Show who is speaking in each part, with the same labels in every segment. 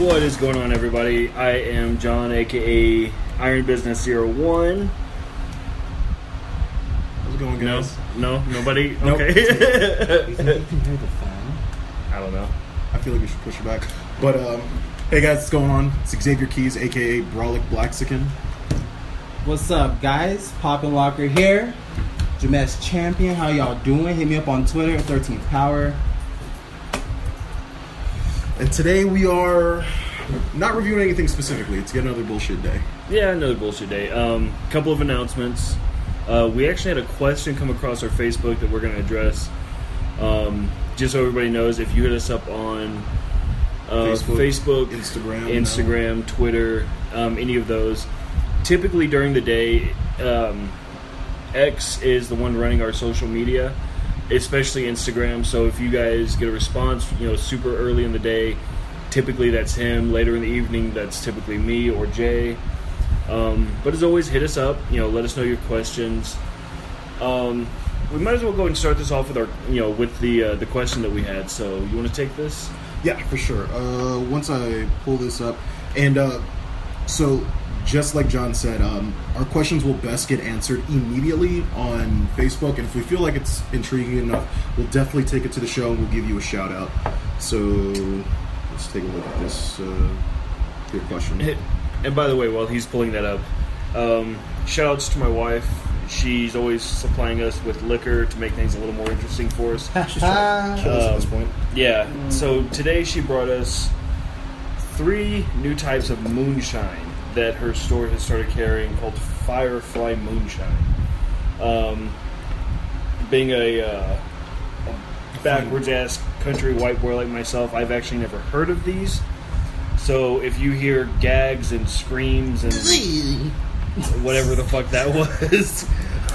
Speaker 1: What is going on, everybody? I am John, aka Iron Business 01.
Speaker 2: How's it going, guys?
Speaker 1: No, nobody.
Speaker 2: Nope.
Speaker 1: Okay.
Speaker 3: You think you can hear the fan?
Speaker 1: I don't know.
Speaker 2: I feel like we should push it back. But, hey guys, what's going on? It's Xavier Keys, aka Brawlic Blaxican.
Speaker 3: What's up, guys? Poppin' Locker here. Jamesh Champion, how y'all doing? Hit me up on Twitter, 13th Power.
Speaker 2: And today we are not reviewing anything specifically. It's yet another bullshit day.
Speaker 1: Yeah, another bullshit day. Couple of announcements. We actually had a question come across our Facebook that we're going to address. Just so everybody knows, if you hit us up on Facebook, Instagram, Twitter, any of those, typically during the day, X is the one running our social media, especially Instagram. So if you guys get a response, super early in the day, typically that's him. Later in the evening, that's typically me or Jay. But as always, hit us up. Let us know your questions. We might as well go and start this off with our, with the question that we had. So you want to take this?
Speaker 2: Yeah, for sure. Once I pull this up, and so just like John said, our questions will best get answered immediately on Facebook, and if we feel like it's intriguing enough, we'll definitely take it to the show and we'll give you a shout out. So let's take a look at this. Good question.
Speaker 1: And by the way, while he's pulling that up, shout outs to my wife. She's always supplying us with liquor to make things a little more interesting for us.
Speaker 2: She's trying to kill us at this point.
Speaker 1: Yeah. So today she brought us 3 new types of moonshine that her store has started carrying, called Firefly Moonshine. Being a backwards ass country white boy like myself, I've actually never heard of these. So if you hear gags and screams and whatever the fuck that was,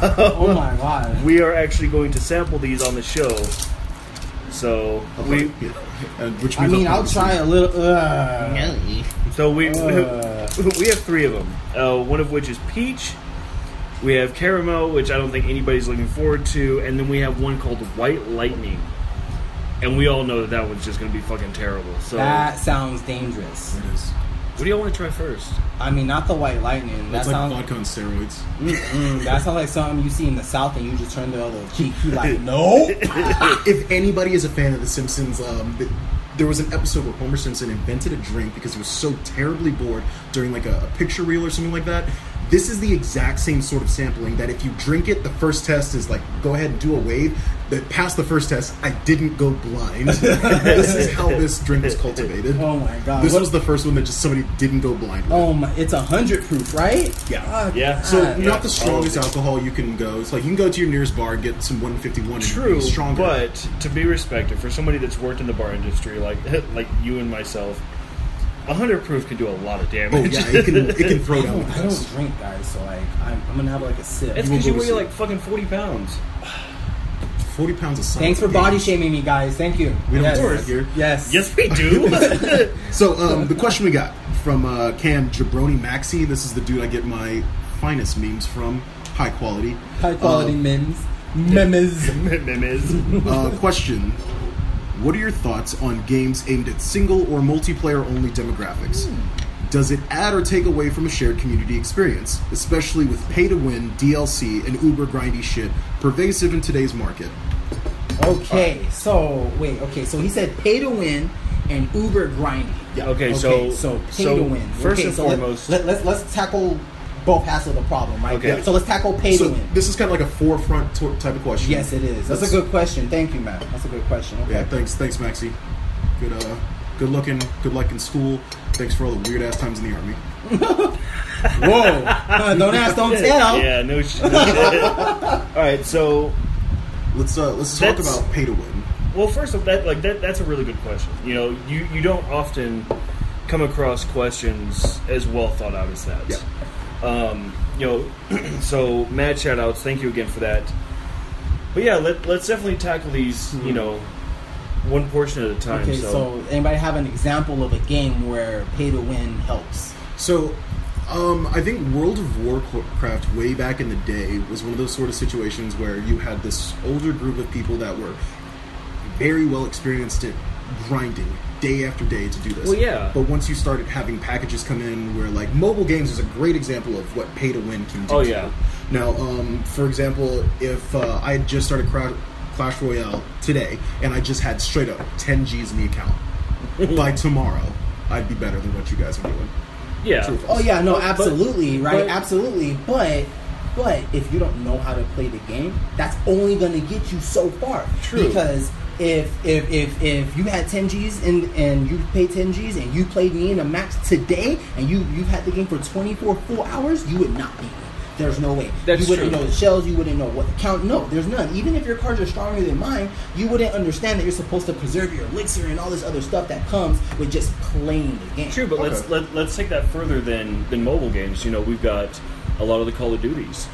Speaker 3: Oh my god.
Speaker 1: we are actually going to sample these on the show. So
Speaker 2: which
Speaker 3: I
Speaker 2: means
Speaker 3: mean, I'll try a little.
Speaker 1: So we have 3 of them. One of which is peach. We have caramel, which I don't think anybody's looking forward to, and then we have one called White Lightning. And we all know that one's just going to be fucking terrible. So
Speaker 3: That sounds dangerous.
Speaker 2: It is.
Speaker 1: what do y'all want to try first?
Speaker 3: I mean, not the White Lightning.
Speaker 2: That's
Speaker 3: That
Speaker 2: like
Speaker 3: sounds.
Speaker 2: vodka on steroids.
Speaker 3: That sounds like something you see in the South, and you just turn the other cheek. You like, no.
Speaker 2: If anybody is a fan of The Simpsons, there was an episode where Homer Simpson invented a drink because he was so terribly bored during like a picture reel or something like that. This is the exact same sort of sampling that if you drink it, the first test is like, go ahead and do a wave. But past the first test, I didn't go blind. This is how this drink was cultivated.
Speaker 3: Oh my god.
Speaker 2: This was the first one that just somebody didn't go blind with.
Speaker 3: Oh my! It's 100 proof, right?
Speaker 2: Yeah.
Speaker 3: God.
Speaker 1: Yeah.
Speaker 2: So
Speaker 1: Yeah.
Speaker 2: not the strongest alcohol you can go. It's like you can go to your nearest bar and get some 151 and
Speaker 1: True,
Speaker 2: be stronger.
Speaker 1: but to be respected, for somebody that's worked in the bar industry like you and myself, 100 proof can do a lot of
Speaker 2: Oh
Speaker 1: damage.
Speaker 2: yeah, it can throw
Speaker 3: I
Speaker 2: down
Speaker 3: don't,
Speaker 2: with
Speaker 3: I
Speaker 2: us.
Speaker 3: don't drink, guys, so like I'm gonna have like a sip.
Speaker 1: That's
Speaker 2: You
Speaker 1: because you
Speaker 2: will go
Speaker 1: weigh
Speaker 2: to
Speaker 1: like fucking 40 pounds.
Speaker 2: 40 pounds of solid
Speaker 3: Thanks for
Speaker 2: gains.
Speaker 3: body shaming me, guys. Thank you.
Speaker 2: We don't
Speaker 3: yes.
Speaker 2: do that here.
Speaker 3: Yes.
Speaker 1: Yes, we do.
Speaker 2: So the question we got from Cam Jabroni Maxi. This is the dude I get my finest memes from. High quality.
Speaker 3: High quality memes. Memes.
Speaker 1: Memes.
Speaker 2: Question. What are your thoughts on games aimed at single or multiplayer only demographics? Does it add or take away from a shared community experience, especially with pay-to-win, DLC, and uber grindy shit pervasive in today's market?
Speaker 3: Okay, so he said pay to win and uber grindy.
Speaker 2: Yeah.
Speaker 1: Okay,
Speaker 3: So pay
Speaker 1: so
Speaker 3: to win.
Speaker 1: first
Speaker 3: Okay,
Speaker 1: and
Speaker 3: so
Speaker 1: foremost,
Speaker 3: let's tackle both halves of the problem, right?
Speaker 1: Okay.
Speaker 3: So let's tackle pay to
Speaker 2: So
Speaker 3: win.
Speaker 2: this is kind of like a forefront type of question.
Speaker 3: Yes, it is. That's a good question. Thank you, Matt. That's a good question. Okay.
Speaker 2: Yeah, thanks, Maxie. Good looking. Good luck in school. Thanks for all the weird ass times in the army.
Speaker 3: Whoa! Don't ask, don't tell.
Speaker 1: yeah, no shit. All right, so
Speaker 2: Let's talk
Speaker 1: That's-
Speaker 2: about pay to win.
Speaker 1: well, first of that's a really good question. You don't often come across questions as well thought out as that.
Speaker 2: Yeah.
Speaker 1: So mad shout outs. Thank you again for that. But yeah, let's definitely tackle these. One portion at a time.
Speaker 3: Okay, so anybody have an example of a game where pay to win helps?
Speaker 2: So, I think World of Warcraft way back in the day was one of those sort of situations where you had this older group of people that were very well experienced at grinding day after day to do this.
Speaker 1: Well, yeah.
Speaker 2: But once you started having packages come in where, like, mobile games is a great example of what pay to win can do.
Speaker 1: Oh,
Speaker 2: to
Speaker 1: yeah.
Speaker 2: you. Now, for example, if I had just started Clash Royale today and I just had straight up 10 G's in the account, by tomorrow, I'd be better than what you guys are doing.
Speaker 1: Yeah.
Speaker 2: True or false?
Speaker 3: Oh yeah, no, absolutely, right?
Speaker 1: but-
Speaker 3: Absolutely. But if you don't know how to play the game, that's only going to get you so far.
Speaker 1: True.
Speaker 3: Because if you had 10 G's and you paid 10 G's and you played me in a match today and you've had the game for 24 full hours, you would not beat me. There's no way.
Speaker 1: That's
Speaker 3: you wouldn't
Speaker 1: true.
Speaker 3: know the shells. You wouldn't know what the count. No, there's none. Even if your cards are stronger than mine, you wouldn't understand that you're supposed to preserve your elixir and all this other stuff that comes with just playing the game.
Speaker 1: True, but
Speaker 2: Okay.
Speaker 1: let's take that further than mobile games. You know, we've got a lot of the Call of Duties.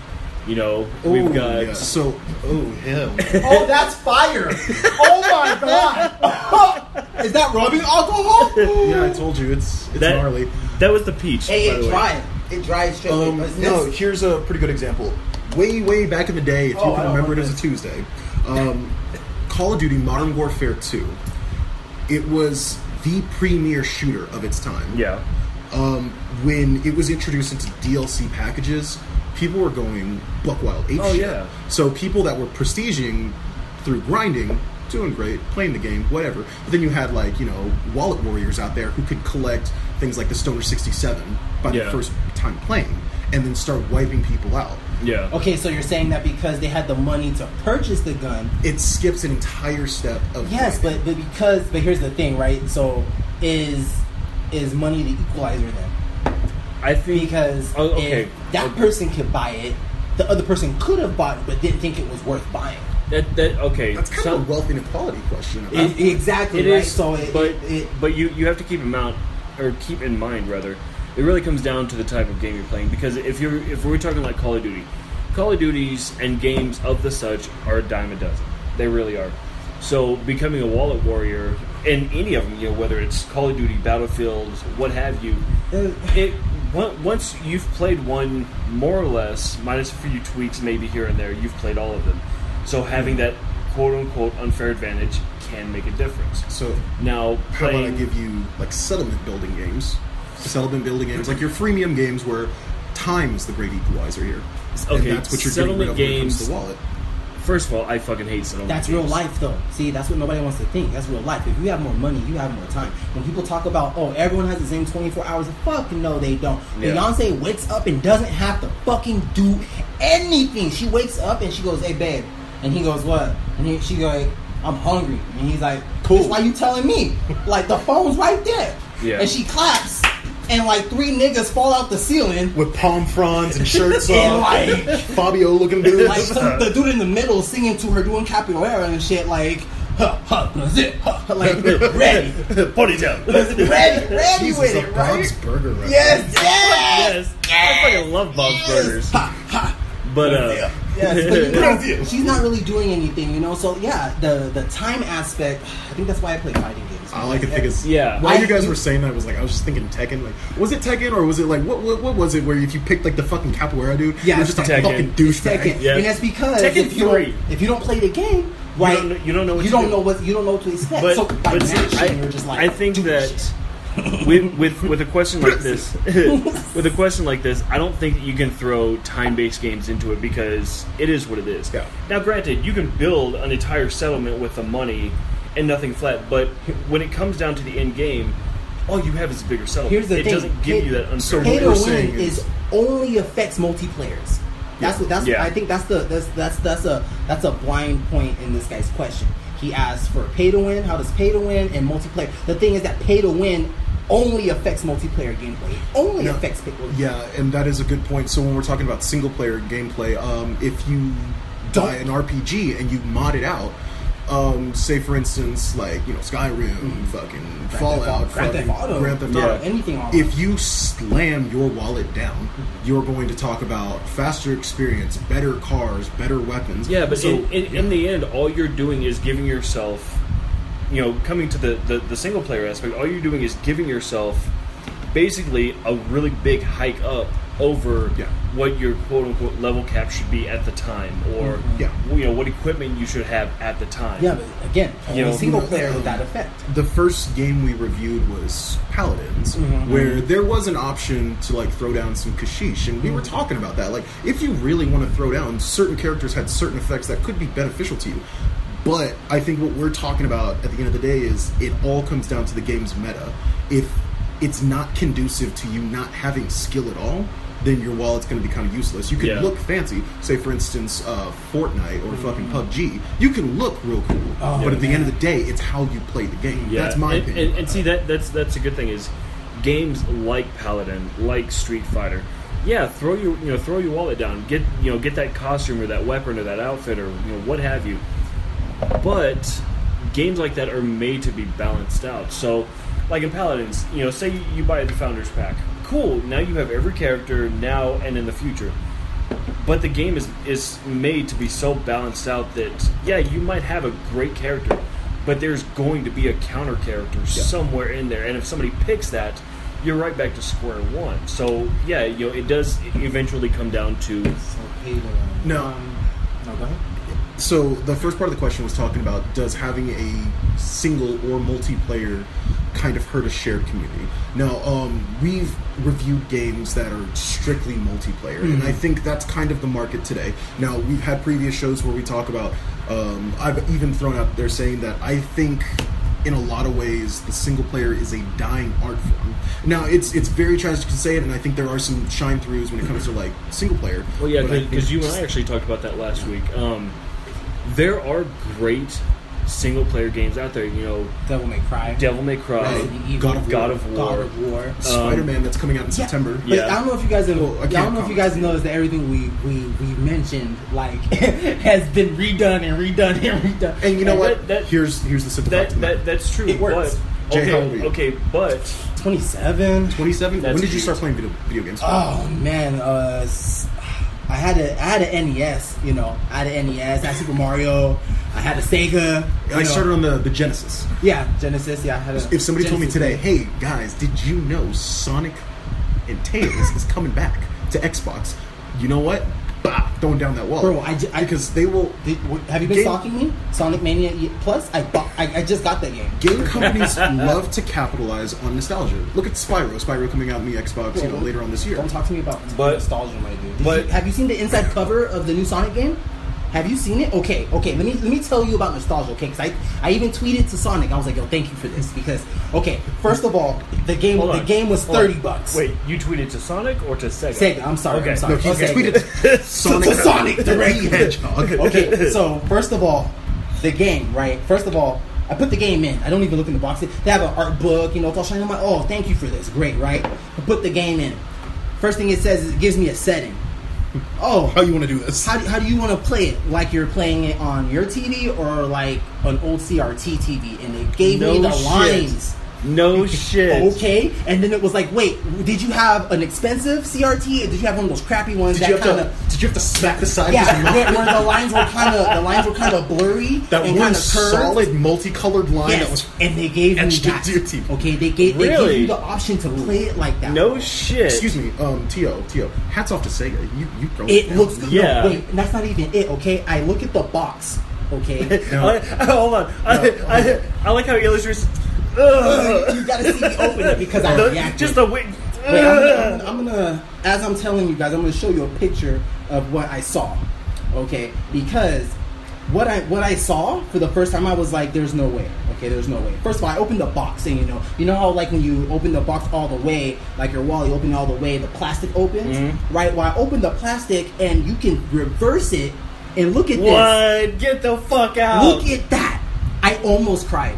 Speaker 1: You know, we've
Speaker 2: Ooh,
Speaker 1: got
Speaker 2: yeah. So, him.
Speaker 3: Oh, that's fire! Oh my god! Is that rubbing alcohol?
Speaker 2: Yeah, I told you, it's
Speaker 1: that.
Speaker 2: gnarly.
Speaker 1: That was the peach.
Speaker 3: Hey,
Speaker 1: by the
Speaker 3: it
Speaker 1: way.
Speaker 3: dried. It dried straight. What's this?
Speaker 2: No, here's a pretty good example. Way back in the day, if
Speaker 3: Oh,
Speaker 2: you
Speaker 3: I
Speaker 2: can
Speaker 3: don't
Speaker 2: remember it
Speaker 3: want
Speaker 2: as a Tuesday, Call of Duty Modern Warfare 2, it was the premier shooter of its time.
Speaker 1: Yeah.
Speaker 2: When it was introduced into DLC packages, people were going buck wild, ape
Speaker 1: Oh,
Speaker 2: shit.
Speaker 1: yeah.
Speaker 2: So people that were prestiging through grinding, doing great, playing the game, whatever. But then you had, like, you know, wallet warriors out there who could collect things like the Stoner 67 by
Speaker 1: Yeah.
Speaker 2: the first time playing, and then start wiping people out.
Speaker 1: Yeah.
Speaker 3: Okay, so you're saying that because they had the money to purchase the gun.
Speaker 2: It skips an entire step of
Speaker 3: Yes,
Speaker 2: grinding.
Speaker 3: but here's the thing, right? So is money the equalizer then?
Speaker 1: I think
Speaker 3: Because
Speaker 1: Oh, okay.
Speaker 3: if that person could buy it, the other person could have bought it but didn't think it was worth buying.
Speaker 1: that okay.
Speaker 2: That's kind of a wealth inequality question.
Speaker 3: Exactly,
Speaker 1: It
Speaker 3: right?
Speaker 1: is,
Speaker 3: So
Speaker 1: but you have to keep in mind rather. It really comes down to the type of game you're playing, because if we're talking like Call of Duties and games of the such are a dime a dozen. They really are. So becoming a wallet warrior in any of them, you know, whether it's Call of Duty, Battlefield, what have you, once you've played one more or less, minus a few tweaks maybe here and there, you've played all of them. So having that quote unquote unfair advantage can make a difference.
Speaker 2: So
Speaker 1: Now
Speaker 2: how about I
Speaker 1: playing
Speaker 2: give you like settlement building games, like your freemium games where time is the great equalizer here.
Speaker 1: Okay,
Speaker 2: and that's what you're getting rid
Speaker 1: settlement
Speaker 2: of when it comes
Speaker 1: games-
Speaker 2: to wallet.
Speaker 1: First of all, I fucking hate settlement
Speaker 3: That's
Speaker 1: games.
Speaker 3: real life, though. See, that's what nobody wants to think. That's real life. If you have more money, you have more time. When people talk about, oh, everyone has the same 24 hours, fuck no, they don't.
Speaker 1: Yeah.
Speaker 3: Beyonce wakes up and doesn't have to fucking do anything. She wakes up and she goes, hey, babe. And he goes, what? And she goes, I'm hungry. And he's like,
Speaker 2: Cool.
Speaker 3: Why you telling me? Like, the phone's right there.
Speaker 1: Yeah.
Speaker 3: And she claps, and like 3 niggas fall out the ceiling.
Speaker 2: With palm fronds and shirts
Speaker 3: And
Speaker 2: off,
Speaker 3: like,
Speaker 2: Fabio looking dudes.
Speaker 3: like the dude in the middle singing to her, doing capoeira and shit, like, that's it, like, ready,
Speaker 1: Ponytail.
Speaker 3: ready
Speaker 2: Jesus,
Speaker 3: with
Speaker 2: a
Speaker 3: it, right?
Speaker 2: Bob's Burger reference.
Speaker 3: Yes.
Speaker 1: I fucking love Bob's Burgers. But
Speaker 3: Yes, but you know, she's not really doing anything, you know. So yeah, the time aspect. I think that's why I play fighting games.
Speaker 2: All I could think is,
Speaker 1: Yeah.
Speaker 2: While
Speaker 3: I-
Speaker 2: you guys were saying that, I was just thinking Tekken. Like, was it Tekken or was it like what was it? Where if you picked like the fucking capoeira dude,
Speaker 3: Yeah,
Speaker 2: you're just a
Speaker 1: Tekken.
Speaker 2: fucking douchebag.
Speaker 3: Tekken,
Speaker 1: Yeah.
Speaker 3: and that's because
Speaker 1: Tekken
Speaker 3: if you
Speaker 1: 3.
Speaker 3: if you don't play the game, right,
Speaker 1: you don't know what
Speaker 3: you
Speaker 1: to
Speaker 3: don't
Speaker 1: do.
Speaker 3: know what to expect.
Speaker 1: But,
Speaker 3: so by
Speaker 1: see,
Speaker 3: matching, you're just like,
Speaker 1: I think
Speaker 3: do
Speaker 1: that
Speaker 3: shit.
Speaker 1: with a question like this, with a question like this, I don't think that you can throw time-based games into it, because it is what it is.
Speaker 2: Yeah.
Speaker 1: Now, granted, you can build an entire settlement with the money and nothing flat, but when it comes down to the end game, all you have is a bigger settlement.
Speaker 3: Here's the
Speaker 1: it
Speaker 3: thing.
Speaker 1: doesn't give you that unfair.
Speaker 2: So
Speaker 3: Pay
Speaker 2: what
Speaker 3: to
Speaker 2: we're
Speaker 3: win
Speaker 2: saying
Speaker 3: is only affects multiplayers.
Speaker 1: Yeah.
Speaker 3: I think that's a blind point in this guy's question. He asked for pay to win. How does pay to win and multiplayer? The thing is that pay to win only affects multiplayer gameplay. It only
Speaker 2: Yeah.
Speaker 3: affects people.
Speaker 2: Yeah, and that is a good point. So when we're talking about single player gameplay, if you buy an RPG and you mod it out, say for instance, like, you know, Skyrim, fucking Fallout,
Speaker 3: Grand Theft Auto,
Speaker 2: Grand Theft
Speaker 1: Yeah.
Speaker 2: Auto.
Speaker 3: anything on.
Speaker 2: If you slam your wallet down, you're going to talk about faster experience, better cars, better weapons.
Speaker 1: Yeah, but
Speaker 2: So-
Speaker 1: in the end, all you're doing is giving yourself, you know, coming to the single player aspect, all you're doing is giving yourself basically a really big hike up over
Speaker 2: Yeah.
Speaker 1: what your quote unquote level cap should be at the time, or
Speaker 2: Yeah.
Speaker 1: what equipment you should have at the time.
Speaker 3: Yeah, but again,
Speaker 1: You know,
Speaker 3: single player with that effect.
Speaker 2: The first game we reviewed was Paladins, where there was an option to like throw down some Kashish, and we were talking about that. Like, if you really want to throw down, certain characters had certain effects that could be beneficial to you. But I think what we're talking about at the end of the day is it all comes down to the game's meta. If it's not conducive to you not having skill at all, then your wallet's going to be kind of useless. You can
Speaker 1: Yeah.
Speaker 2: look fancy, say for instance Fortnite or fucking PUBG. You can look real cool, but at the end of the day, it's how you play the game.
Speaker 1: Yeah,
Speaker 2: That's my opinion.
Speaker 1: And see that's a good thing is games like Paladin, like Street Fighter. Yeah, throw your wallet down. Get that costume or that weapon or that outfit or what have you. But games like that are made to be balanced out. So, like in Paladins, say you buy the Founders Pack. Cool, now you have every character now and in the future. But the game is made to be so balanced out that, yeah, you might have a great character, but there's going to be a counter character somewhere in there. And if somebody picks that, you're right back to square one. So, yeah, it does eventually come down to...
Speaker 3: So pay to win.
Speaker 2: No.
Speaker 3: No, go ahead.
Speaker 2: So the first part of the question was talking about, does having a single or multiplayer kind of hurt a shared community? Now, we've reviewed games that are strictly multiplayer, and I think that's kind of the market today. Now, we've had previous shows where we talk about, I've even thrown out there saying that I think in a lot of ways the single player is a dying art form. Now, it's very tragic to say it, and I think there are some shine throughs when it comes to like single player.
Speaker 1: Well, yeah,
Speaker 2: but I think
Speaker 1: because you and
Speaker 2: just-
Speaker 1: I actually talked about that last week. There are great single-player games out there.
Speaker 3: Devil May Cry.
Speaker 1: Devil May Cry,
Speaker 3: Resident Evil,
Speaker 2: God of War.
Speaker 3: God of War.
Speaker 2: Spider-Man that's coming out in September.
Speaker 3: But
Speaker 1: Yeah.
Speaker 3: I don't know if you guys have.
Speaker 2: Well, I
Speaker 3: I
Speaker 2: can't
Speaker 3: don't know if you guys
Speaker 2: comment.
Speaker 3: noticed that everything we mentioned has been redone and redone and redone.
Speaker 2: And you know what?
Speaker 1: that-
Speaker 2: here's the simple fact. of the matter.
Speaker 1: That's true.
Speaker 3: It works.
Speaker 1: But,
Speaker 2: Jay, how old are you?
Speaker 1: okay, but
Speaker 3: 27.
Speaker 2: 27.
Speaker 1: That's
Speaker 2: When did you
Speaker 1: cute.
Speaker 2: start playing video games?
Speaker 3: Oh man, I had an NES. I had an NES. I had Super Mario. I had a Sega.
Speaker 2: I started on the Genesis.
Speaker 3: Yeah, Genesis. Yeah, I had a.
Speaker 2: If somebody told me
Speaker 3: Genesis.
Speaker 2: today, hey guys, did you know Sonic and Tails is coming back to Xbox? You know what? Bah, throwing down that wall.
Speaker 3: Bro,
Speaker 2: because they will.
Speaker 3: Have you been
Speaker 2: Game-
Speaker 3: stalking me? Sonic Mania Plus. I just got that game.
Speaker 2: Game companies love to capitalize on nostalgia. Look at Spyro. Spyro coming out in the Xbox,
Speaker 3: Bro,
Speaker 2: later on this year.
Speaker 3: Don't talk to me about
Speaker 1: But-
Speaker 3: nostalgia, my dude.
Speaker 1: but-
Speaker 3: Have you seen the inside cover of the new Sonic game? Have you seen it? Okay. Let me tell you about nostalgia. Okay, because I even tweeted to Sonic. I was like, yo, thank you for this because first of all, the game
Speaker 1: Hold on.
Speaker 3: was
Speaker 1: Hold on.
Speaker 3: $30.
Speaker 1: Wait, you tweeted to Sonic or to Sega?
Speaker 3: Sega. I'm sorry.
Speaker 1: Okay.
Speaker 3: I'm sorry.
Speaker 2: No, he
Speaker 3: Okay.
Speaker 2: tweeted Sonic,
Speaker 3: Sonic
Speaker 2: the
Speaker 3: directly.
Speaker 2: Hedgehog.
Speaker 3: Okay, so first of all, the game, right? First of all, I put the game in. I don't even look in the box. They have an art book, it's all shiny. I'm like, oh, thank you for this. Great, right? I put the game in. First thing it says is it gives me a setting. Oh,
Speaker 2: How you want to do this?
Speaker 3: how do you want to play it? Like you're playing it on your TV or like an old CRT TV? And it gave me the
Speaker 1: shit.
Speaker 3: lines.
Speaker 1: No shit.
Speaker 3: Okay, and then it was like, wait, did you have an expensive CRT? Or did you have one of those crappy ones
Speaker 2: Did you
Speaker 3: that
Speaker 2: have to smack the side?
Speaker 3: yeah, where the lines were kind of blurry
Speaker 2: That
Speaker 3: and
Speaker 2: one
Speaker 3: kind of curved.
Speaker 2: solid multicolored line
Speaker 3: Yes,
Speaker 2: that was
Speaker 3: and they gave me
Speaker 2: etched
Speaker 3: that.
Speaker 2: into your TV.
Speaker 3: Okay, they gave
Speaker 1: Really?
Speaker 3: you the option to play it like that.
Speaker 1: No shit.
Speaker 2: Excuse me, Tio. Hats off to Sega. You throw
Speaker 3: It
Speaker 2: down.
Speaker 3: looks good.
Speaker 1: Yeah.
Speaker 3: No, wait, that's not even it. Okay, I look at the box. Okay,
Speaker 2: No.
Speaker 1: Hold on. I like how he illustrates.
Speaker 3: you gotta see me open it because I reacted.
Speaker 1: Just the way.
Speaker 3: Wait, I'm gonna, as I'm telling you guys, I'm gonna show you a picture of what I saw. Okay, because what I saw for the first time, I was like, "There's no way." Okay, there's no way. First of all, I opened the box, and you know how like when you open the box all the way, like your wallet, you open it all the way, the plastic opens, right? Well, I opened the plastic, and you can reverse it, and look at this.
Speaker 1: What? Get the fuck out!
Speaker 3: Look at that. I almost cried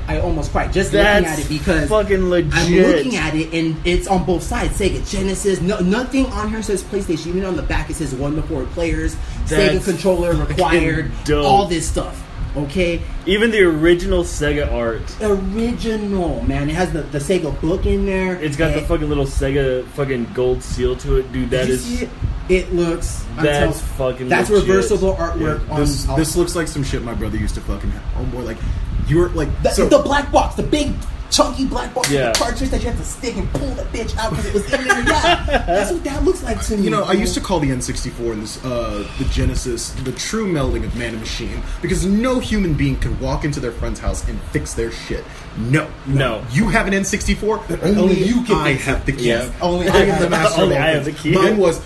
Speaker 3: just
Speaker 1: That's
Speaker 3: looking at it because
Speaker 1: fucking legit.
Speaker 3: I'm looking at it and it's on both sides. Sega, Genesis, nothing on here says PlayStation. Even on the back it says 1 to 4 players, Sega
Speaker 1: That's
Speaker 3: controller required,
Speaker 1: dope.
Speaker 3: all this stuff. Okay,
Speaker 1: Even the original Sega art.
Speaker 3: original man. It has the Sega book in there.
Speaker 1: It's got the
Speaker 3: And-
Speaker 1: fucking little Sega fucking gold seal to it, dude. That
Speaker 3: Did you
Speaker 1: is.
Speaker 3: see it? It looks. I'm
Speaker 1: That's
Speaker 3: telling-
Speaker 1: fucking
Speaker 3: That's
Speaker 1: legit.
Speaker 3: reversible artwork on.
Speaker 2: This looks like some shit my brother used to fucking have. Oh boy, like you're like
Speaker 3: the black box, the big chunky black bar
Speaker 1: Yeah.
Speaker 3: cartridge that you have to stick and pull the bitch out because it was in there. Yeah, that's what that looks like to me.
Speaker 2: You know, I used to call the N64 and this, the Genesis the true melding of man and machine, because no human being could walk into their friend's house and fix their shit. No. You have an N64. Only
Speaker 3: you can
Speaker 2: I
Speaker 3: fix
Speaker 2: have the keys.
Speaker 1: Yeah.
Speaker 3: Only
Speaker 2: I am the master.
Speaker 1: Only
Speaker 2: of all
Speaker 1: I have
Speaker 2: things.
Speaker 1: the key.
Speaker 2: Mine was.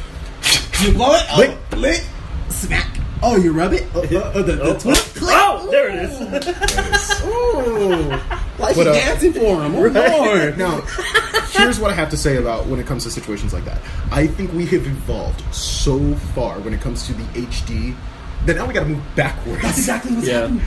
Speaker 3: You blow it,
Speaker 2: Lick.
Speaker 3: lick, smack. Oh, you rub it. The twist. Click.
Speaker 1: Oh, there it is.
Speaker 3: Ooh, like
Speaker 2: But,
Speaker 3: you dancing for him. Oh Lord.
Speaker 2: Now, here's what I have to say about when it comes to situations like that. I think we have evolved so far when it comes to the HD that now we got to move backwards.
Speaker 3: That's exactly what's
Speaker 1: Yeah.
Speaker 3: happening.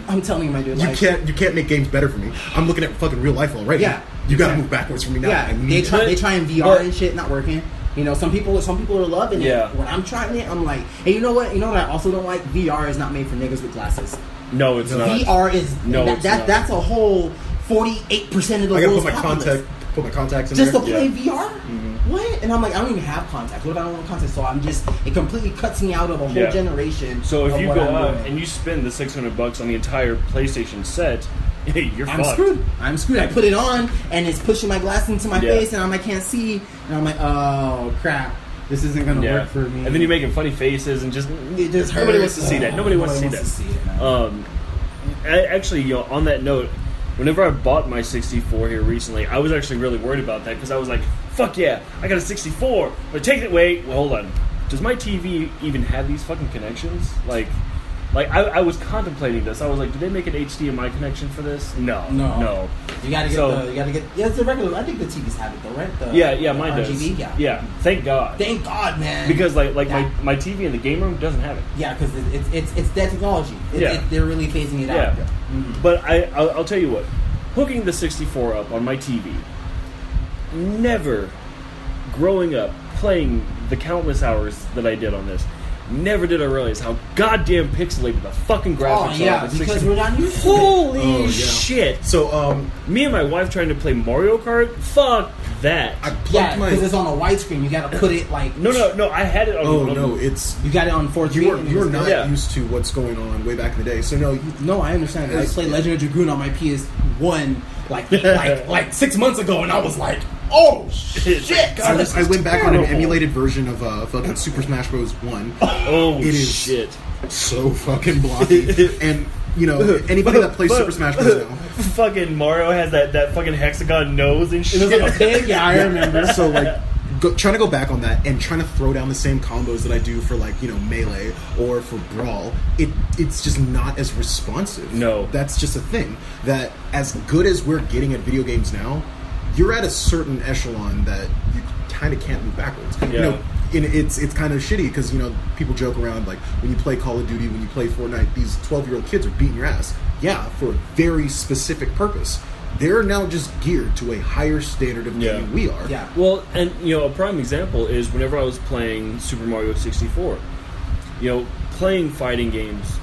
Speaker 3: I'm telling you, my dude.
Speaker 2: You
Speaker 3: like,
Speaker 2: can't make games better for me. I'm looking at fucking real life already.
Speaker 3: Yeah.
Speaker 2: You got to move backwards for me now.
Speaker 3: Yeah,
Speaker 2: I need
Speaker 3: they
Speaker 2: that.
Speaker 3: try in VR and shit, not working. You know, some people are loving it.
Speaker 1: Yeah.
Speaker 3: When I'm trying it, I'm like, and you know what? You know what I also don't like? VR is not made for niggas with glasses.
Speaker 1: No, it's not.
Speaker 3: VR is
Speaker 1: No, it's not.
Speaker 3: that's a whole 48% of the
Speaker 2: I gotta
Speaker 3: world's
Speaker 2: put my
Speaker 3: populace.
Speaker 2: contacts in
Speaker 3: Just
Speaker 2: there.
Speaker 3: to play
Speaker 1: Yeah.
Speaker 3: VR? What? And I'm like, I don't even have contacts. What if I don't want contacts? So it completely cuts me out of a whole
Speaker 1: Yeah.
Speaker 3: generation.
Speaker 1: So if
Speaker 3: of
Speaker 1: you
Speaker 3: what
Speaker 1: go
Speaker 3: I'm
Speaker 1: out
Speaker 3: doing.
Speaker 1: and you spend the $600 on the entire PlayStation set, you're
Speaker 3: I'm
Speaker 1: fucked.
Speaker 3: screwed. I'm screwed. I put it on and it's pushing my glass into my
Speaker 1: Yeah.
Speaker 3: face and I can't see. And I'm like, oh crap, this isn't gonna
Speaker 1: Yeah.
Speaker 3: work for me.
Speaker 1: And then you're making funny faces and just
Speaker 3: It just
Speaker 1: nobody
Speaker 3: hurts.
Speaker 1: wants to see that. Nobody wants to see
Speaker 3: it, man.
Speaker 1: that. Actually, you know, on that note, whenever I bought my 64 here recently, I was actually really worried about that because I was like, "Fuck yeah, I got a 64!" But wait, hold on. Does my TV even have these fucking connections? Like I was contemplating this. I was like, "Do they make an HDMI connection for this?" No.
Speaker 3: You gotta get yeah, it's a regular. I think the TVs have it though, right? The,
Speaker 1: Yeah,
Speaker 3: the
Speaker 1: mine
Speaker 3: RGB,
Speaker 1: does.
Speaker 3: Yeah.
Speaker 1: Yeah, thank God.
Speaker 3: Thank God, man.
Speaker 1: Because my
Speaker 3: That-
Speaker 1: TV in the game room doesn't have it.
Speaker 3: yeah, because it's that technology.
Speaker 1: Yeah.
Speaker 3: They're really phasing it
Speaker 1: Yeah.
Speaker 3: out.
Speaker 1: But I'll tell you what, hooking the 64 up on my TV, never, growing up, playing the countless hours that I did on this, never did I realize how goddamn pixelated the fucking
Speaker 3: Oh
Speaker 1: graphics
Speaker 3: yeah,
Speaker 1: are. of the
Speaker 3: because
Speaker 1: 64.
Speaker 3: we're not used to it.
Speaker 1: Holy
Speaker 2: Oh, yeah.
Speaker 1: shit!
Speaker 2: So,
Speaker 1: Me and my wife trying to play Mario Kart? Fuck that.
Speaker 2: I plugged
Speaker 3: Yeah,
Speaker 2: my.
Speaker 3: because it's on a widescreen. You gotta put it like
Speaker 1: No, I had it on.
Speaker 2: Oh
Speaker 1: on-
Speaker 2: no, it's
Speaker 3: You got it on 4:3.
Speaker 2: you're not
Speaker 1: Yeah.
Speaker 2: used to what's going on way back in the day. So no,
Speaker 3: No, I understand. I
Speaker 2: It's-
Speaker 3: played Legend of Dragoon on my PS1 like 6 months ago, and I was like, oh shit!
Speaker 2: I went back on an emulated version of fucking Super Smash Bros. 1.
Speaker 1: Oh
Speaker 2: It is
Speaker 1: shit!
Speaker 2: so fucking blocky. And you know, anybody that plays Super Smash Bros. now.
Speaker 1: Fucking Mario has that fucking hexagon nose and
Speaker 3: It
Speaker 1: shit.
Speaker 3: was like a pig. Yeah, I remember.
Speaker 2: So like, trying to go back on that and trying to throw down the same combos that I do for like Melee or for Brawl, it's just not as responsive.
Speaker 1: No.
Speaker 2: That's just a thing. That as good as we're getting at video games now, you're at a certain echelon that you kind of can't move backwards.
Speaker 1: Yeah.
Speaker 2: And it's kind of shitty because people joke around like when you play Call of Duty, when you play Fortnite, these 12-year-old kids are beating your ass. Yeah, for a very specific purpose. They're now just geared to a higher standard of
Speaker 1: Yeah.
Speaker 2: gaming we are.
Speaker 3: Yeah.
Speaker 1: Well, and a prime example is whenever I was playing Super Mario 64. Playing fighting games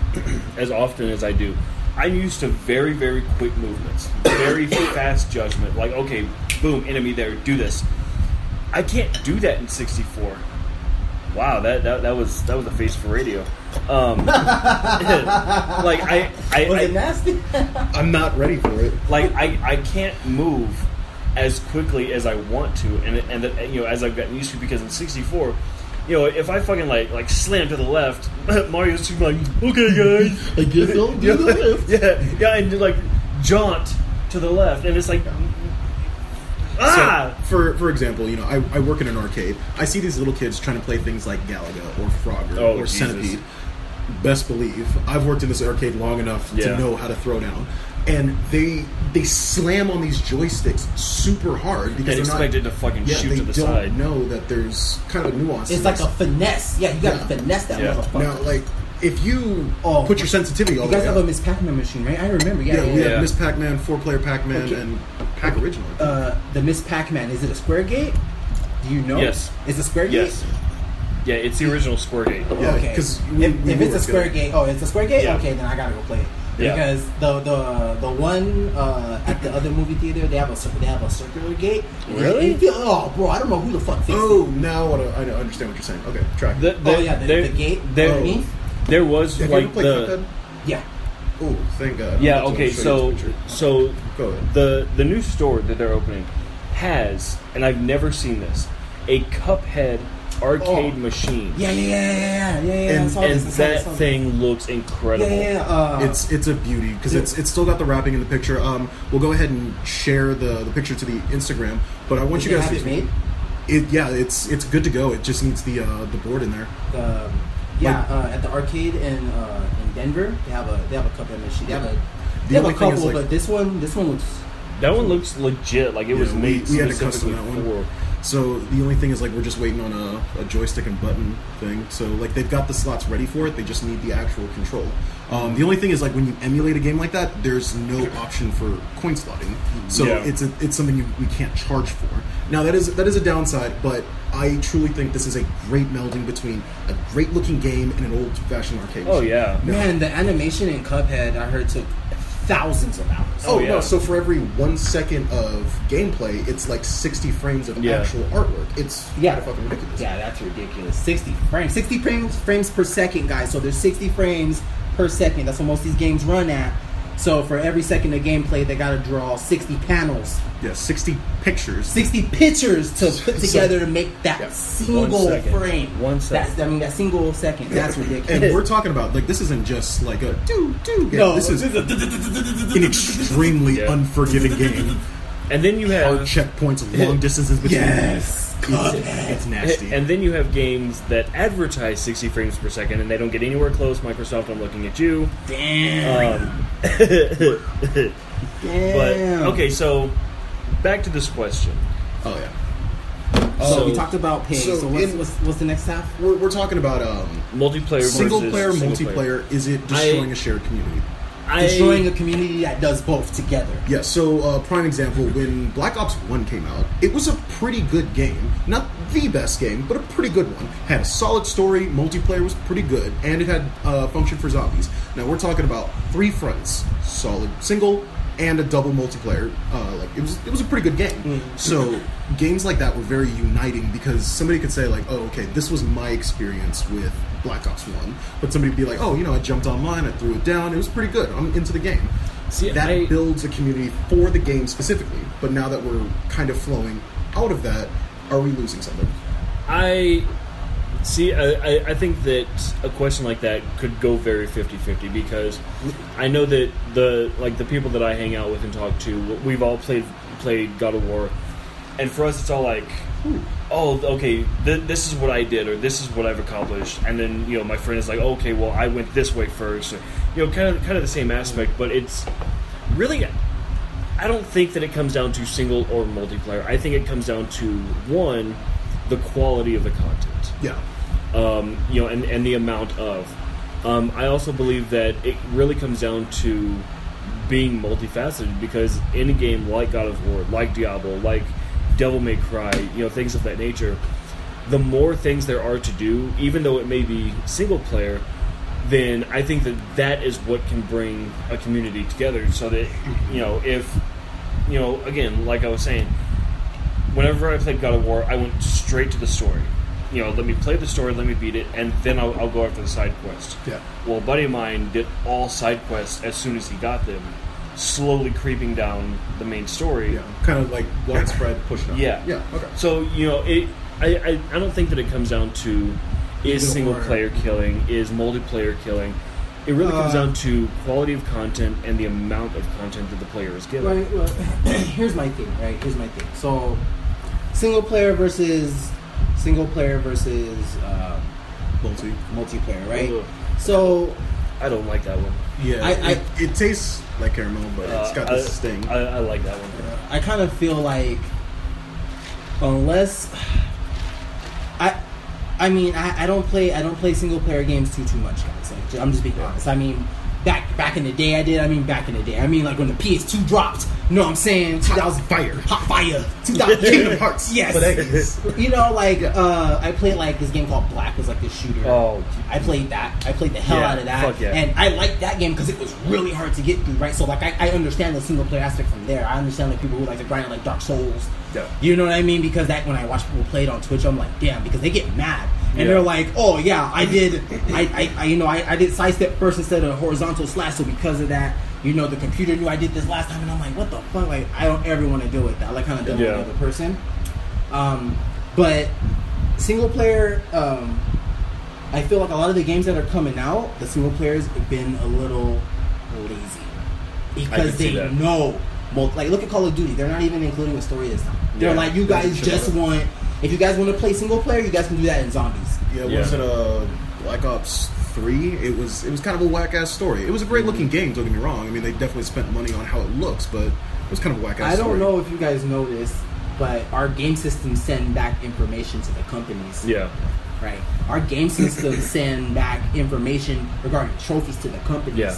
Speaker 1: as often as I do, I'm used to very, very quick movements, very fast judgment. Like, okay, boom, enemy there, do this. I can't do that in 64. Wow, that was a face for radio. Like
Speaker 3: Was it nasty?
Speaker 2: I'm not ready for it.
Speaker 1: like I can't move as quickly as I want to, and that, as I've gotten used to, because in 64, if I fucking like slam to the left, Mario's just like, okay guys,
Speaker 3: I guess I'll do the lift.
Speaker 1: yeah, and like jaunt to the left, and it's like,
Speaker 2: So, for example, I work in an arcade. I see these little kids trying to play things like Galaga or Frogger
Speaker 1: Oh,
Speaker 2: or
Speaker 1: Jesus.
Speaker 2: Centipede. Best believe I've worked in this arcade long enough
Speaker 1: Yeah.
Speaker 2: to know how to throw down, and they slam on these joysticks super hard because
Speaker 1: and
Speaker 2: they're not
Speaker 1: expect it to fucking shoot
Speaker 2: they
Speaker 1: to the
Speaker 2: don't
Speaker 1: side.
Speaker 2: know that there's kind of a nuance.
Speaker 3: It's
Speaker 2: to
Speaker 3: like
Speaker 2: this.
Speaker 3: a finesse. Yeah, you gotta
Speaker 2: Yeah.
Speaker 3: finesse that
Speaker 1: Yeah.
Speaker 3: motherfucker.
Speaker 2: Now, like if you
Speaker 3: Oh,
Speaker 2: put your sensitivity all
Speaker 3: you
Speaker 2: the
Speaker 3: guys
Speaker 2: way
Speaker 3: have a
Speaker 2: up.
Speaker 3: Miss Pac-Man machine, right? I remember. Yeah,
Speaker 2: We
Speaker 1: Yeah.
Speaker 2: have Miss Pac-Man, 4-player Pac-Man,
Speaker 3: Okay.
Speaker 2: and Pac Original.
Speaker 3: The Miss Pac-Man, is it a square gate? Do you know?
Speaker 1: Yes.
Speaker 3: It's a square gate?
Speaker 1: Yes. Yeah, it's the original Square Gate.
Speaker 2: Yeah,
Speaker 3: Okay.
Speaker 2: 'cause
Speaker 3: if
Speaker 2: we
Speaker 3: it's a
Speaker 2: work
Speaker 3: square
Speaker 2: together.
Speaker 3: gate, it's a square gate.
Speaker 1: Yeah.
Speaker 3: Okay, then I gotta go play it.
Speaker 1: Yeah.
Speaker 3: Because the one at the other movie theater, they have a circular gate. And
Speaker 1: Really?
Speaker 3: oh, bro, I don't know who the fuck fixed
Speaker 2: Oh,
Speaker 3: it.
Speaker 2: now I understand what you're saying. Okay, track.
Speaker 3: The gate
Speaker 1: There,
Speaker 3: underneath.
Speaker 1: there was
Speaker 2: Have you ever
Speaker 1: like
Speaker 2: played Cuphead?
Speaker 3: Yeah.
Speaker 2: Oh, think.
Speaker 1: Yeah.
Speaker 2: I'll
Speaker 1: Okay.
Speaker 2: show you this picture.
Speaker 1: So
Speaker 2: Go ahead.
Speaker 1: the new store that they're opening has, and I've never seen this, a Cuphead arcade machine.
Speaker 3: Yeah.
Speaker 2: And-
Speaker 3: I saw
Speaker 1: And
Speaker 3: this, I saw
Speaker 1: that
Speaker 3: this, I saw
Speaker 1: thing looks incredible.
Speaker 3: this. Yeah.
Speaker 2: It's a beauty because it's still got the wrapping in the picture. We'll go ahead and share the picture to the Instagram, but I want
Speaker 3: Did
Speaker 2: you
Speaker 3: you
Speaker 2: guys
Speaker 3: have
Speaker 2: to
Speaker 3: it made?
Speaker 2: it's good to go. It just needs the board in there.
Speaker 3: At the arcade in Denver, they have a Cuphead machine. They have a
Speaker 2: only thing is,
Speaker 3: couple,
Speaker 2: like-
Speaker 3: but this one looks.
Speaker 1: That one looks legit. Like it was
Speaker 2: Yeah,
Speaker 1: made
Speaker 2: we had to
Speaker 1: specifically
Speaker 2: custom that one.
Speaker 1: for.
Speaker 2: So the only thing is like we're just waiting on a joystick and button thing. So like they've got the slots ready for it. They just need the actual control. The only thing is like when you emulate a game like that, there's no option for coin slotting. So
Speaker 1: Yeah.
Speaker 2: it's something we can't charge for. Now that is a downside, but I truly think this is a great melding between a great looking game and an old fashioned arcade.
Speaker 1: Oh
Speaker 2: machine.
Speaker 1: yeah.
Speaker 3: Man, the animation in Cuphead I heard took thousands of hours.
Speaker 2: Oh,
Speaker 1: yeah.
Speaker 2: no! So for every 1 second of gameplay, it's like 60 frames of
Speaker 1: Yeah.
Speaker 2: actual artwork. It's
Speaker 3: Yeah,
Speaker 2: fucking ridiculous.
Speaker 3: Yeah, that's ridiculous. 60 frames per second, guys. So there's 60 frames per second. That's what most of these games run at. So for every second of gameplay, they got to draw 60 panels,
Speaker 2: Yeah, 60 pictures.
Speaker 3: 60 pictures to put
Speaker 2: So-
Speaker 3: together to make that
Speaker 2: Yeah.
Speaker 3: single
Speaker 1: 1 second.
Speaker 3: frame.
Speaker 1: 1 second.
Speaker 3: That single second. That's ridiculous.
Speaker 2: And we're talking about like this isn't just like a do game.
Speaker 3: No,
Speaker 2: This is an extremely
Speaker 1: Yeah.
Speaker 2: unforgiving game.
Speaker 1: And then you
Speaker 2: Hard
Speaker 1: have
Speaker 2: checkpoints, long distances between.
Speaker 3: Yes.
Speaker 2: It's nasty.
Speaker 1: And then you have games that advertise 60 frames per second, and they don't get anywhere close. Microsoft, I'm looking at you.
Speaker 3: Damn.
Speaker 1: But
Speaker 3: Damn.
Speaker 1: okay, so back to this question.
Speaker 2: Oh yeah.
Speaker 3: So we
Speaker 1: So-
Speaker 3: talked about pigs.
Speaker 2: so
Speaker 3: So,
Speaker 2: in-
Speaker 3: what's the next half?
Speaker 2: We're talking about
Speaker 1: Multiplayer
Speaker 2: single
Speaker 1: versus
Speaker 2: player,
Speaker 1: single
Speaker 2: multiplayer. Is it destroying a shared community?
Speaker 3: Destroying a community that does both together.
Speaker 2: Yeah, so prime example, when Black Ops 1 came out, it was a pretty good game. Not the best game, but a pretty good one. Had a solid story, multiplayer was pretty good, and it had function for zombies. Now we're talking about 3 fronts, solid single and a double multiplayer. Like it was a pretty good game. So games like that were very uniting because somebody could say like, oh, okay, this was my experience with Black Ops 1. But somebody would be like, oh, you know, I jumped online, I threw it down, it was pretty good. I'm into the game.
Speaker 1: See,
Speaker 2: That builds a community for the game specifically. But now that we're kind of flowing out of that, are we losing something?
Speaker 1: I think that a question like that could go very 50-50 because I know that the people that I hang out with and talk to, we've all played God of War, and for us it's all like, oh, okay, this is what I did or this is what I've accomplished, and then my friend is like, oh, okay, well I went this way first, or, kind of the same aspect, but it's really, I don't think that it comes down to single or multiplayer. I think it comes down to one, the quality of the content.
Speaker 2: Yeah.
Speaker 1: And the amount of. I also believe that it really comes down to being multifaceted because in a game like God of War, like Diablo, like Devil May Cry, things of that nature, the more things there are to do, even though it may be single player, then I think that is what can bring a community together so that, if, again, like I was saying, whenever I played God of War, I went straight to the story. Let me play the story, let me beat it, and then I'll go after the side quest.
Speaker 2: Yeah.
Speaker 1: Well, a buddy of mine did all side quests as soon as he got them, slowly creeping down the main story.
Speaker 2: Yeah. Kind of like widespread pushing up.
Speaker 1: Yeah.
Speaker 2: Yeah. Okay.
Speaker 1: So, I don't think that it comes down to is
Speaker 3: Either
Speaker 1: single
Speaker 3: or.
Speaker 1: player killing, is multiplayer killing. It really comes down to quality of content and the amount of content that the player is given.
Speaker 3: Right. Well, here's my thing. So, single player versus multiplayer. Right.
Speaker 1: Ugh.
Speaker 3: So
Speaker 1: I don't like that one.
Speaker 2: Yeah. It tastes like caramel, but it's got this sting.
Speaker 1: I like that one.
Speaker 3: I kind of feel like unless I don't play single player games too much, guys. Like, I'm just being honest. I mean, back in the day I did. Like when the PS2 dropped, No, I'm saying 2000
Speaker 2: Fire.
Speaker 3: Hot Fire. 2000
Speaker 2: Kingdom Hearts.
Speaker 3: Yes.
Speaker 2: But anyways.
Speaker 3: You know, like I played like this game called Black, was like this shooter.
Speaker 1: Oh.
Speaker 3: I played that. I played the hell
Speaker 1: Yeah,
Speaker 3: out of that.
Speaker 1: fuck yeah.
Speaker 3: And I liked that game because it was really hard to get through, right? So like I understand the single player aspect from there. I understand like people who like to grind like Dark Souls.
Speaker 2: Yeah.
Speaker 3: You know what I mean? Because that when I watch people play it on Twitch, I'm like, damn, because they get mad. And
Speaker 1: Yeah.
Speaker 3: they're like, oh yeah, I did I did sidestep first instead of horizontal slash, so because of that, you know, the computer knew I did this last time, and I'm like, what the fuck? Like, I don't ever want to deal with that. I like kind of dealing
Speaker 1: Yeah.
Speaker 3: with the other person. But single player, I feel like a lot of the games that are coming out, the single players have been a little lazy because
Speaker 1: see
Speaker 3: they
Speaker 1: that.
Speaker 3: know. Well, like look at Call of Duty; they're not even including a story this time. They're
Speaker 1: Yeah.
Speaker 3: like, you guys just want. If you guys want to play single player, you guys can do that in Zombies.
Speaker 2: Yeah,
Speaker 1: Yeah.
Speaker 2: was it Black Ops 3? It was kind of a whack ass story. It was a great looking game. Don't get me wrong. I mean, they definitely spent money on how it looks, but it was kind of a whack ass.
Speaker 3: I don't
Speaker 2: story.
Speaker 3: know if you guys know this, but our game systems send back information to the companies.
Speaker 1: Yeah.
Speaker 3: Right. Our game systems send back information regarding trophies to the companies.
Speaker 1: Yeah.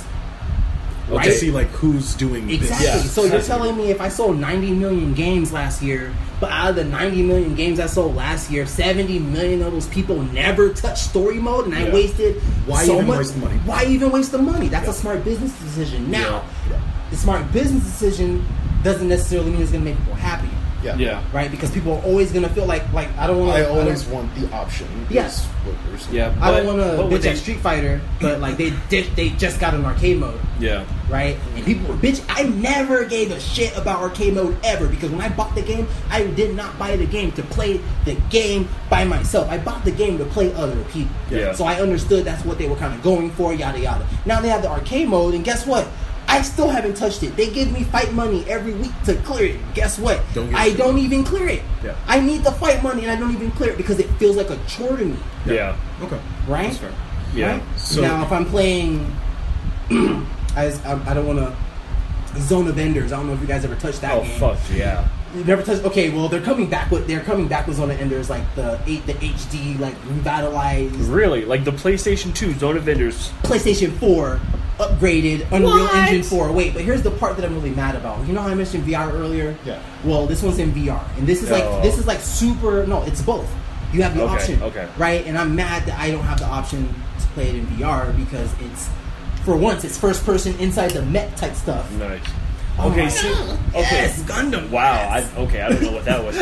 Speaker 3: Right?
Speaker 2: To see like who's doing
Speaker 3: Exactly.
Speaker 2: this.
Speaker 1: Yeah.
Speaker 3: So you're telling me if I sold 90 million games last year, but out of the 90 million games I sold last year, 70 million of those people never touched story mode, and I
Speaker 2: Yeah.
Speaker 3: wasted
Speaker 2: Why
Speaker 3: so
Speaker 2: even
Speaker 3: much
Speaker 2: waste the money?
Speaker 3: Why even waste the money? That's
Speaker 2: Yeah.
Speaker 3: a smart business decision. Now,
Speaker 2: Yeah.
Speaker 3: the smart business decision doesn't necessarily mean it's going to make people happy,
Speaker 1: Yeah.
Speaker 3: right? Because people are always going to feel like I don't want
Speaker 2: I
Speaker 3: to.
Speaker 2: always want the option.
Speaker 3: Yes.
Speaker 2: is what we're saying.
Speaker 1: Yeah.
Speaker 3: I don't
Speaker 1: but-
Speaker 3: want to
Speaker 1: but with
Speaker 3: bitch at
Speaker 1: the-
Speaker 3: Street Fighter, but like they just got an arcade mode.
Speaker 1: Yeah.
Speaker 3: Right? And people were bitch. I never gave a shit about arcade mode ever because when I bought the game, I did not buy the game to play the game by myself. I bought the game to play other people.
Speaker 1: Yeah.
Speaker 3: So I understood that's what they were kind of going for, yada yada. Now they have the arcade mode, and guess what? I still haven't touched it. They give me fight money every week to clear it. Guess what?
Speaker 2: Don't get
Speaker 3: I
Speaker 2: shit.
Speaker 3: don't even clear it.
Speaker 2: Yeah.
Speaker 3: I need the fight money, and I don't even clear it because it feels like a chore to me.
Speaker 1: Yeah.
Speaker 2: Okay.
Speaker 3: Right?
Speaker 2: That's fair.
Speaker 1: Yeah.
Speaker 3: Right?
Speaker 2: So-
Speaker 3: now, if I'm playing, I don't want to. Zone of Enders. I don't know if you guys ever touched that
Speaker 1: Oh
Speaker 3: game.
Speaker 1: fuck yeah.
Speaker 3: You never touched. Okay, well they're coming back with Zone of Enders, like the HD, like revitalized
Speaker 1: Really? Like the PlayStation 2 Zone of Enders.
Speaker 3: PlayStation 4 upgraded Unreal
Speaker 1: What?
Speaker 3: Engine 4. Wait, but here's the part that I'm really mad about. You know how I mentioned VR earlier?
Speaker 2: Yeah.
Speaker 3: Well, this one's in VR, and this is
Speaker 1: Oh.
Speaker 3: like super. No, it's both. You have the
Speaker 1: Okay,
Speaker 3: option,
Speaker 1: okay.
Speaker 3: right? And I'm mad that I don't have the option to play it in VR because it's, for once, it's first person inside the mech type stuff.
Speaker 1: Nice.
Speaker 3: Oh
Speaker 1: Okay,
Speaker 3: my
Speaker 1: so
Speaker 3: God.
Speaker 1: okay.
Speaker 3: Yes, Gundam.
Speaker 1: Wow.
Speaker 3: Yes.
Speaker 1: I don't know what that was.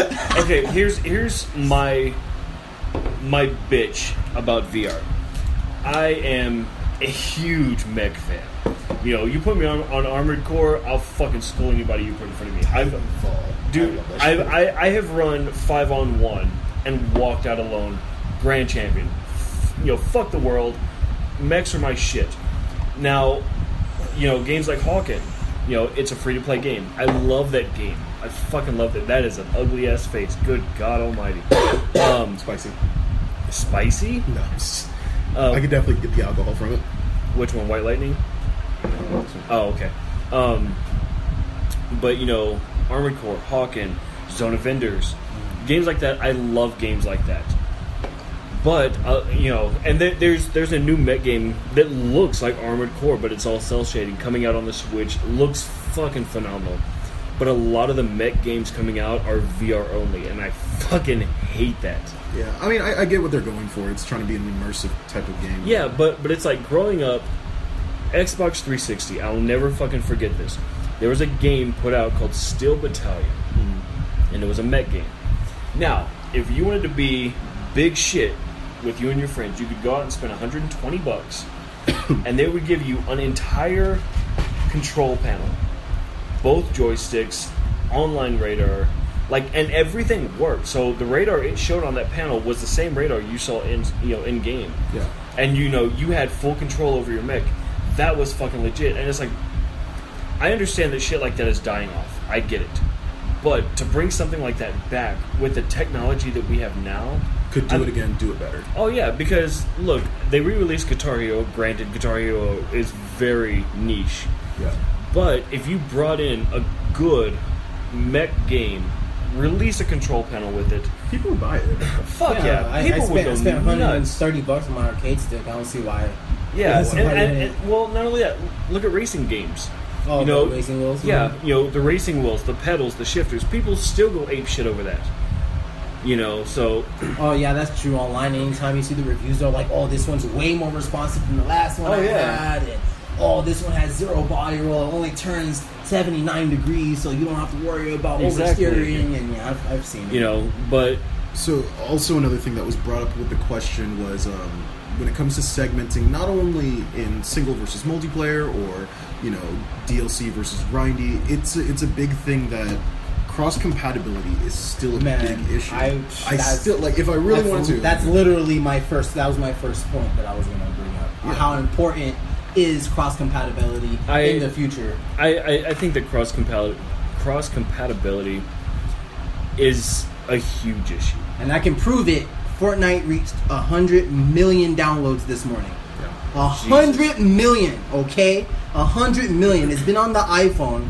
Speaker 1: Okay, here's my bitch about VR. I am a huge mech fan. You know, you put me on Armored Core, I'll fucking school anybody you put in front of me. Dude, I have run 5-on-1 and walked out alone, grand champion. You know, fuck the world. Mechs are my shit. Now, you know, games like Hawken, you know, it's a free-to-play game. I love that game. I fucking love that. That is an ugly-ass face. Good God almighty.
Speaker 2: Spicy.
Speaker 1: Spicy?
Speaker 2: No. I could definitely get the alcohol from it.
Speaker 1: Which one? White Lightning? Oh, okay. But, you know, Armored Core, Hawken, Zone of Enders, games like that, I love games like that. But, you know, and there's a new mech game that looks like Armored Core, but it's all cell shading, coming out on the Switch. Looks fucking phenomenal. But a lot of the mech games coming out are VR only, and I fucking hate that.
Speaker 2: Yeah. I mean, I get what they're going for. It's trying to be an immersive type of game.
Speaker 1: Yeah, but it's like growing up, Xbox 360, I'll never fucking forget this. There was a game put out called Steel Battalion, and it was a mech game. Now, if you wanted to be big shit with you and your friends, you could go out and spend $120, and they would give you an entire control panel, both joysticks, online radar, and everything worked. So the radar it showed on that panel was the same radar you saw in game.
Speaker 2: Yeah.
Speaker 1: And you had full control over your mech. That was fucking legit. And it's like, I understand that shit like that is dying off. I get it. But to bring something like that back with the technology that we have now,
Speaker 2: Could do it again, do it better.
Speaker 1: Oh yeah, because look, they re-released Guitar Hero. Granted, Guitar Hero is very niche.
Speaker 2: Yeah.
Speaker 1: But if you brought in a good mech game, release a control panel with it,
Speaker 2: People would buy it.
Speaker 1: fuck yeah,
Speaker 3: I
Speaker 1: people would go
Speaker 3: spent
Speaker 1: nuts.
Speaker 3: $130 on my arcade stick. I don't see why.
Speaker 1: Yeah,
Speaker 3: Yes,
Speaker 1: and,
Speaker 3: somebody
Speaker 1: and,
Speaker 3: did.
Speaker 1: and well, not only that, look at racing games.
Speaker 3: Oh,
Speaker 1: you know,
Speaker 3: the racing wheels?
Speaker 1: Yeah,
Speaker 3: Mhm.
Speaker 1: you know, the racing wheels, the pedals, the shifters. People still go ape shit over that. You know, so
Speaker 3: Oh yeah, that's true. Online, anytime you see the reviews, they're like, "Oh, this one's way more responsive than the last one
Speaker 1: Oh,
Speaker 3: I
Speaker 1: yeah.
Speaker 3: had," and "Oh, this one has 0 body roll. It only turns 79 degrees, so you don't have to worry about
Speaker 1: Exactly.
Speaker 3: oversteering." And yeah, I've seen it.
Speaker 1: you know, but
Speaker 2: So, also another thing that was brought up with the question was when it comes to segmenting, not only in single versus multiplayer or DLC versus grindy, it's a big thing that cross compatibility is still a
Speaker 3: Man,
Speaker 2: big issue.
Speaker 3: I
Speaker 2: still like if I really wanted to.
Speaker 3: That's literally my first. That was my first point that I was going to bring up.
Speaker 2: Yeah.
Speaker 3: How important is cross compatibility in the future?
Speaker 1: I think that cross compatibility is a huge issue.
Speaker 3: And I can prove it. Fortnite reached 100 million downloads this morning.
Speaker 2: Yeah.
Speaker 3: 100 million, okay? 100 million. It's been on the iPhone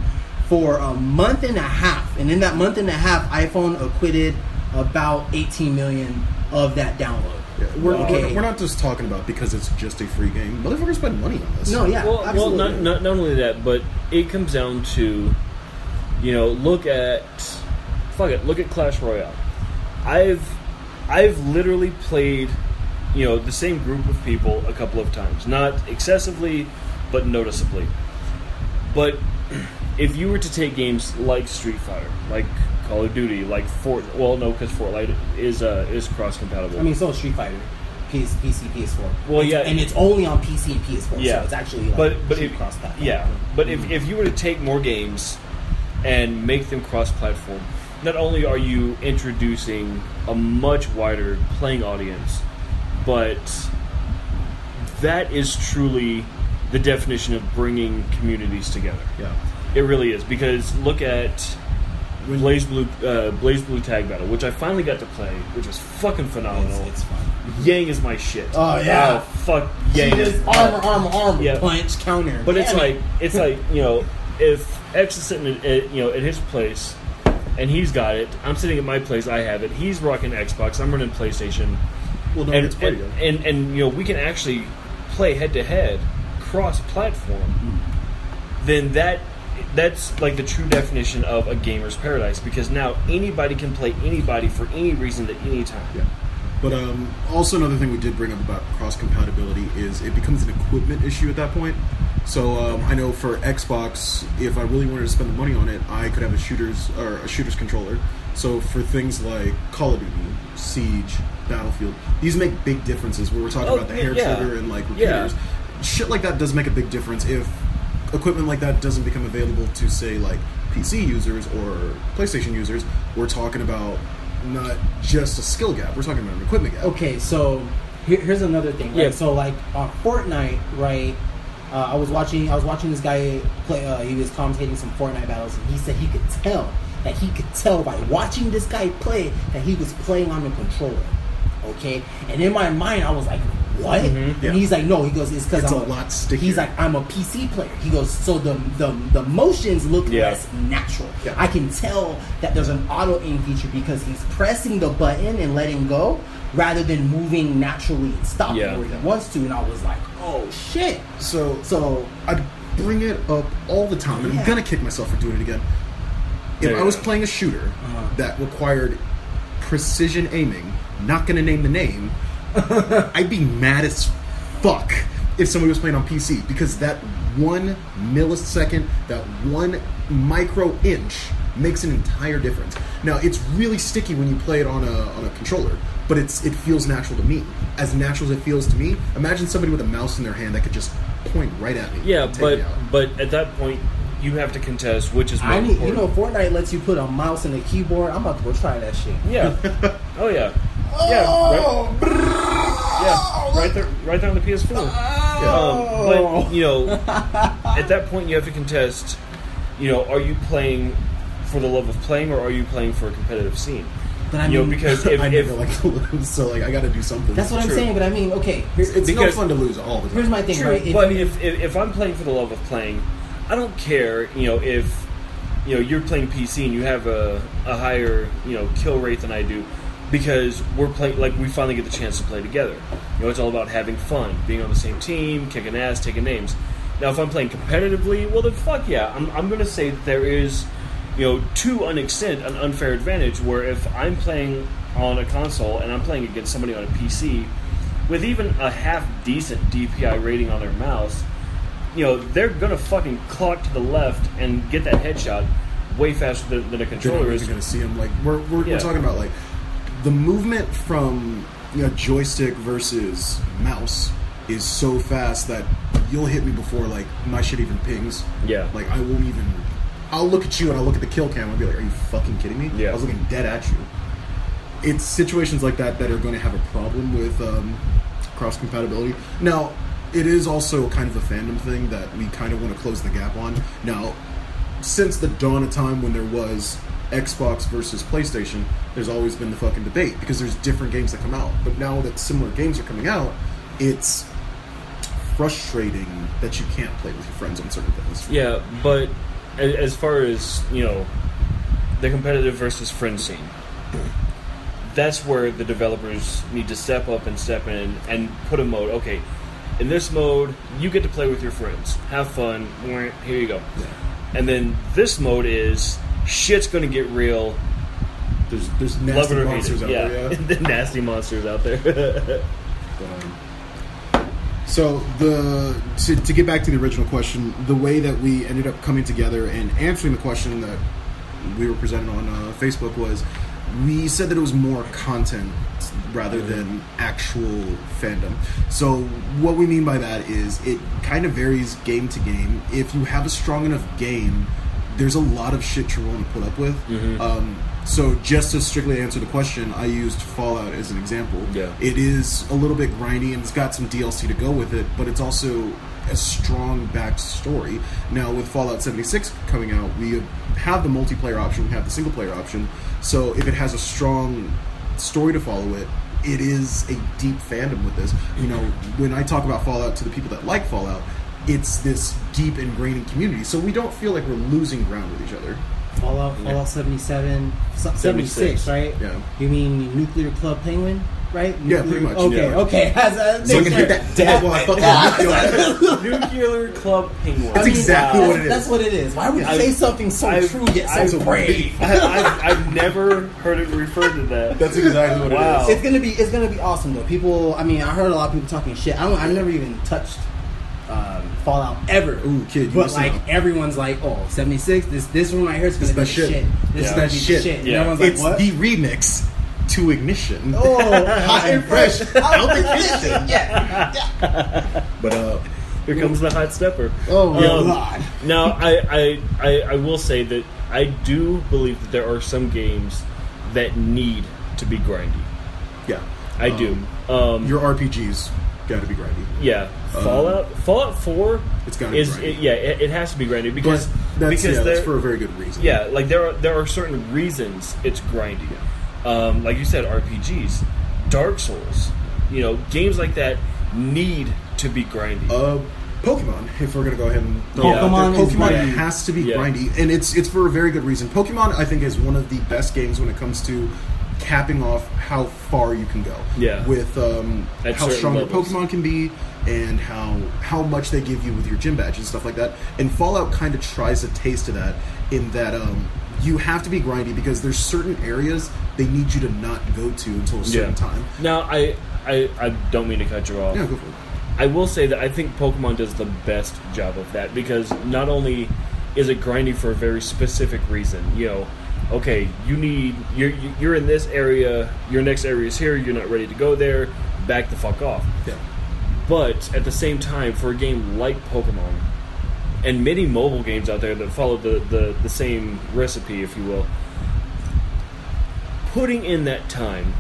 Speaker 3: for a month and a half. And in that month and a half, iPhone acquitted about 18 million of that download.
Speaker 2: Yeah,
Speaker 3: Okay.
Speaker 2: we're not just talking about because it's just a free game. Motherfuckers spend money on this.
Speaker 3: No, yeah,
Speaker 1: Well,
Speaker 3: absolutely.
Speaker 1: not only that, but it comes down to, look at Clash Royale. I've literally played, the same group of people a couple of times, not excessively, but noticeably. But if you were to take games like Street Fighter, like Call of Duty, like Fortnite, well, no, because Fortnite is cross compatible.
Speaker 3: I mean, so is Street Fighter. PC, PS4.
Speaker 1: Well, yeah.
Speaker 3: And it's only on PC and PS4,
Speaker 1: Yeah.
Speaker 3: so it's actually like
Speaker 1: but
Speaker 3: true
Speaker 1: if,
Speaker 3: cross-platform.
Speaker 1: yeah, but if you were to take more games and make them cross-platform, not only are you introducing a much wider playing audience, but that is truly the definition of bringing communities together.
Speaker 2: Yeah.
Speaker 1: It really is, because look at Blaze Blue Tag Battle, which I finally got to play, which was fucking phenomenal.
Speaker 3: It's fun.
Speaker 1: Yang is my shit.
Speaker 3: Oh, yeah.
Speaker 1: Oh, fuck Yang.
Speaker 3: She just armor,
Speaker 1: Yeah.
Speaker 3: punch, counter.
Speaker 1: But it's
Speaker 3: Damn
Speaker 1: like
Speaker 3: it.
Speaker 1: if X is sitting at his place and he's got it, I'm sitting at my place, I have it. He's rocking Xbox, I'm running PlayStation,
Speaker 2: Well, no,
Speaker 1: and
Speaker 2: it's pretty good.
Speaker 1: and we can actually play head to head, cross-platform. Then that's like the true definition of a gamer's paradise, because now anybody can play anybody for any reason at any time.
Speaker 2: Yeah. But also another thing we did bring up about cross compatibility is it becomes an equipment issue at that point. So I know for Xbox, if I really wanted to spend the money on it, I could have a shooter's controller. So for things like Call of Duty, Siege, Battlefield, these make big differences. Where we're talking about the hair trigger and like repeaters, shit like that does make a big difference if equipment like that doesn't become available to say like PC users or PlayStation users. We're talking about not just a skill gap, we're talking about an equipment gap.
Speaker 3: Okay, so here's another thing. Right?
Speaker 1: Yeah.
Speaker 3: So like on Fortnite, right? I was watching this guy play. He was commentating some Fortnite battles, and he said he could tell by watching this guy play that he was playing on the controller. Okay, and in my mind, I was like, "What?"
Speaker 1: Mm-hmm.
Speaker 2: Yeah.
Speaker 3: And he's like, "No," he goes, "It's because
Speaker 2: It's
Speaker 3: I'm
Speaker 2: a lot stickier.
Speaker 3: He's like, "I'm a PC player." He goes, "So the motions look
Speaker 1: Yeah.
Speaker 3: less natural.
Speaker 2: Yeah.
Speaker 3: I can tell that there's an auto aim feature because he's pressing the button and letting go rather than moving naturally and stopping
Speaker 1: Yeah.
Speaker 3: where he wants to." And I was like, "Oh shit!"
Speaker 2: So I bring it up all the time, and
Speaker 3: Yeah.
Speaker 2: I'm gonna kick myself for doing it again. If
Speaker 1: There
Speaker 2: I
Speaker 1: you
Speaker 2: was
Speaker 1: go.
Speaker 2: playing a shooter
Speaker 3: Uh-huh.
Speaker 2: that required precision aiming, not gonna name the name, I'd be mad as fuck if somebody was playing on PC, because that 1 millisecond, that 1 micro inch makes an entire difference. Now it's really sticky when you play it on a controller, but it feels natural to me. As natural as it feels to me, imagine somebody with a mouse in their hand that could just point right at me.
Speaker 1: Yeah,
Speaker 2: and take me out.
Speaker 1: but at that point, you have to contest which is more important.
Speaker 3: Fortnite lets you put a mouse and a keyboard. I'm about to go try that shit.
Speaker 1: Yeah. Oh yeah. Right there on the PS4. But at that point, you have to contest. Are you playing for the love of playing, or are you playing for a competitive scene?
Speaker 3: But I mean,
Speaker 1: Because if,
Speaker 2: I never like to lose, so like I got to do something.
Speaker 3: that's what I'm
Speaker 1: True.
Speaker 3: saying. But I mean, okay.
Speaker 2: It's no
Speaker 1: because-
Speaker 2: fun to lose all the time.
Speaker 3: Here's my thing,
Speaker 1: True,
Speaker 3: right?
Speaker 1: but if I'm playing for the love of playing, I don't care. If you're playing PC and you have a higher kill rate than I do, because we're playing, like, we finally get the chance to play together. It's all about having fun, being on the same team, kicking ass, taking names. Now, if I'm playing competitively, well, then fuck yeah. I'm going to say that there is, to an extent, an unfair advantage where if I'm playing on a console and I'm playing against somebody on a PC with even a half-decent DPI rating on their mouse, they're going to fucking clock to the left and get that headshot way faster than a controller is.
Speaker 2: You're going to see them. Like, we're talking about, like, the movement from joystick versus mouse is so fast that you'll hit me before, like, my shit even pings.
Speaker 1: Yeah.
Speaker 2: Like, I'll look at you and I'll look at the kill cam and I'll be like, are you fucking kidding me?
Speaker 1: Yeah.
Speaker 2: I was looking dead at you. It's situations like that are going to have a problem with cross-compatibility. Now, it is also kind of a fandom thing that we kind of want to close the gap on. Now, since the dawn of time when there was Xbox versus PlayStation, there's always been the fucking debate because there's different games that come out. But now that similar games are coming out, it's frustrating that you can't play with your friends on certain things.
Speaker 1: Yeah, but as far as, the competitive versus friend scene, that's where the developers need to step up and step in and put a mode. Okay, in this mode, you get to play with your friends. Have fun. Here you go.
Speaker 2: Yeah.
Speaker 1: And then this mode is, shit's going to get real.
Speaker 2: There's nasty monsters out there, yeah.
Speaker 1: The nasty monsters out there.
Speaker 2: So to get back to the original question, the way that we ended up coming together and answering the question that we were presented on Facebook was, we said that it was more content rather than actual fandom. So what we mean by that is it kind of varies game to game. If you have a strong enough game, there's a lot of shit you're willing to put up with. Mm-hmm. So just to strictly answer the question, I used Fallout as an example.
Speaker 1: Yeah.
Speaker 2: It is a little bit grindy and it's got some DLC to go with it, but it's also a strong backstory. Now with Fallout 76 coming out, we have the multiplayer option, we have the single player option. So if it has a strong story to follow it, it is a deep fandom with this. When I talk about Fallout to the people that like Fallout, it's this deep ingrained community. So we don't feel like we're losing ground with each other.
Speaker 3: Fallout 77, 76, right?
Speaker 2: Yeah.
Speaker 3: You mean Nuclear Club Penguin, right?
Speaker 2: Yeah, pretty much.
Speaker 3: Okay,
Speaker 2: yeah.
Speaker 3: okay.
Speaker 2: So I can hit that dad while I fucking
Speaker 1: Nuclear Club Penguin.
Speaker 2: That's exactly what it is.
Speaker 3: That's what it is. Why would you say something so true yet so brave?
Speaker 1: I've never heard it referred to that.
Speaker 2: That's exactly what
Speaker 1: Wow.
Speaker 2: it is.
Speaker 3: It's gonna be awesome though. People, I heard a lot of people talking shit. I've never even touched Fallout ever.
Speaker 2: Ooh, kid, you
Speaker 3: but
Speaker 2: missing
Speaker 3: like
Speaker 2: out.
Speaker 3: Everyone's like, oh, 76. This one right here is gonna be shit. This is gonna be shit. And
Speaker 1: Yeah.
Speaker 3: everyone's like,
Speaker 2: It's
Speaker 3: what?
Speaker 2: the remix to Ignition.
Speaker 3: Oh, hot and fresh.
Speaker 2: Out the kitchen.
Speaker 3: Yeah.
Speaker 2: But
Speaker 1: Here comes the hot stepper.
Speaker 3: Oh my god.
Speaker 1: Now, I will say that I do believe that there are some games that need to be grindy.
Speaker 2: yeah,
Speaker 1: I do.
Speaker 2: your RPGs got to be grindy.
Speaker 1: Yeah, Fallout 4
Speaker 2: It's gotta be
Speaker 1: is
Speaker 2: grindy.
Speaker 1: it has to be grindy because
Speaker 2: That's
Speaker 1: there-
Speaker 2: for a very good reason.
Speaker 1: yeah, like there are certain reasons it's grindy. Like you said, RPGs, Dark Souls, games like that need to be grindy.
Speaker 2: Pokemon, if we're gonna go ahead and
Speaker 3: Pokemon is
Speaker 2: Pokemon
Speaker 3: grindy.
Speaker 2: has to be
Speaker 1: Yeah.
Speaker 2: grindy, and it's for a very good reason. Pokemon, I think, is one of the best games when it comes to capping off how far you can go.
Speaker 1: Yeah.
Speaker 2: With
Speaker 1: At
Speaker 2: how
Speaker 1: certain
Speaker 2: strong your
Speaker 1: levels.
Speaker 2: Pokemon can be, and how much they give you with your gym badges and stuff like that. And Fallout kind of tries a taste of that in that you have to be grindy because there's certain areas they need you to not go to until a certain time.
Speaker 1: Now, I don't mean to cut you off.
Speaker 2: Yeah, go for it.
Speaker 1: I will say that I think Pokemon does the best job of that because not only is it grindy for a very specific reason, okay, you're in this area, your next area is here, you're not ready to go there, back the fuck off.
Speaker 2: Yeah.
Speaker 1: But at the same time, for a game like Pokemon, and many mobile games out there that follow the same recipe, if you will, putting in that time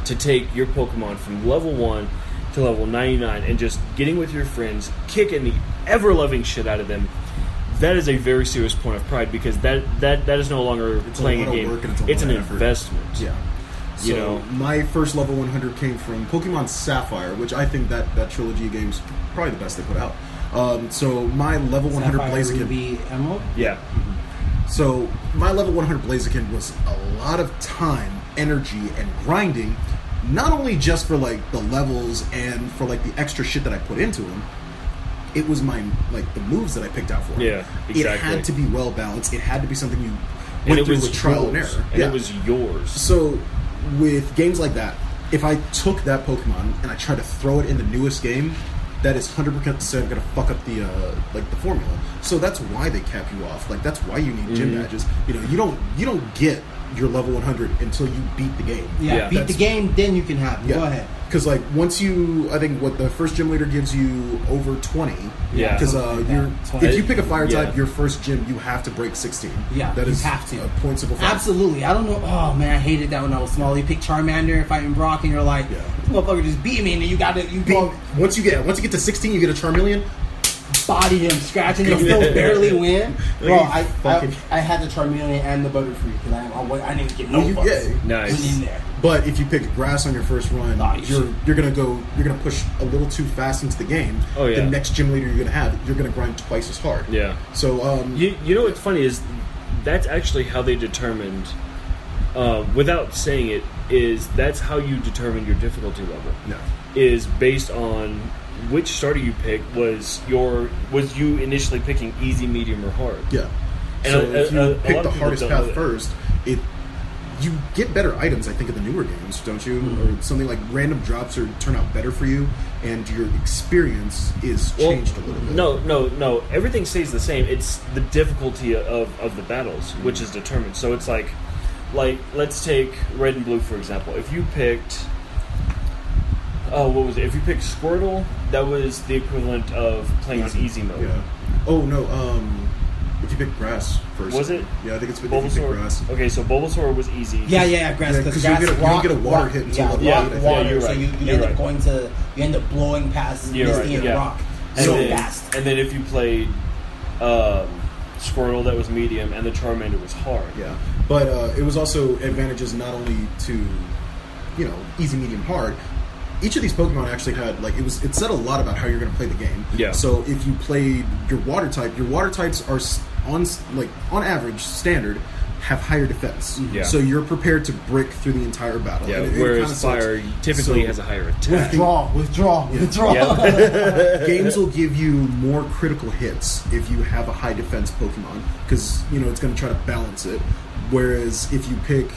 Speaker 1: to take your Pokemon from level 1 to level 99 and just getting with your friends, kicking the ever-loving shit out of them, that is a very serious point of pride because that is no longer playing
Speaker 2: a
Speaker 1: a
Speaker 2: lot of
Speaker 1: game.
Speaker 2: work and
Speaker 1: It's
Speaker 2: a
Speaker 1: an
Speaker 2: lot of effort.
Speaker 1: investment.
Speaker 2: Yeah. So my first level 100 came from Pokemon Sapphire, which I think that trilogy of games probably the best they put out. So my level 100 Blaziken.
Speaker 3: Ruby, Emerald.
Speaker 1: Yeah.
Speaker 2: So my level 100 Blaziken was a lot of time, energy, and grinding. Not only just for like the levels and for like the extra shit that I put into them, It was the moves that I picked out for him.
Speaker 1: Yeah, exactly.
Speaker 2: It had to be well balanced. It had to be something you
Speaker 1: And
Speaker 2: went
Speaker 1: it
Speaker 2: through
Speaker 1: was
Speaker 2: with trial and
Speaker 1: yours.
Speaker 2: error.
Speaker 1: And it was yours.
Speaker 2: So with games like that, if I took that Pokemon and I tried to throw it in the newest game, that is 100% going to fuck up the formula. So that's why they cap you off. Like that's why you need gym badges. You know, you don't get your level 100 until you beat the game.
Speaker 3: Yeah, beat the game, then you can have it. Go ahead.
Speaker 2: Because like once I think what the first gym leader gives you over 20.
Speaker 1: Yeah.
Speaker 2: Because if you pick a fire type,
Speaker 1: Yeah.
Speaker 2: your first gym you have to break 16.
Speaker 3: Yeah,
Speaker 2: that
Speaker 3: you
Speaker 2: is
Speaker 3: have to.
Speaker 2: a pointsable fact.
Speaker 3: Absolutely. I don't know. Oh man, I hated that when I was small. You pick Charmander fighting Brock, and you're like,
Speaker 2: Yeah.
Speaker 3: this motherfucker just beat me, and then you go
Speaker 2: Once you get to 16, you get a Charmeleon.
Speaker 3: body him, scratching him, still barely win. Bro,
Speaker 2: You
Speaker 3: I
Speaker 2: fucking-
Speaker 3: had the Charmeleon and the Butterfree because I didn't get no
Speaker 2: Well,
Speaker 3: bucks.
Speaker 2: yeah.
Speaker 1: Nice.
Speaker 3: Went in there.
Speaker 2: But if you pick grass on your first run,
Speaker 3: Nah, you
Speaker 2: you're gonna push a little too fast into the game.
Speaker 1: Oh, yeah.
Speaker 2: The next gym leader you're gonna have, you're gonna grind twice as hard.
Speaker 1: Yeah.
Speaker 2: So
Speaker 1: You know what's funny is that's actually how they determined, without saying it, is that's how you determine your difficulty level.
Speaker 2: no.
Speaker 1: Is based on which starter you pick. Was you initially picking easy, medium, or hard?
Speaker 2: Yeah.
Speaker 1: And
Speaker 2: So
Speaker 1: a-
Speaker 2: if you
Speaker 1: a lot
Speaker 2: pick
Speaker 1: of
Speaker 2: the
Speaker 1: people
Speaker 2: hardest
Speaker 1: don't
Speaker 2: path
Speaker 1: know that.
Speaker 2: first, you get better items, I think, in the newer games, don't you?
Speaker 1: Mm-hmm.
Speaker 2: Or something like random drops turn out better for you, and your experience is
Speaker 1: Well,
Speaker 2: changed a little bit.
Speaker 1: No. Everything stays the same. It's the difficulty of the battles which is determined. So it's like let's take Red and Blue for example. If you picked, what was it? If you picked Squirtle, that was the equivalent of playing on easy mode.
Speaker 2: Yeah. Oh no. If you pick grass first,
Speaker 1: Was it?
Speaker 2: Yeah, I think it's if you pick
Speaker 1: Bulbasaur.
Speaker 2: grass.
Speaker 1: Okay, so Bulbasaur was easy.
Speaker 3: Yeah, grass.
Speaker 2: Yeah, 'cause you don't get a water hit until level
Speaker 1: Yeah,
Speaker 2: 8, I think.
Speaker 3: water.
Speaker 1: you're
Speaker 3: So
Speaker 1: right.
Speaker 3: you
Speaker 1: You're
Speaker 3: end
Speaker 1: right.
Speaker 3: up you end up blowing past
Speaker 1: You're
Speaker 3: Misty
Speaker 1: right,
Speaker 3: and
Speaker 1: yeah.
Speaker 3: Rock
Speaker 1: And
Speaker 3: so
Speaker 1: then,
Speaker 3: fast.
Speaker 1: And then if you played Squirtle, that was medium, and the Charmander was hard.
Speaker 2: Yeah, but it was also advantages not only to, easy, medium, hard. Each of these Pokemon actually had it said a lot about how you're going to play the game.
Speaker 1: Yeah.
Speaker 2: So if you played your water types are on average standard have higher defense.
Speaker 1: Yeah.
Speaker 2: So you're prepared to break through the entire battle.
Speaker 1: Yeah,
Speaker 2: And it kinda
Speaker 1: whereas
Speaker 2: sucks.
Speaker 1: Fire typically
Speaker 2: So-
Speaker 1: has a higher attack.
Speaker 3: Withdraw.
Speaker 1: Yeah.
Speaker 2: Games will give you more critical hits if you have a high defense Pokemon because it's going to try to balance it. Whereas if you pick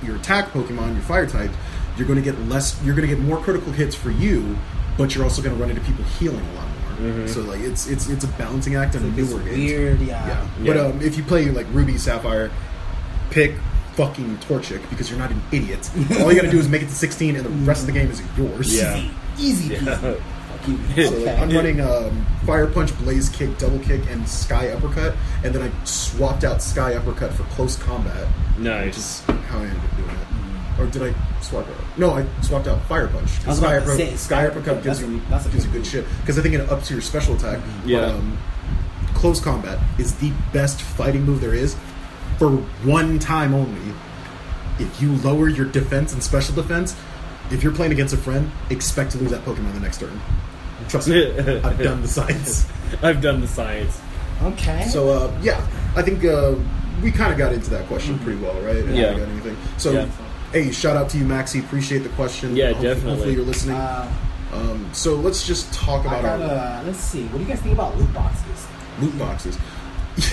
Speaker 2: your attack Pokemon, your fire type, you're going to get less. You're going to get more critical hits for you, but you're also going to run into people healing a lot more.
Speaker 1: Mm-hmm.
Speaker 2: So it's a balancing act on
Speaker 3: It's
Speaker 2: newer games.
Speaker 3: weird,
Speaker 2: Yeah.
Speaker 1: Yeah.
Speaker 2: But if you play like Ruby, Sapphire, pick fucking Torchic because you're not an idiot. All you got to do is make it to 16, and the rest of the game is yours.
Speaker 1: Yeah.
Speaker 3: Easy
Speaker 1: Yeah.
Speaker 3: peasy. Fuck you.
Speaker 2: So like, I'm running Fire Punch, Blaze Kick, Double Kick, and Sky Uppercut, and then I swapped out Sky Uppercut for Close Combat. Which
Speaker 1: Nice.
Speaker 2: is how I ended up doing it. Or did I swap it? No, I swapped out Fire Punch.
Speaker 3: I was about to say,
Speaker 2: Sky Uppercut gives you
Speaker 3: that's a
Speaker 2: good
Speaker 3: good
Speaker 2: shit because I think it ups your special attack.
Speaker 1: Yeah.
Speaker 2: But, Close Combat is the best fighting move there is for one time only. If you lower your defense and special defense, if you're playing against a friend, expect to lose that Pokemon the next turn. Trust me, I've done the science.
Speaker 1: I've done the science.
Speaker 3: Okay.
Speaker 2: So I think we kind of got into that question pretty well, right?
Speaker 1: Yeah.
Speaker 2: Got anything? So,
Speaker 1: Yeah.
Speaker 2: hey, shout out to you, Maxie. Appreciate the question.
Speaker 1: Yeah, definitely.
Speaker 2: Hopefully you're listening. So let's just talk about our
Speaker 3: let's see. What do you guys think about loot boxes?
Speaker 2: loot boxes.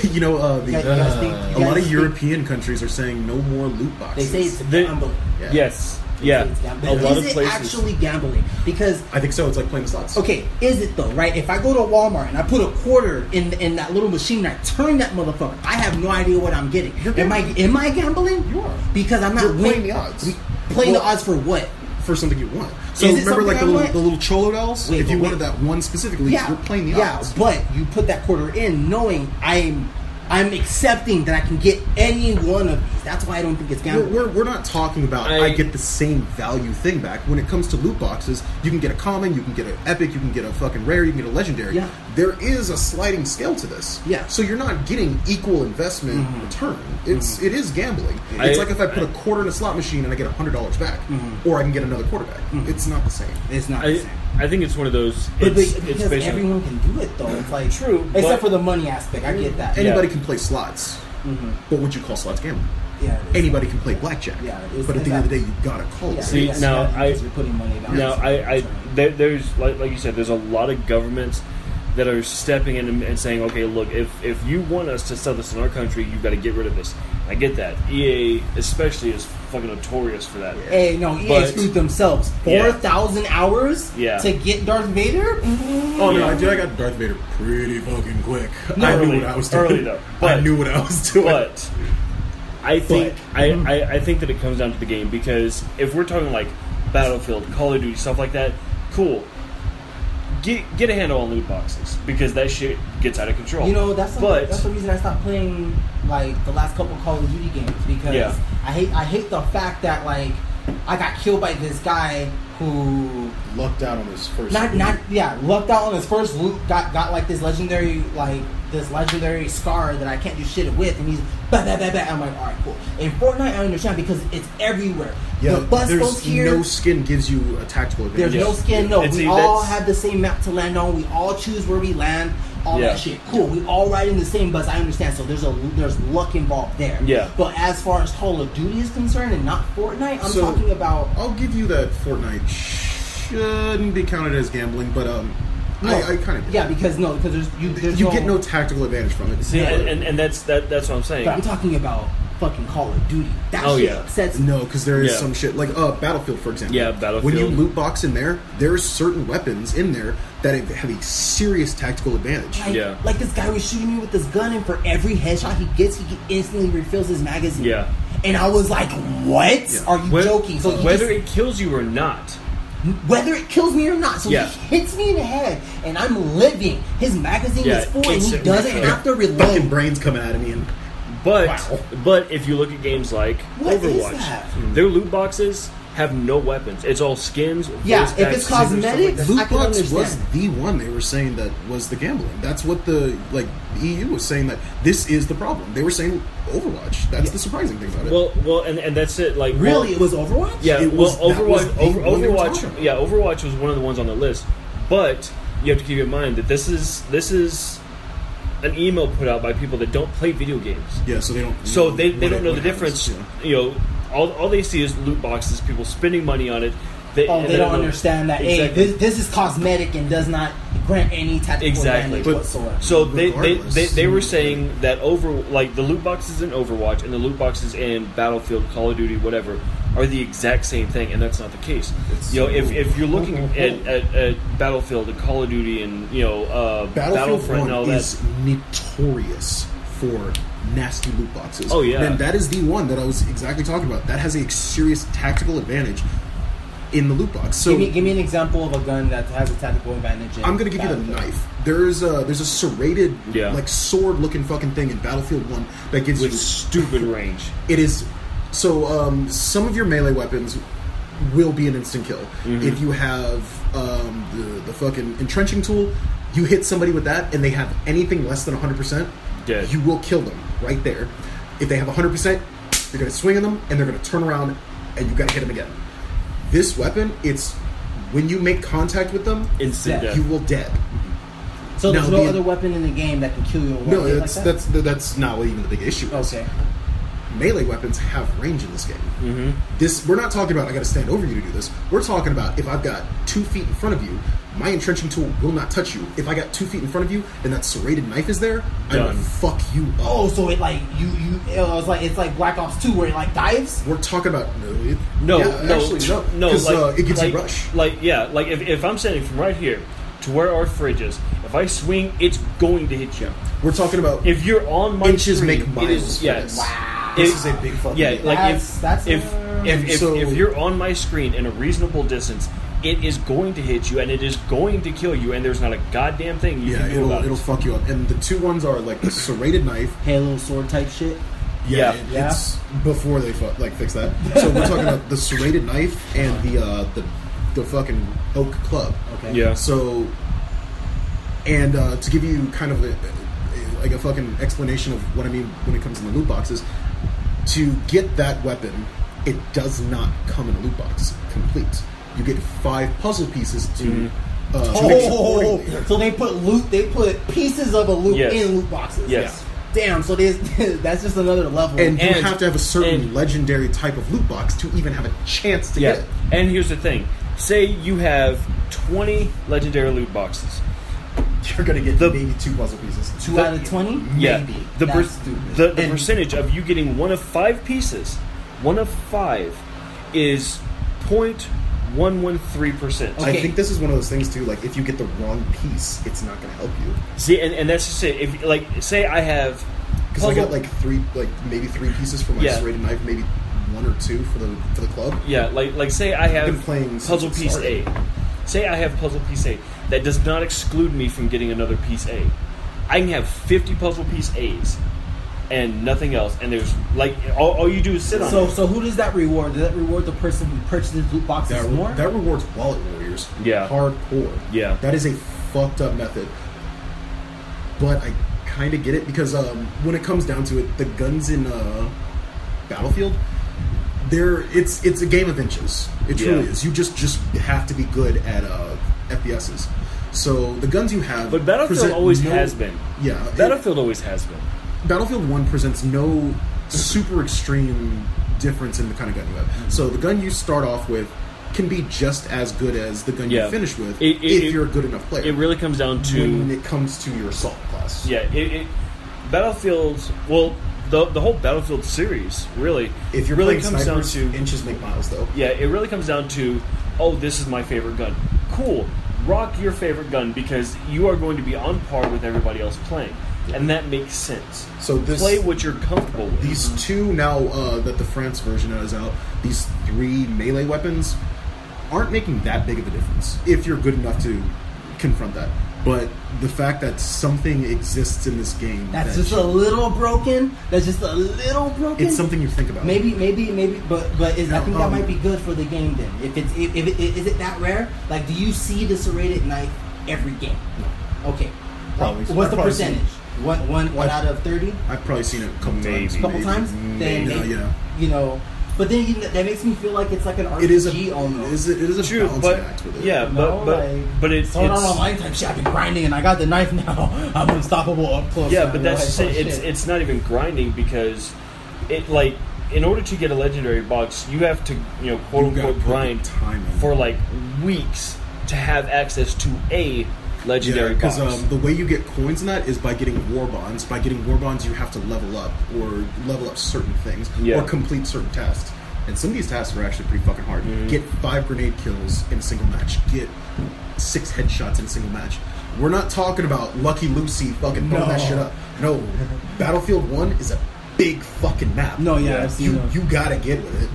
Speaker 2: a
Speaker 3: You
Speaker 2: lot of
Speaker 3: think-
Speaker 2: European countries are saying no more loot
Speaker 3: They
Speaker 2: boxes.
Speaker 3: say it's
Speaker 1: The-
Speaker 3: gambling.
Speaker 2: Yeah.
Speaker 1: Yes.
Speaker 3: They
Speaker 1: Yeah.
Speaker 3: say it's gambling.
Speaker 1: A
Speaker 3: But
Speaker 1: lot
Speaker 3: is
Speaker 1: of
Speaker 3: it
Speaker 1: places.
Speaker 3: actually gambling? Because
Speaker 2: I think so. It's like playing the slots.
Speaker 3: okay, is it though? Right? If I go to Walmart and I put a quarter in that little machine and I turn that motherfucker, I have no idea what I'm getting.
Speaker 2: You're
Speaker 3: Am I gambling?
Speaker 2: You are.
Speaker 3: Because I'm not
Speaker 2: You're playing
Speaker 3: win-
Speaker 2: the odds.
Speaker 3: Playing
Speaker 2: Well,
Speaker 3: the odds for what?
Speaker 2: for something you want. So
Speaker 3: Is it
Speaker 2: remember, like
Speaker 3: something I want?
Speaker 2: the little Cholo dolls.
Speaker 3: Wait,
Speaker 2: if you
Speaker 3: but
Speaker 2: wanted that one specifically,
Speaker 3: Yeah,
Speaker 2: you're playing the
Speaker 3: yeah,
Speaker 2: odds.
Speaker 3: but you put that quarter in knowing I'm accepting that I can get any one of these. That's why I don't think it's gambling.
Speaker 2: We're not talking about I get the same value thing back. When it comes to loot boxes, you can get a common, you can get an epic, you can get a fucking rare, you can get a legendary.
Speaker 3: Yeah.
Speaker 2: There is a sliding scale to this.
Speaker 3: Yeah.
Speaker 2: So you're not getting equal investment return. It is gambling. It's like if I put a quarter in a slot machine and I get $100 back, or I can get another quarter back. It's not the same.
Speaker 3: It's not the same.
Speaker 1: I think it's one of those.
Speaker 3: But
Speaker 1: It's
Speaker 3: because
Speaker 1: basically
Speaker 3: everyone can do it though. It's like
Speaker 1: True,
Speaker 3: except
Speaker 1: but-
Speaker 3: for the money aspect. I get that.
Speaker 2: Anybody can play slots. But would you call slots gambling?
Speaker 3: Yeah. it is.
Speaker 2: Anybody can play blackjack.
Speaker 3: Yeah, it is.
Speaker 2: But at the end of the day, you gotta call
Speaker 3: Yeah,
Speaker 2: it.
Speaker 1: See,
Speaker 3: yes,
Speaker 1: now
Speaker 3: because you're putting money down.
Speaker 1: Now, there's like you said, there's a lot of governments that are stepping in and saying, okay, look, if you want us to sell this in our country, you've got to get rid of this. I get that. EA especially is fucking notorious for that.
Speaker 3: Hey, no, EA
Speaker 1: But-
Speaker 3: screwed themselves. 4,000 hours
Speaker 1: Yeah.
Speaker 3: to get Darth Vader?
Speaker 2: Oh no,
Speaker 1: Yeah.
Speaker 2: I got Darth Vader pretty fucking quick.
Speaker 1: No,
Speaker 2: I knew
Speaker 1: early-
Speaker 2: what I was doing.
Speaker 1: early though.
Speaker 2: I
Speaker 1: But-
Speaker 2: knew what I was doing.
Speaker 1: But I think I think that it comes down to the game, because if we're talking like Battlefield, Call of Duty, stuff like that, cool. Get a handle on loot boxes, because that shit gets out of control.
Speaker 3: You know, that's
Speaker 1: but
Speaker 3: the reason I stopped playing like the last couple Call of Duty games, because
Speaker 1: Yeah.
Speaker 3: I hate the fact that like I got killed by this guy who
Speaker 2: lucked out on his first.
Speaker 3: lucked out on his first loot, got like this legendary scar that I can't do shit with, and he's bah, bah, bah, bah. I'm like, alright, cool. In Fortnite I understand because it's everywhere.
Speaker 2: Yeah,
Speaker 3: the bus
Speaker 2: there's
Speaker 3: goes here.
Speaker 2: no skin gives you a tactical advantage.
Speaker 3: There's no skin. No,
Speaker 1: And
Speaker 3: we
Speaker 1: see,
Speaker 3: all
Speaker 1: that's-
Speaker 3: have the same map to land on. We all choose where we land. All
Speaker 1: Yeah.
Speaker 3: that shit. Cool. We all ride in the same bus. I understand. So there's luck involved there.
Speaker 1: Yeah.
Speaker 3: But as far as Call of Duty is concerned, and not Fortnite, I'm
Speaker 2: So-
Speaker 3: talking about.
Speaker 2: I'll give you that Fortnite shouldn't be counted as gambling, but I kind of
Speaker 3: because there's
Speaker 2: you get no tactical advantage from it.
Speaker 1: see, and that's what I'm saying.
Speaker 3: But I'm talking about fucking Call of Duty. That
Speaker 1: Oh,
Speaker 3: shit
Speaker 1: yeah.
Speaker 3: sets.
Speaker 2: No, because there is
Speaker 1: Yeah.
Speaker 2: some shit like Battlefield, for example.
Speaker 1: Yeah, Battlefield.
Speaker 2: When you loot box in there are certain weapons in there that have a serious tactical advantage.
Speaker 3: Like,
Speaker 1: Yeah.
Speaker 3: like this guy was shooting me with this gun, and for every headshot he gets, he instantly refills his magazine.
Speaker 1: Yeah.
Speaker 3: And I was like, "What?
Speaker 2: Yeah.
Speaker 3: Are you joking?" So he
Speaker 1: whether
Speaker 3: just-
Speaker 1: it kills you or not.
Speaker 3: whether it kills me or not. So
Speaker 1: Yeah.
Speaker 3: he hits me in the head, and I'm living. His magazine
Speaker 1: Yeah,
Speaker 3: is full, and
Speaker 1: it's-
Speaker 3: he doesn't have to
Speaker 2: Fucking
Speaker 3: reload.
Speaker 2: brains coming out of me, and
Speaker 1: But
Speaker 2: Wow.
Speaker 1: but if you look at games like
Speaker 3: What is
Speaker 1: Overwatch,
Speaker 3: that?
Speaker 1: their loot boxes have no weapons. It's all skins.
Speaker 3: Yeah,
Speaker 1: voice
Speaker 3: if
Speaker 1: packs,
Speaker 3: it's
Speaker 1: stuff like
Speaker 3: cosmetics,
Speaker 1: that.
Speaker 3: I
Speaker 2: loot
Speaker 3: can
Speaker 2: box was
Speaker 3: understand.
Speaker 2: the one they were saying that was the gambling. That's what the EU was saying, that this is the problem. They were saying Overwatch. That's the surprising thing about it.
Speaker 1: Well, and that's it. Like
Speaker 3: Really,
Speaker 1: well,
Speaker 3: it was Overwatch.
Speaker 1: yeah.
Speaker 2: It
Speaker 1: Well,
Speaker 2: was- that was
Speaker 1: Overwatch,
Speaker 2: the one they were
Speaker 1: Overwatch,
Speaker 2: talking about.
Speaker 1: yeah, Overwatch was one of the ones on the list. But you have to keep in mind that this is an email put out by people that don't play video games.
Speaker 2: Yeah, so they don't.
Speaker 1: So they
Speaker 2: what
Speaker 1: don't know the
Speaker 2: happens,
Speaker 1: difference.
Speaker 2: yeah.
Speaker 1: You know, all they see is loot boxes, people spending money on it.
Speaker 3: They
Speaker 1: and
Speaker 3: don't
Speaker 1: know-
Speaker 3: understand that.
Speaker 1: Exactly.
Speaker 3: Hey, this is cosmetic and does not grant any tactical
Speaker 1: Exactly.
Speaker 3: advantage
Speaker 2: But-
Speaker 3: whatsoever.
Speaker 1: So
Speaker 2: Regardless.
Speaker 1: they were saying that like the loot boxes in Overwatch and the loot boxes in Battlefield, Call of Duty, whatever, are the exact same thing, and that's not the case.
Speaker 2: It's-
Speaker 1: You know, if you're looking at Battlefield and Call of Duty and
Speaker 2: Battlefield
Speaker 1: Battlefront and all
Speaker 2: 1
Speaker 1: that,
Speaker 2: is notorious for nasty loot boxes.
Speaker 1: Oh, yeah.
Speaker 2: And that is the one that I was exactly talking about. That has a serious tactical advantage in the loot box. So
Speaker 3: give me an example of a gun that has a tactical advantage. In
Speaker 2: I'm going to give you the
Speaker 3: Battlefield.
Speaker 2: knife. There's a serrated,
Speaker 1: Yeah.
Speaker 2: like sword-looking fucking thing in Battlefield 1 that gives
Speaker 1: with
Speaker 2: you.
Speaker 1: stupid range.
Speaker 2: It is so. Some of your melee weapons will be an instant kill.
Speaker 1: Mm-hmm.
Speaker 2: If you have the fucking entrenching tool, you hit somebody with that, and they have anything less than 100%,
Speaker 1: Dead.
Speaker 2: you will kill them right there. If they have 100%, you're going to swing on them, and they're going to turn around, and you got to hit them again. This weapon, it's when you make contact with them,
Speaker 1: Instant
Speaker 3: Yeah.
Speaker 1: death.
Speaker 2: you will dead.
Speaker 3: So there's
Speaker 2: Now,
Speaker 3: no
Speaker 2: the-
Speaker 3: other weapon in the game that can kill you in one
Speaker 2: No,
Speaker 3: hit like that?
Speaker 2: that's not what even the big issue is.
Speaker 3: Okay.
Speaker 2: Melee weapons have range in this game.
Speaker 1: Mm-hmm.
Speaker 2: We're not talking about I got to stand over you to do this. We're talking about if I've got 2 feet in front of you, my entrenching tool will not touch you. If I got 2 feet in front of you and that serrated knife is there, I will
Speaker 1: Done.
Speaker 2: fuck you up.
Speaker 3: Oh, so it like it's like Black Ops 2 where it like dives.
Speaker 2: We're talking about
Speaker 1: No,
Speaker 2: yeah,
Speaker 1: no,
Speaker 2: actually no,
Speaker 1: no.
Speaker 2: because
Speaker 1: Like,
Speaker 2: it gives
Speaker 1: like,
Speaker 2: you rush.
Speaker 1: Like like if I'm standing from right here to where our fridge is, if I swing, it's going to hit you.
Speaker 2: We're talking about
Speaker 1: If you're on my
Speaker 2: Inches
Speaker 1: screen,
Speaker 2: make
Speaker 1: it
Speaker 2: miles
Speaker 1: is
Speaker 2: for
Speaker 1: yes.
Speaker 2: this.
Speaker 3: Wow.
Speaker 2: this
Speaker 1: It-
Speaker 2: is a big fucking
Speaker 1: Yeah,
Speaker 2: deal.
Speaker 1: like
Speaker 3: That's
Speaker 1: if you're on my screen in a reasonable distance, it is going to hit you and it is going to kill you, and there's not a goddamn thing you
Speaker 2: yeah,
Speaker 1: can do about
Speaker 2: it'll
Speaker 1: it.
Speaker 2: fuck you up. And the 2 ones are like the serrated knife.
Speaker 3: Halo sword type shit.
Speaker 1: Yeah.
Speaker 2: It's before they fix that. So we're talking about the serrated knife and the fucking oak club.
Speaker 3: Okay.
Speaker 1: Yeah.
Speaker 2: So, and to give you kind of a fucking explanation of what I mean when it comes to the loot boxes, to get that weapon, it does not come in a loot box complete. You get 5 puzzle pieces to mix
Speaker 3: Oh,
Speaker 2: accordingly.
Speaker 3: so they put pieces of a loot
Speaker 1: Yes.
Speaker 3: in loot boxes.
Speaker 1: Yes.
Speaker 3: Damn. So there's that's just another level.
Speaker 2: And you
Speaker 1: And-
Speaker 2: have to have a certain
Speaker 1: and-
Speaker 2: legendary type of loot box to even have a chance to
Speaker 1: Yeah.
Speaker 2: get it.
Speaker 1: And here's the thing: say you have 20 legendary loot boxes.
Speaker 2: you're gonna get
Speaker 1: The-
Speaker 2: maybe 2 puzzle pieces.
Speaker 3: 2 out of 20?
Speaker 1: Yeah,
Speaker 3: Maybe.
Speaker 1: the
Speaker 3: That's stupid.
Speaker 1: the
Speaker 2: And-
Speaker 1: percentage of you getting one of 5 pieces, one of 5, is 0.113%.
Speaker 3: Okay.
Speaker 2: I think this is one of those things too. Like, if you get the wrong piece, it's not gonna help you.
Speaker 1: See, and that's just it. If like, say I have
Speaker 2: Because I got like maybe 3 pieces for my
Speaker 1: Yeah.
Speaker 2: serrated knife, maybe 1 or 2 for the club.
Speaker 1: yeah, like say I have
Speaker 2: been playing since
Speaker 1: puzzle
Speaker 2: it
Speaker 1: piece A.
Speaker 2: started.
Speaker 1: Say I have puzzle piece A. That does not exclude me from getting another piece A. I can have 50 puzzle piece A's and nothing else. And there's like all you do is sit on it.
Speaker 3: So who does that reward? Does that reward the person who purchases loot boxes more?
Speaker 2: That rewards wallet warriors.
Speaker 1: Yeah.
Speaker 2: Hardcore.
Speaker 1: Yeah.
Speaker 2: That is a fucked up method. But I kind of get it because when it comes down to it, the guns in Battlefield, it's a game of inches. It truly
Speaker 1: Yeah.
Speaker 2: is. You just have to be good at FPSs. So the guns you have,
Speaker 1: But Battlefield
Speaker 2: present
Speaker 1: always
Speaker 2: no-
Speaker 1: has been.
Speaker 2: Yeah,
Speaker 1: Battlefield always has been.
Speaker 2: Battlefield 1 presents no super extreme difference in the kind of gun you have. So the gun you start off with can be just as good as the gun
Speaker 1: Yeah.
Speaker 2: you finish with
Speaker 1: It-
Speaker 2: if you're a good enough player.
Speaker 1: It really comes down to
Speaker 2: when it comes to your assault class.
Speaker 1: yeah. Battlefield. Well, the whole Battlefield series really.
Speaker 2: If you're
Speaker 1: really
Speaker 2: playing
Speaker 1: comes down
Speaker 2: snipers,
Speaker 1: to
Speaker 2: inches make miles, though.
Speaker 1: yeah. It really comes down to this is my favorite gun. Cool. Rock your favorite gun because you are going to be on par with everybody else playing, and that makes sense.
Speaker 2: So this
Speaker 1: Play what you're comfortable with.
Speaker 2: these 2 now that the France version is out, these 3 melee weapons aren't making that big of a difference if you're good enough to confront that. But the fact that something exists in this game
Speaker 3: That's
Speaker 2: that
Speaker 3: just a little broken. That's just a little broken.
Speaker 2: it's something you think about.
Speaker 3: Maybe, but I think that
Speaker 2: Um,
Speaker 3: might be good for the game then. If is it that rare? Like, do you see the serrated knife every game? No. Okay.
Speaker 2: Probably.
Speaker 3: What's
Speaker 2: I've
Speaker 3: the
Speaker 2: probably
Speaker 3: percentage?
Speaker 2: seen
Speaker 3: One out of 30?
Speaker 2: I've probably seen it a couple
Speaker 1: Maybe.
Speaker 2: times.
Speaker 3: A couple times? Then
Speaker 2: Yeah, yeah.
Speaker 3: you know. But then that makes me feel like it's like an RPG
Speaker 2: It is a
Speaker 3: almost.
Speaker 2: it is a
Speaker 1: True,
Speaker 2: balancing
Speaker 1: but
Speaker 2: act with it.
Speaker 1: yeah,
Speaker 3: No,
Speaker 1: but
Speaker 3: like,
Speaker 1: it's
Speaker 3: hold on, online time shit. I've been grinding and I got the knife now. I'm unstoppable up close.
Speaker 1: yeah,
Speaker 3: now,
Speaker 1: but
Speaker 3: you know,
Speaker 1: that's
Speaker 3: like,
Speaker 1: just it.
Speaker 3: oh, shit.
Speaker 1: It's not even grinding because it like in order to get a legendary box, you have to quote
Speaker 2: You gotta
Speaker 1: unquote
Speaker 2: put the
Speaker 1: grind
Speaker 2: time in.
Speaker 1: for like weeks to have access to a legendary
Speaker 2: because
Speaker 1: box.
Speaker 2: the way you get coins in that is by getting war bonds. By getting war bonds, you have to level up or level up certain things
Speaker 1: Yeah.
Speaker 2: or complete certain tasks. And some of these tasks are actually pretty fucking hard.
Speaker 1: Mm-hmm.
Speaker 2: Get 5 grenade kills in a single match. Get 6 headshots in a single match. We're not talking about Lucky Lucy fucking blowing that
Speaker 3: No.
Speaker 2: shit up. No, Battlefield 1 is a big fucking map.
Speaker 3: No, yeah,
Speaker 1: Yeah.
Speaker 3: I've seen those.
Speaker 2: You gotta get with it.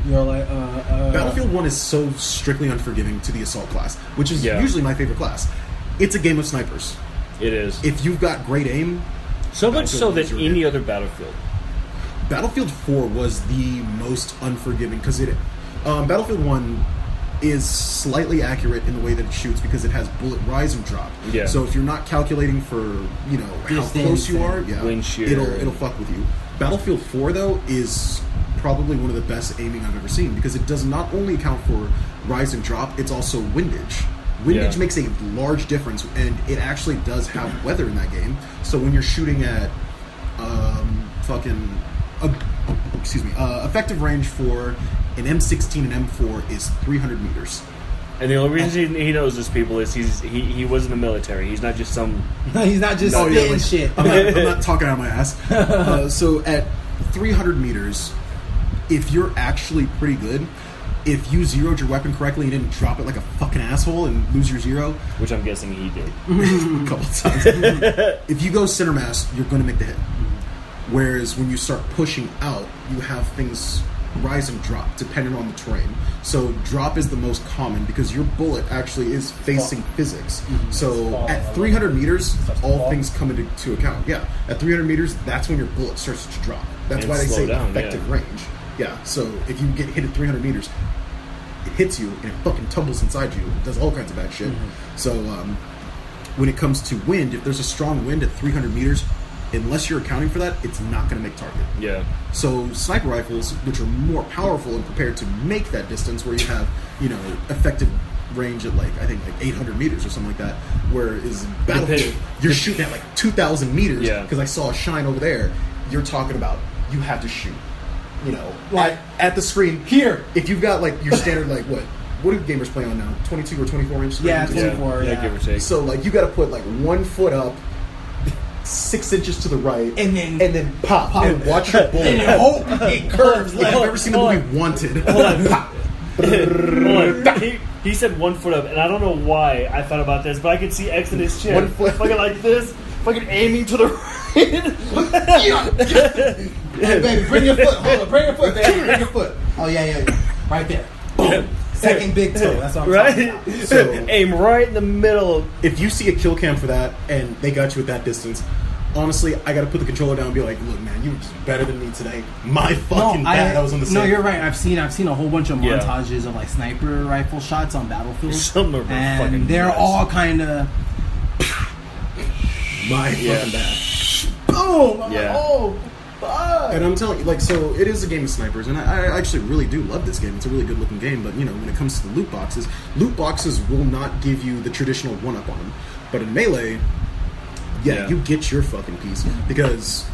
Speaker 3: You're like,
Speaker 2: Battlefield 1 is so strictly unforgiving to the assault class, which is
Speaker 1: Yeah.
Speaker 2: usually my favorite class. It's a game of snipers.
Speaker 1: It is
Speaker 2: If you've got great aim,
Speaker 1: so much so
Speaker 2: Battlefield
Speaker 1: that
Speaker 2: is your
Speaker 1: any
Speaker 2: hit.
Speaker 1: other Battlefield.
Speaker 2: Battlefield 4 was the most unforgiving because Battlefield 1 is slightly accurate in the way that it shoots because it has bullet rise and drop.
Speaker 1: Yeah.
Speaker 2: So if you're not calculating for how
Speaker 3: Distance
Speaker 2: close you
Speaker 3: and
Speaker 2: are,
Speaker 1: wind shear.
Speaker 2: it'll fuck with you. Battlefield 4 though is probably one of the best aiming I've ever seen because it does not only account for rise and drop, it's also windage. Windage
Speaker 1: Yeah.
Speaker 2: makes a large difference, and it actually does have weather in that game. So when you're shooting at effective range for an M16 and M4 is 300 meters.
Speaker 1: And the only reason he knows this, people, is he was in the military. He's not just some.
Speaker 3: he's not just
Speaker 2: Oh, yeah,
Speaker 3: spitting
Speaker 2: like,
Speaker 3: shit.
Speaker 2: I'm not talking out of my ass. So at 300 meters, if you're actually pretty good, if you zeroed your weapon correctly and didn't drop it like a fucking asshole and lose your zero
Speaker 1: Which I'm guessing he did.
Speaker 2: a couple of times, if you go center mass, you're going to make the hit. Whereas when you start pushing out, you have things rise and drop depending on the terrain. So drop is the most common because your bullet actually is facing physics. So at 300 meters, all things come into account. Yeah, at 300 meters, that's when your bullet starts to drop. That's
Speaker 1: And
Speaker 2: why they
Speaker 1: slow
Speaker 2: say
Speaker 1: down,
Speaker 2: effective
Speaker 1: yeah.
Speaker 2: range. Yeah, so if you get hit at 300 meters, it hits you and it fucking tumbles inside you. It does all kinds of bad shit. So when it comes to wind, if there's a strong wind at 300 meters, unless you're accounting for that, it's not going to make target.
Speaker 1: Yeah.
Speaker 2: So sniper rifles, which are more powerful and prepared to make that distance, where you have effective range at like 800 meters or something like that, whereas Battlefield you're shooting at like 2,000 meters.
Speaker 1: Yeah.
Speaker 2: Because I saw a shine over there. You're talking about you have to shoot.
Speaker 3: Like
Speaker 2: at the screen
Speaker 3: here.
Speaker 2: If you've got like your standard like what what do gamers play on now? 22 or 24 inch?
Speaker 3: Yeah,
Speaker 2: screens?
Speaker 3: 24.
Speaker 1: yeah, give or take.
Speaker 2: So like you got to put like 1 foot up, 6 inches to the right,
Speaker 3: And then
Speaker 2: pop, and watch your bullet.
Speaker 3: and then hope it curves
Speaker 2: Like,
Speaker 3: left.
Speaker 2: I've ever seen the movie Wanted. Pop.
Speaker 1: Hold on. He said 1 foot up, and I don't know why I thought about this, but I could see X in his chin.
Speaker 2: 1 foot.
Speaker 1: Fucking like this, fucking aiming to the right.
Speaker 3: Hey, baby, bring your foot. Hold on, bring your foot, baby. Bring your foot. Oh, yeah. Right there. Boom. Second big toe. That's what I'm talking
Speaker 1: Right?
Speaker 3: about.
Speaker 2: So-
Speaker 1: Aim right in the middle.
Speaker 2: If you see a kill cam for that and they got you at that distance, honestly, I got to put the controller down and be like, look, man, you were just better than me today. My fucking bad. I was on the same.
Speaker 3: No, you're right. I've seen a whole bunch of
Speaker 1: Yeah.
Speaker 3: montages of like sniper rifle shots on Battlefield.
Speaker 1: Some of them are fucking
Speaker 3: and they're
Speaker 1: nuts.
Speaker 3: all kind of
Speaker 2: My
Speaker 1: Yeah.
Speaker 2: fucking bad.
Speaker 3: boom. I'm
Speaker 1: Yeah.
Speaker 3: like, oh, fuck.
Speaker 2: And I'm telling you, like, so it is a game of snipers, and I actually really do love this game. It's a really good looking game, but you know, when it comes to the loot boxes will not give you the traditional one up on them. But in Melee,
Speaker 1: Yeah.
Speaker 2: you get your fucking piece because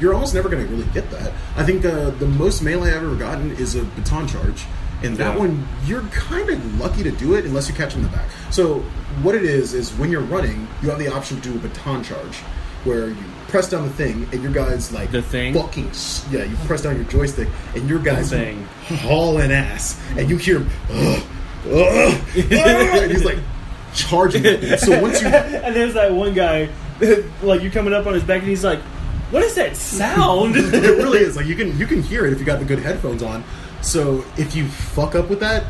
Speaker 2: you're almost never going to really get that. I think the most Melee I've ever gotten is a baton charge. And that
Speaker 1: Yeah.
Speaker 2: one, you're kind of lucky to do it unless you catch them in the back. So what it is when you're running, you have the option to do a baton charge, where you press down the thing and your guy's like
Speaker 1: The thing?
Speaker 2: you press down your joystick and your guy's
Speaker 1: The thing.
Speaker 2: hauling ass, and you hear him, and he's like charging at you. So once you
Speaker 1: And there's that one guy, like you coming up on his back, and he's like, "What is that sound?"
Speaker 2: it really is like you can hear it if you got the good headphones on. So if you fuck up with that,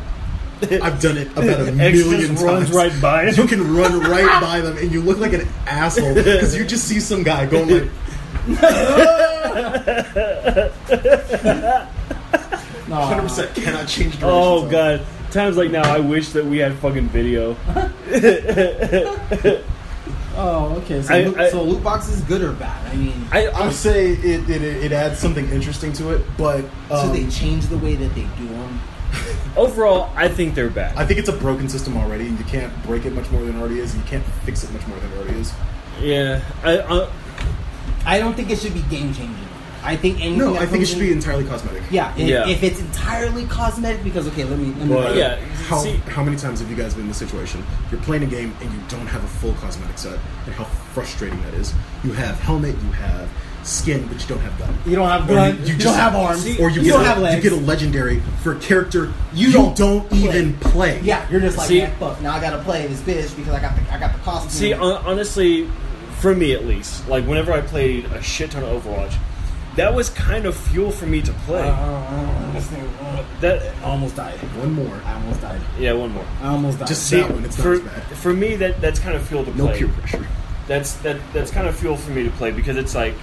Speaker 2: I've done it about a
Speaker 1: X
Speaker 2: million
Speaker 1: just runs
Speaker 2: times.
Speaker 1: right by him.
Speaker 2: You can run right by them, and you look like an asshole because you just see some guy going like.
Speaker 3: No.
Speaker 2: 100% cannot change directions.
Speaker 1: Oh god, times like now, I wish that we had fucking video.
Speaker 3: Oh, okay. So, so loot boxes, good or bad? I mean,
Speaker 2: I would say it adds something interesting to it, but
Speaker 3: should they change the way that they do them?
Speaker 1: Overall, I think they're bad.
Speaker 2: I think it's a broken system already, and you can't break it much more than it already is, and you can't fix it much more than it already is.
Speaker 1: Yeah,
Speaker 3: I don't think it should be game changing. I think anything.
Speaker 2: No,
Speaker 3: that
Speaker 2: I think it
Speaker 3: comes
Speaker 2: should
Speaker 3: in-
Speaker 2: be entirely cosmetic.
Speaker 3: Yeah,
Speaker 1: Yeah.
Speaker 3: if it's entirely cosmetic, because okay, let me.
Speaker 2: But
Speaker 1: Yeah,
Speaker 2: how
Speaker 1: see-
Speaker 2: how many times have you guys been in this situation? You're playing a game and you don't have a full cosmetic set, and how frustrating that is. You have helmet, you have skin, but you don't have gun.
Speaker 3: You don't have
Speaker 2: Or
Speaker 3: gun. You
Speaker 2: just-
Speaker 3: don't have arms.
Speaker 2: Or you,
Speaker 3: you
Speaker 2: get
Speaker 3: don't
Speaker 2: a,
Speaker 3: have legs.
Speaker 2: You get a legendary for a character you
Speaker 3: don't
Speaker 2: don't
Speaker 3: play.
Speaker 2: even play.
Speaker 3: Yeah, you're just like,
Speaker 1: See-
Speaker 3: yeah, fuck. Now I gotta play this bitch because I got the costume.
Speaker 1: See, honestly, for me at least, like whenever I played a shit ton of Overwatch, that was kind of fuel for me to play. That
Speaker 3: I almost died.
Speaker 2: One more.
Speaker 3: I almost died.
Speaker 1: yeah, one more.
Speaker 3: I almost died.
Speaker 2: Just
Speaker 1: See,
Speaker 2: that one. It's not
Speaker 1: for
Speaker 2: as bad.
Speaker 1: for me that's kind of fuel to
Speaker 2: No
Speaker 1: play.
Speaker 2: peer pressure.
Speaker 1: That's kind of fuel for me to play because it's like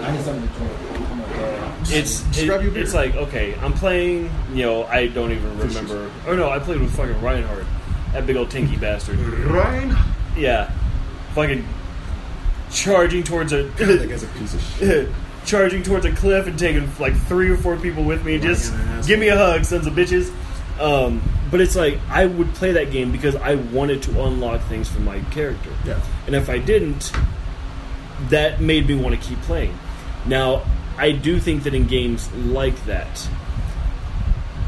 Speaker 3: I need something to drink. I'm okay.
Speaker 2: Just grab your beer.
Speaker 1: it's like okay, I'm playing. You know, I don't even remember. Or no, I played with fucking Reinhardt, that big old tinky bastard.
Speaker 2: Ryan.
Speaker 1: Yeah, fucking charging towards a
Speaker 2: That guy's a piece of shit.
Speaker 1: charging towards a cliff and taking like 3 or 4 people with me. Just
Speaker 2: Fucking asshole.
Speaker 1: give me a hug, sons of bitches. But it's like I would play that game because I wanted to unlock things for my character.
Speaker 2: Yeah.
Speaker 1: And if I didn't, that made me want to keep playing. Now, I do think that in games like that,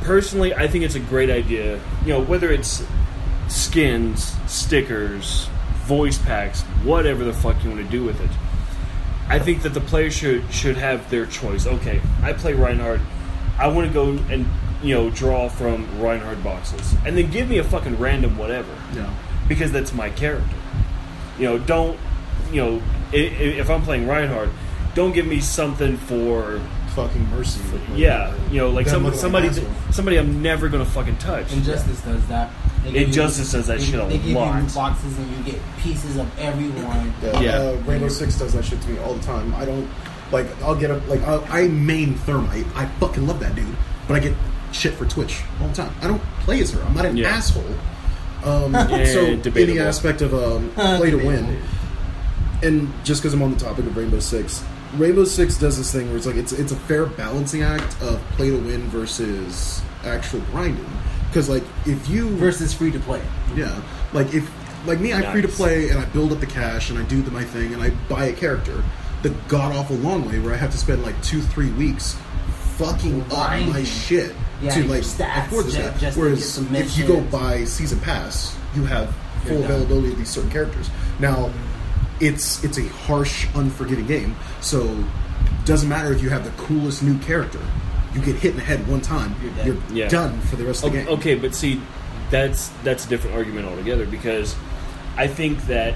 Speaker 1: personally, I think it's a great idea. You know, whether it's skins, stickers, voice packs, whatever the fuck you want to do with it. I think that the player should have their choice. Okay, I play Reinhardt. I want to go and draw from Reinhardt boxes, and then give me a fucking random whatever.
Speaker 2: Yeah.
Speaker 1: Because that's my character. Don't if I'm playing Reinhardt, don't give me something for
Speaker 2: Fucking mercy.
Speaker 1: like
Speaker 2: Them looking
Speaker 1: somebody
Speaker 2: like
Speaker 1: somebody I'm never gonna fucking touch.
Speaker 3: Injustice does that. They give
Speaker 1: Injustice does that shit a
Speaker 3: They give you
Speaker 1: lot.
Speaker 3: loot boxes and you get pieces of everyone.
Speaker 1: Yeah.
Speaker 2: Rainbow Six does that shit to me all the time. I don't like. I'll get I main Thermite. I fucking love that dude, but I get shit for Twitch all the time. I don't play as her. I'm not an
Speaker 1: Yeah.
Speaker 2: asshole. So in the
Speaker 1: debatable.
Speaker 2: aspect of play to win, and just because I'm on the topic of Rainbow Six does this thing where it's like it's a fair balancing act of play to win versus actual grinding. Because like if you
Speaker 3: Versus free to play.
Speaker 2: yeah, like if like me, I
Speaker 1: Nice.
Speaker 2: free to play and I build up the cash and I do my thing and I buy a character. The god awful long way where I have to spend like 2-3 weeks fucking up my
Speaker 3: Grinding.
Speaker 2: shit
Speaker 3: Yeah,
Speaker 2: to
Speaker 3: your
Speaker 2: like
Speaker 3: stats,
Speaker 2: afford this guy.
Speaker 3: just to
Speaker 2: Whereas
Speaker 3: get some
Speaker 2: if you go
Speaker 3: missions.
Speaker 2: buy season pass, you have full
Speaker 3: You're done.
Speaker 2: availability of these certain characters. Now, it's a harsh, unforgiving game, so it doesn't matter if you have the coolest new character. You get hit in the head one time,
Speaker 3: You're dead.
Speaker 2: you're
Speaker 1: Yeah.
Speaker 2: done for the rest of the game.
Speaker 1: Okay, but see, that's a different argument altogether because I think that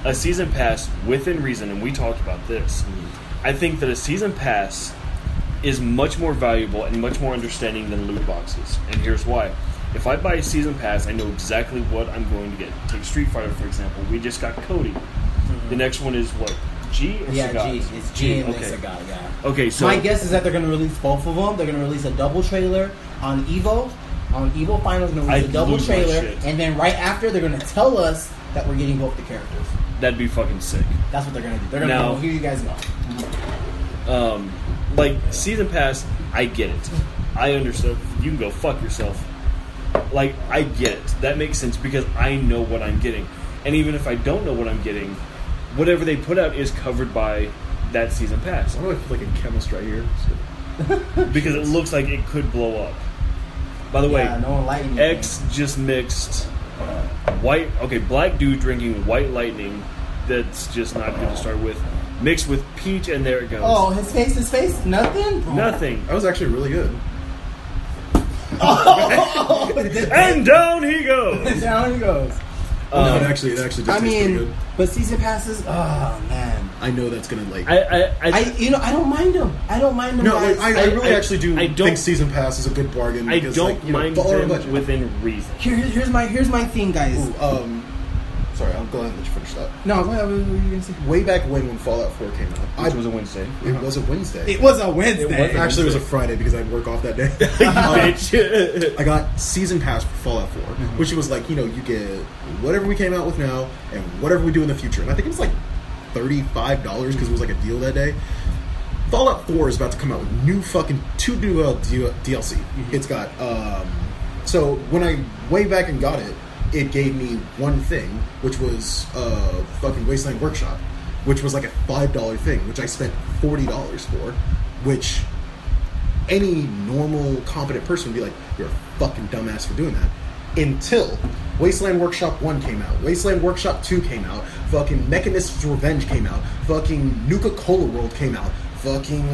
Speaker 1: a season pass within reason, and we talked about this. I think that a season pass is much more valuable and much more understanding than loot boxes, and here's why. If I buy a season pass, I know exactly what I'm going to get. Take Street Fighter, for example. We just got Cody. The next one is what? G or
Speaker 3: Yeah,
Speaker 1: Sagat?
Speaker 3: G. It's G and then
Speaker 1: okay.
Speaker 3: Sagat, yeah.
Speaker 1: Okay, so
Speaker 3: My guess is that they're going to release both of them. They're going to release a double trailer on Evo. On Evo Finals, they're going to release
Speaker 1: I'd
Speaker 3: a double
Speaker 1: lose my
Speaker 3: trailer.
Speaker 1: shit.
Speaker 3: And then right after, they're going to tell us that we're getting both the characters.
Speaker 1: that'd be fucking sick.
Speaker 3: That's what they're going to do. They're going to
Speaker 1: Now-
Speaker 3: go, here you guys go.
Speaker 1: Like season pass, I get it. I understand. You can go fuck yourself. Like I get it. That makes sense because I know what I'm getting, and even if I don't know what I'm getting, whatever they put out is covered by that season pass
Speaker 2: Why do I feel like a chemist right here?
Speaker 1: because it looks like it could blow up. By the way,
Speaker 3: Yeah, no one lighting
Speaker 1: X just mixed white. Okay, black dude drinking white lightning. That's just not good to start with. Mixed with peach, and there it goes.
Speaker 3: Oh, his face, nothing?
Speaker 1: Nothing.
Speaker 2: That was actually really good.
Speaker 1: And down he goes.
Speaker 3: Down he goes.
Speaker 2: No, it actually did
Speaker 3: I
Speaker 2: taste pretty
Speaker 3: mean,
Speaker 2: good.
Speaker 3: but season passes, oh man.
Speaker 2: I know that's gonna like.
Speaker 3: I don't mind them. I don't mind them.
Speaker 2: no,
Speaker 3: guys.
Speaker 2: like, I really actually do
Speaker 1: I don't-
Speaker 2: think season pass is a good bargain.
Speaker 1: I
Speaker 2: Because,
Speaker 1: don't
Speaker 2: like, you know,
Speaker 1: mind
Speaker 2: follow our
Speaker 1: them
Speaker 2: budget.
Speaker 1: within reason.
Speaker 3: Here's my thing, guys.
Speaker 2: Ooh, sorry, I'll go ahead and let you finish that.
Speaker 3: No, what were you gonna say?
Speaker 2: Way back when Fallout 4 came out,
Speaker 1: Which was a Wednesday.
Speaker 2: it was a Wednesday.
Speaker 3: It was a Wednesday.
Speaker 1: It was
Speaker 2: Actually, it was a Friday because I had work off that day.
Speaker 1: Bitch.
Speaker 2: I got season pass for Fallout 4, which was like, you know, you get whatever we came out with now and whatever we do in the future. And I think it was like $35 because it was like a deal that day. Fallout 4 is about to come out with two new DLC. It's got so when I way back and got it, it gave me one thing, which was fucking Wasteland Workshop, which was like a $5 thing, which I spent $40 for, which any normal, competent person would be like, you're a fucking dumbass for doing that. Until Wasteland Workshop 1 came out, Wasteland Workshop 2 came out, fucking Mechanist's Revenge came out, fucking Nuka-Cola World came out, fucking,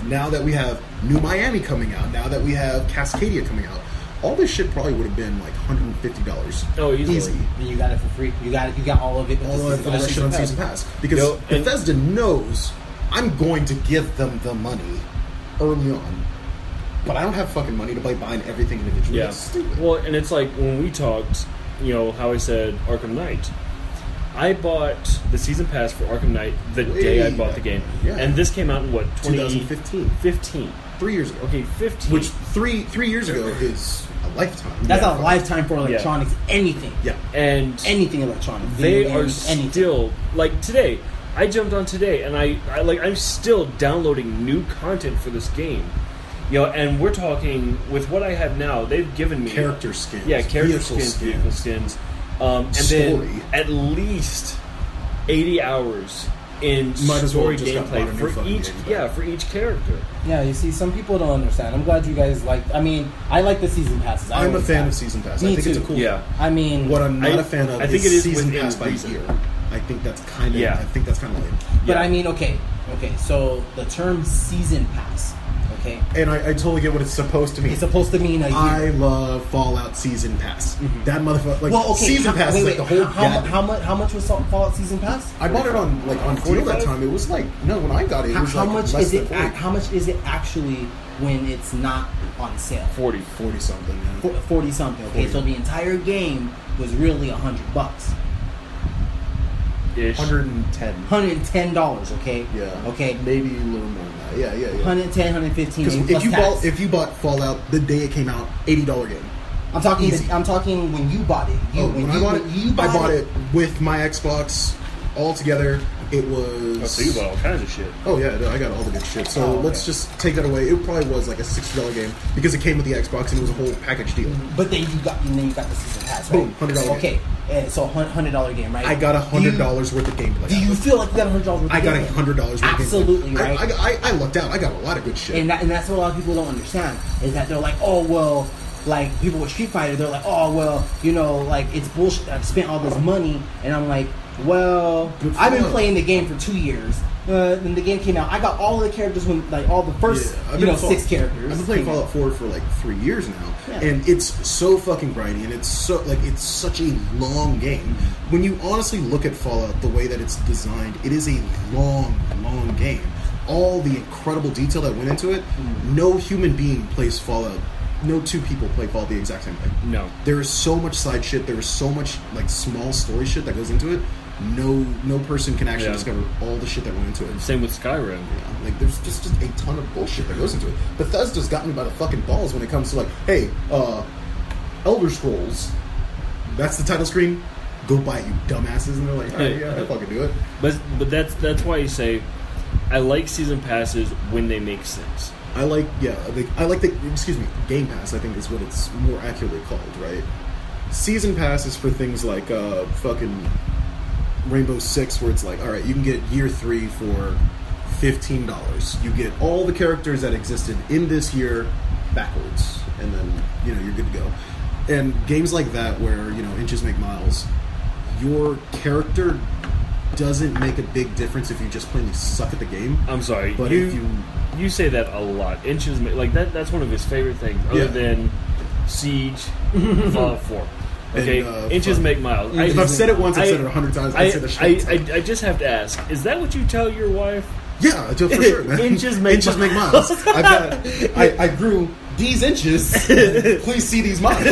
Speaker 2: now that we have New Miami coming out, now that we have Cascadia coming out, all this shit probably would have been like $150.
Speaker 1: Oh, easily.
Speaker 2: Easy.
Speaker 3: And you got it for free. You got all of it. with
Speaker 2: All
Speaker 3: the
Speaker 2: of that shit on Season Pass. Because
Speaker 1: No, and-
Speaker 2: Bethesda knows I'm going to give them the money early on. But I don't have fucking money to buying everything individually.
Speaker 1: Yeah.
Speaker 2: That's stupid.
Speaker 1: Well, and it's like when we talked, you know, how I said Arkham Knight. I bought the season pass for Arkham Knight the day I bought the game.
Speaker 2: Yeah.
Speaker 1: And this came out in what?
Speaker 2: 2015.
Speaker 1: 15.
Speaker 2: 3 years ago.
Speaker 1: Okay, 15.
Speaker 2: Which three years ago is a lifetime.
Speaker 3: That's
Speaker 1: Yeah.
Speaker 3: a lifetime for electronics. Anything.
Speaker 2: Yeah.
Speaker 1: and
Speaker 3: Anything electronic.
Speaker 1: they
Speaker 3: Video
Speaker 1: are
Speaker 3: games, anything.
Speaker 1: still like today. I jumped on today, and I'm still downloading new content for this game. You know, and we're talking with what I have now. They've given me
Speaker 2: Character skins.
Speaker 1: yeah, character
Speaker 2: vehicle
Speaker 1: skins, vehicle skins, and
Speaker 2: Story.
Speaker 1: then at least 80 hours in
Speaker 2: Might as well
Speaker 1: story
Speaker 2: just got bought a
Speaker 1: gameplay
Speaker 2: new
Speaker 1: for
Speaker 2: fucking
Speaker 1: each.
Speaker 2: game, but-
Speaker 1: Yeah, for each character.
Speaker 3: Yeah, you see, some people don't understand. I'm glad you guys like. I mean, I like the season passes. I
Speaker 2: I'm a
Speaker 3: always
Speaker 2: fan
Speaker 3: have.
Speaker 2: of Season Pass.
Speaker 3: Me
Speaker 2: I think it's a
Speaker 3: too.
Speaker 2: cool
Speaker 1: Yeah.
Speaker 3: I mean,
Speaker 2: What I'm not
Speaker 1: I-
Speaker 2: a fan of
Speaker 1: I think
Speaker 2: is
Speaker 1: it is
Speaker 2: Season
Speaker 1: within
Speaker 2: Pass by
Speaker 1: reason.
Speaker 2: year. I think that's kind of
Speaker 1: Yeah.
Speaker 2: I think that's kind of lame.
Speaker 3: but
Speaker 1: Yeah.
Speaker 3: I mean, okay. So the term season pass, okay,
Speaker 2: And I totally get what it's supposed to mean.
Speaker 3: it's supposed to mean a year.
Speaker 2: I love Fallout Season Pass. That motherfucker, like
Speaker 3: well, okay.
Speaker 2: Season Pass is like the whole.
Speaker 3: How much was Fallout season pass?
Speaker 2: I bought it on deal
Speaker 1: 45?
Speaker 2: that time. It was like no, when I got it, it was
Speaker 3: How
Speaker 2: like
Speaker 3: much
Speaker 2: less
Speaker 3: is
Speaker 2: than
Speaker 3: it?
Speaker 2: 40.
Speaker 3: How much is it actually when it's not on sale?
Speaker 1: 40.
Speaker 2: 40 something. Yeah.
Speaker 3: 40 something. Okay,
Speaker 2: 40.
Speaker 3: so the entire game was really $100.
Speaker 1: Ish.
Speaker 2: 110.
Speaker 3: $110. Okay.
Speaker 2: Yeah.
Speaker 3: Okay.
Speaker 2: Maybe a little more than that. Yeah.
Speaker 3: 110, 115.
Speaker 2: Because
Speaker 3: plus tax.
Speaker 2: if you bought Fallout the day it came out, $80 game.
Speaker 3: I'm talking.
Speaker 2: Easy.
Speaker 3: I'm talking when you bought it.
Speaker 2: When I bought it, I bought it with my Xbox all together, It was.
Speaker 1: Oh, so you bought all kinds of shit.
Speaker 2: Oh yeah, no, I got all the good shit. So let's just take that away. It probably was like a $60 game because it came with the Xbox and it was a whole package deal.
Speaker 3: But then you got the season pass, right?
Speaker 2: Boom, $100
Speaker 3: Okay, and so $100 game, right?
Speaker 2: I got $100 worth of gameplay.
Speaker 3: Do you feel like you got $100 worth of gameplay?
Speaker 2: I got $100 worth of gameplay.
Speaker 3: Absolutely, right?
Speaker 2: I lucked out. I got a lot of good shit.
Speaker 3: And that's what a lot of people don't understand is that they're like, oh well, like people with Street Fighter, they're like, oh well, you know, like it's bullshit. I've spent all this money, and I'm like, well, I've been playing the game for 2 years. When the game came out, I got all of the characters when like all the first 6 characters.
Speaker 2: I've been playing Fallout 4 for like 3 years now,
Speaker 3: Yeah.
Speaker 2: and it's so fucking grindy, and it's so like it's such a long game. When you honestly look at Fallout, the way that it's designed, it is a long game. All the incredible detail that went into it, no human being plays Fallout. No two people play Fallout the exact same way.
Speaker 1: No.
Speaker 2: There is so much side shit. There is so much like small story shit that goes into it. No person can actually discover all the shit that went into it.
Speaker 1: Same with Skyrim.
Speaker 2: Yeah, like there's just a ton of bullshit that goes into it. Bethesda's got me by the fucking balls when it comes to like, hey, Elder Scrolls, that's the title screen. Go buy it, you dumbasses. And they're like, all right, yeah, I'll fucking do it.
Speaker 1: But that's why you say, I like season passes when they make sense.
Speaker 2: I like the Game Pass, I think is what it's more accurately called, right? Season Pass is for things like fucking Rainbow Six, where it's like, all right, you can get year 3 for $15. You get all the characters that existed in this year backwards, and then you're good to go. And games like that, where inches make miles, your character doesn't make a big difference if you just plainly suck at the game.
Speaker 1: I'm sorry,
Speaker 2: but
Speaker 1: you say that a lot. Inches like that's one of his favorite things, other than Siege, Fallout 4. Okay,
Speaker 2: and,
Speaker 1: inches make miles.
Speaker 2: If I've said it once, I've said it 100 times. I said the shit.
Speaker 1: I just have to ask: is that what you tell your wife?
Speaker 2: Yeah, I do for sure, man.
Speaker 1: Inches make
Speaker 2: miles. I grew these inches. Please see these miles.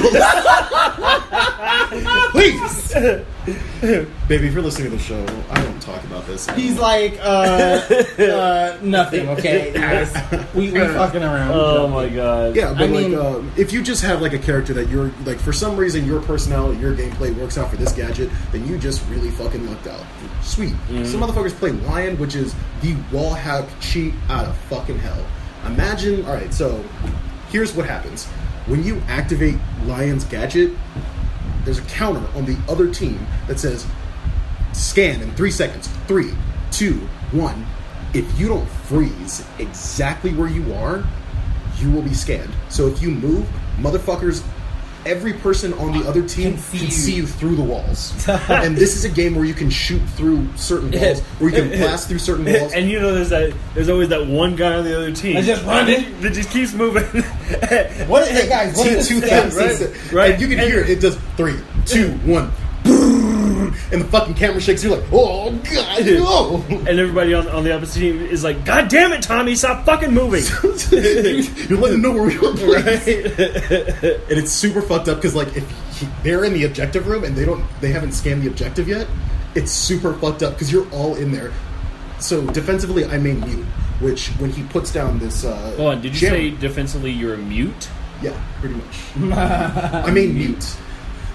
Speaker 2: Please. Baby, if you're listening to the show, I don't talk about this.
Speaker 3: He's like, nothing, okay? We fucking around.
Speaker 1: Oh my god.
Speaker 2: Yeah, but if you just have like a character that you're like, for some reason your personality, your gameplay works out for this gadget, then you just really fucking lucked out. Sweet. Some motherfuckers play Lion, which is the wall hack cheat out of fucking hell. Imagine, alright, so here's what happens. When you activate Lion's gadget, there's a counter on the other team that says scan in 3 seconds. 3, 2, 1. If you don't freeze exactly where you are, you will be scanned. So if you move, motherfuckers, every person on the other team can see you through the walls. And this is a game where you can shoot through certain walls, where you can blast through certain walls.
Speaker 1: And there's always that one guy on the other team
Speaker 3: that's just running,
Speaker 1: that just keeps moving.
Speaker 3: What is it, guys? What is
Speaker 2: it? Right. And you can hear it does 3, 2, 1. And the fucking camera shakes. You're like, oh god, no!
Speaker 1: And everybody on the opposite team is like, God damn it, Tommy, stop fucking moving!
Speaker 2: You're letting them know where we are, please.
Speaker 1: Right?
Speaker 2: And it's super fucked up because like if they're in the objective room and they haven't scanned the objective yet, it's super fucked up because you're all in there. So defensively, I main mute, which when he puts down this.
Speaker 1: Hold on, did you say defensively you're a mute?
Speaker 2: Yeah, pretty much. I main mute.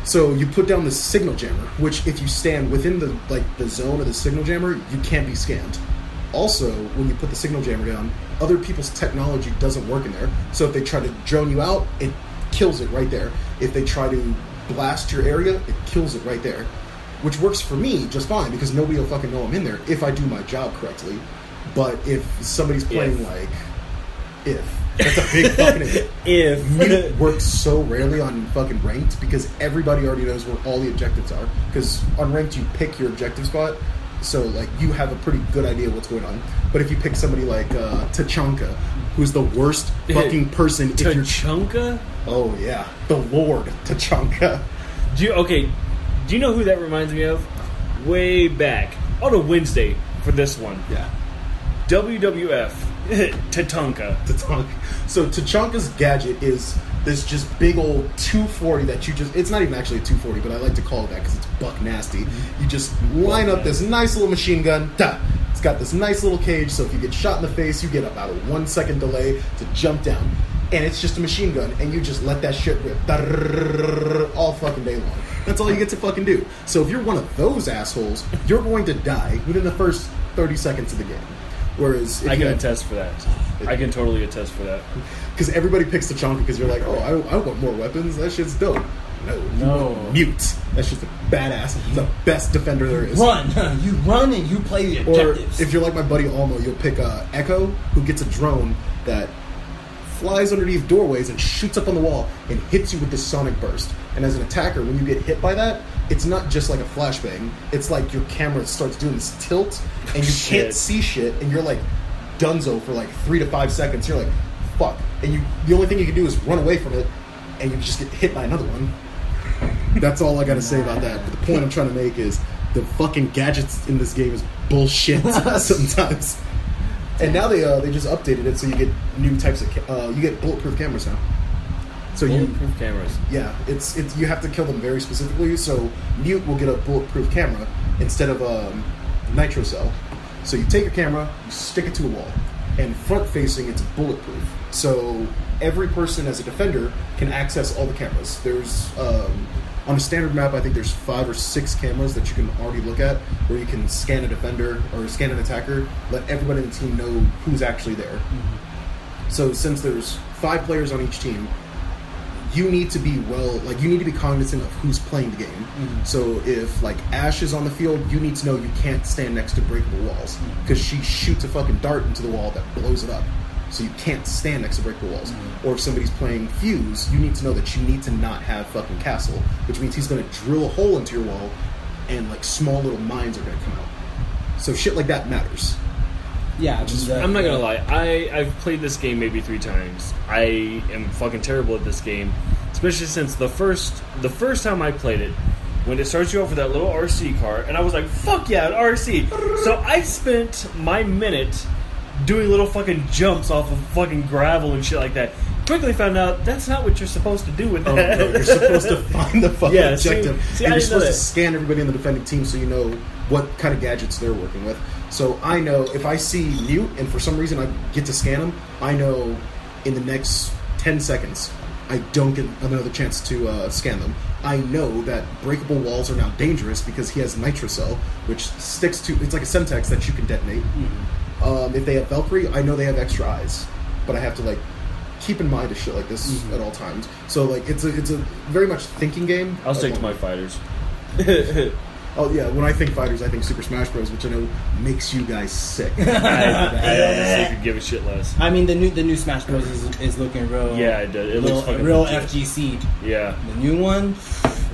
Speaker 2: So you put down the signal jammer, which if you stand within the zone of the signal jammer, you can't be scanned. Also, when you put the signal jammer down, other people's technology doesn't work in there. So if they try to drone you out, it kills it right there. If they try to blast your area, it kills it right there. Which works for me just fine because nobody will fucking know I'm in there if I do my job correctly. But if somebody's playing that's a big fucking if. Mute works so rarely on fucking ranked because everybody already knows where all the objectives are. Because on ranked you pick your objective spot, so like you have a pretty good idea what's going on. But if you pick somebody like Tachanka, who's the worst fucking person,
Speaker 1: Tachanka?
Speaker 2: Oh yeah, the Lord Tachanka.
Speaker 1: Do you know who that reminds me of? Way back on a Wednesday for this one.
Speaker 2: Yeah.
Speaker 1: WWF Tatanka.
Speaker 2: So Tachanka's gadget is this just big old 240 that it's not even actually a 240, but I like to call it that because it's buck nasty. You just line up this nice little machine gun. It's got this nice little cage, so if you get shot in the face, you get about a 1 second delay to jump down. And it's just a machine gun, and you just let that shit rip all fucking day long. That's all you get to fucking do. So if you're one of those assholes, you're going to die within the first 30 seconds of the game. Whereas if
Speaker 1: I can
Speaker 2: you-
Speaker 1: attest for that. I can totally attest for that.
Speaker 2: Because everybody picks Tachanka because you're like, oh, I want more weapons. That shit's dope. No, you want Mute. That's just a badass. The best defender there is.
Speaker 3: Run. You run and you play the
Speaker 2: Or
Speaker 3: objectives.
Speaker 2: if you're like my buddy Almo, you'll pick Echo, who gets a drone that flies underneath doorways and shoots up on the wall and hits you with this sonic burst. And as an attacker, when you get hit by that, it's not just like a flashbang. It's like your camera starts doing this tilt, and you can't see shit, and you're like dunzo for like 3 to 5 seconds. You're like, fuck. And the only thing you can do is run away from it, and you just get hit by another one. That's all I gotta say about that. But the point I'm trying to make is the fucking gadgets in this game is bullshit sometimes. And now they just updated it so you get new types of you get bulletproof cameras now. So
Speaker 1: Bulletproof cameras.
Speaker 2: yeah, it's you have to kill them very specifically. So Mute will get a bulletproof camera instead of nitro cell. So you take a camera, you stick it to a wall, and front facing it's bulletproof. So every person as a defender can access all the cameras. There's on a standard map, I think there's 5 or 6 cameras that you can already look at, where you can scan a defender or scan an attacker, let everybody in the team know who's actually there. Mm-hmm. So since there's 5 players on each team, you need to be you need to be cognizant of who's playing the game. Mm-hmm. So if like Ashe is on the field, you need to know you can't stand next to breakable walls because she shoots a fucking dart into the wall that blows it up. So you can't stand next to breakable walls. Mm-hmm. Or if somebody's playing Fuse, you need to know that you need to not have fucking Castle, which means he's going to drill a hole into your wall, and like small little mines are going to come out. So shit like that matters.
Speaker 3: Yeah,
Speaker 1: I'm not gonna lie. I've played this game maybe 3 times. I am fucking terrible at this game, especially since the first time I played it, when it starts you off with that little RC car, and I was like, fuck yeah, an RC. So I spent my minute doing little fucking jumps off of fucking gravel and shit like that. Quickly found out that's not what you're supposed to do with that.
Speaker 2: Oh, no, you're supposed to find the fucking objective.
Speaker 1: See,
Speaker 2: and
Speaker 1: I
Speaker 2: you're
Speaker 1: didn't know
Speaker 2: supposed to
Speaker 1: that.
Speaker 2: scan everybody in the defending team so you know what kind of gadgets they're working with. So I know if I see Mute and for some reason I get to scan him, I know in the next 10 seconds I don't get another chance to scan them. I know that breakable walls are now dangerous because he has Nitrocell, which sticks to... It's like a Semtex that you can detonate. Mm-hmm. If they have Valkyrie, I know they have extra eyes. But I have to, like, keep in mind a shit like this at all times. So, like, it's a very much thinking game.
Speaker 1: I'll stick to my fighters.
Speaker 2: Oh, yeah, when I think fighters, I think Super Smash Bros., which I know makes you guys sick.
Speaker 1: I honestly could give a shit less.
Speaker 3: I mean, the new Smash Bros is looking real.
Speaker 1: Yeah, it does. It looks fucking
Speaker 3: real
Speaker 1: legit.
Speaker 3: FGC.
Speaker 1: Yeah.
Speaker 3: The new one,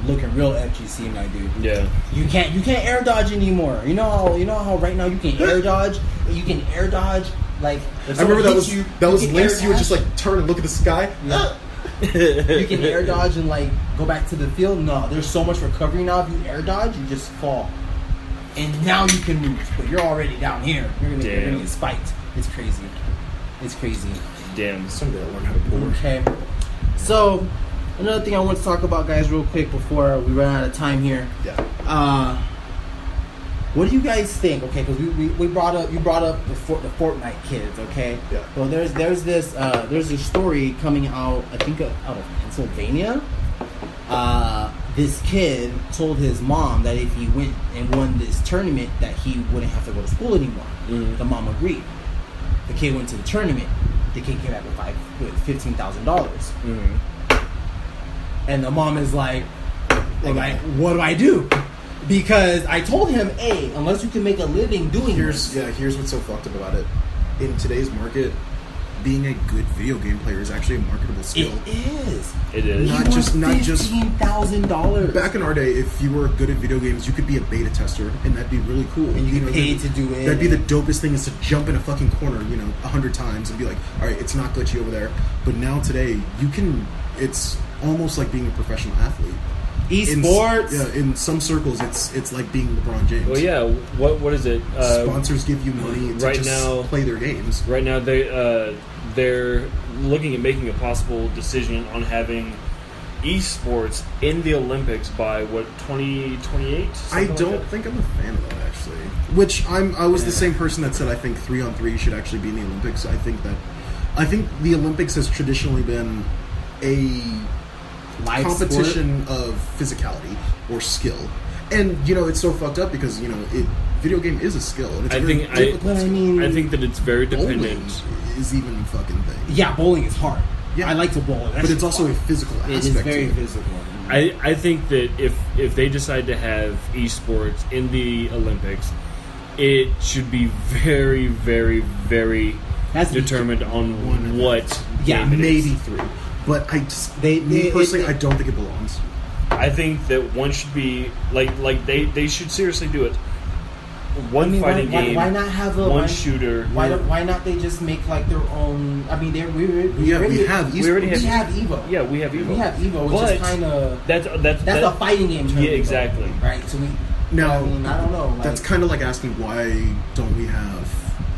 Speaker 3: looking real FGC, my dude.
Speaker 1: Yeah.
Speaker 3: You can't air dodge anymore. You know how right now you can air dodge. You can air dodge like.
Speaker 2: I remember that was links. You would just
Speaker 3: like.
Speaker 2: like turn and look at the sky.
Speaker 3: Yeah. You can air dodge and like go back to the field. No, there's so much recovery now. If you air dodge, you just fall, and now you can move. But you're already down here. You're gonna get spiked. It's crazy. It's crazy.
Speaker 1: Damn.
Speaker 2: Someday I'll learn how to pull.
Speaker 3: Okay. So another thing I want to talk about, guys, real quick before we run out of time here.
Speaker 2: Yeah.
Speaker 3: What do you guys think? Okay, because you brought up the Fortnite kids. Okay.
Speaker 2: Yeah.
Speaker 3: Well, there's a story coming out. I think out of Pennsylvania. This kid told his mom that if he went and won this tournament, that he wouldn't have to go to school anymore.
Speaker 1: Mm-hmm.
Speaker 3: The mom agreed. The kid went to the tournament. The kid came back with $15,000.
Speaker 1: Mm-hmm.
Speaker 3: And the mom is like, what do I do? Because I told him, hey, unless you can make a living doing this.
Speaker 2: Here's what's so fucked up about it. In today's market, being a good video game player is actually a marketable skill.
Speaker 3: It is.
Speaker 1: It is.
Speaker 2: Not just
Speaker 3: $15,000.
Speaker 2: Back in our day, if you were good at video games, you could be a beta tester, and that'd be really cool.
Speaker 3: And you get paid to do it.
Speaker 2: That'd be the dopest thing, is to jump in a fucking corner, 100 times and be like, all right, it's not glitchy over there. But now today, it's almost like being a professional athlete.
Speaker 3: Esports.
Speaker 2: In some circles, it's like being LeBron James.
Speaker 1: Well, yeah. What is it?
Speaker 2: Sponsors give you money to
Speaker 1: right
Speaker 2: just
Speaker 1: now,
Speaker 2: play their games.
Speaker 1: Right now, they're looking at making a possible decision on having esports in the Olympics by 2028.
Speaker 2: I don't think I'm a fan of that, actually. Which I was the same person that said I think 3-on-3 should actually be in the Olympics. I think the Olympics has traditionally been a
Speaker 3: Live
Speaker 2: competition of physicality or skill. And it's so fucked up because video game is a skill. And it's
Speaker 1: I
Speaker 2: a very
Speaker 1: think
Speaker 2: difficult skill.
Speaker 1: I think that it's very
Speaker 2: Bowling
Speaker 1: dependent.
Speaker 2: is even a fucking thing.
Speaker 3: Yeah, bowling is hard.
Speaker 2: Yeah.
Speaker 3: I like to bowl.
Speaker 2: But it's also a physical aspect.
Speaker 3: It is very
Speaker 2: to it.
Speaker 3: physical.
Speaker 1: I think that if they decide to have esports in the Olympics, it should be very, very, very determined on what
Speaker 3: Yeah,
Speaker 1: game it is.
Speaker 2: Maybe 3. But I just,
Speaker 3: They-
Speaker 2: personally, I don't think it belongs.
Speaker 1: I think that one should be like they should seriously do it. One fighting game.
Speaker 3: Why not have a
Speaker 1: one shooter?
Speaker 3: Why not they just make like their own? I mean, we
Speaker 2: We
Speaker 3: already
Speaker 2: have
Speaker 1: we already
Speaker 3: we
Speaker 1: have
Speaker 3: have Evo.
Speaker 1: Yeah, we have Evo.
Speaker 3: We have Evo, which
Speaker 1: But
Speaker 3: is kind of
Speaker 1: that's
Speaker 3: the fighting game. Term
Speaker 1: Yeah,
Speaker 3: Evo,
Speaker 1: exactly.
Speaker 3: right. So we.
Speaker 2: Now,
Speaker 3: I mean, I don't know. Like,
Speaker 2: that's kind of like asking why don't we have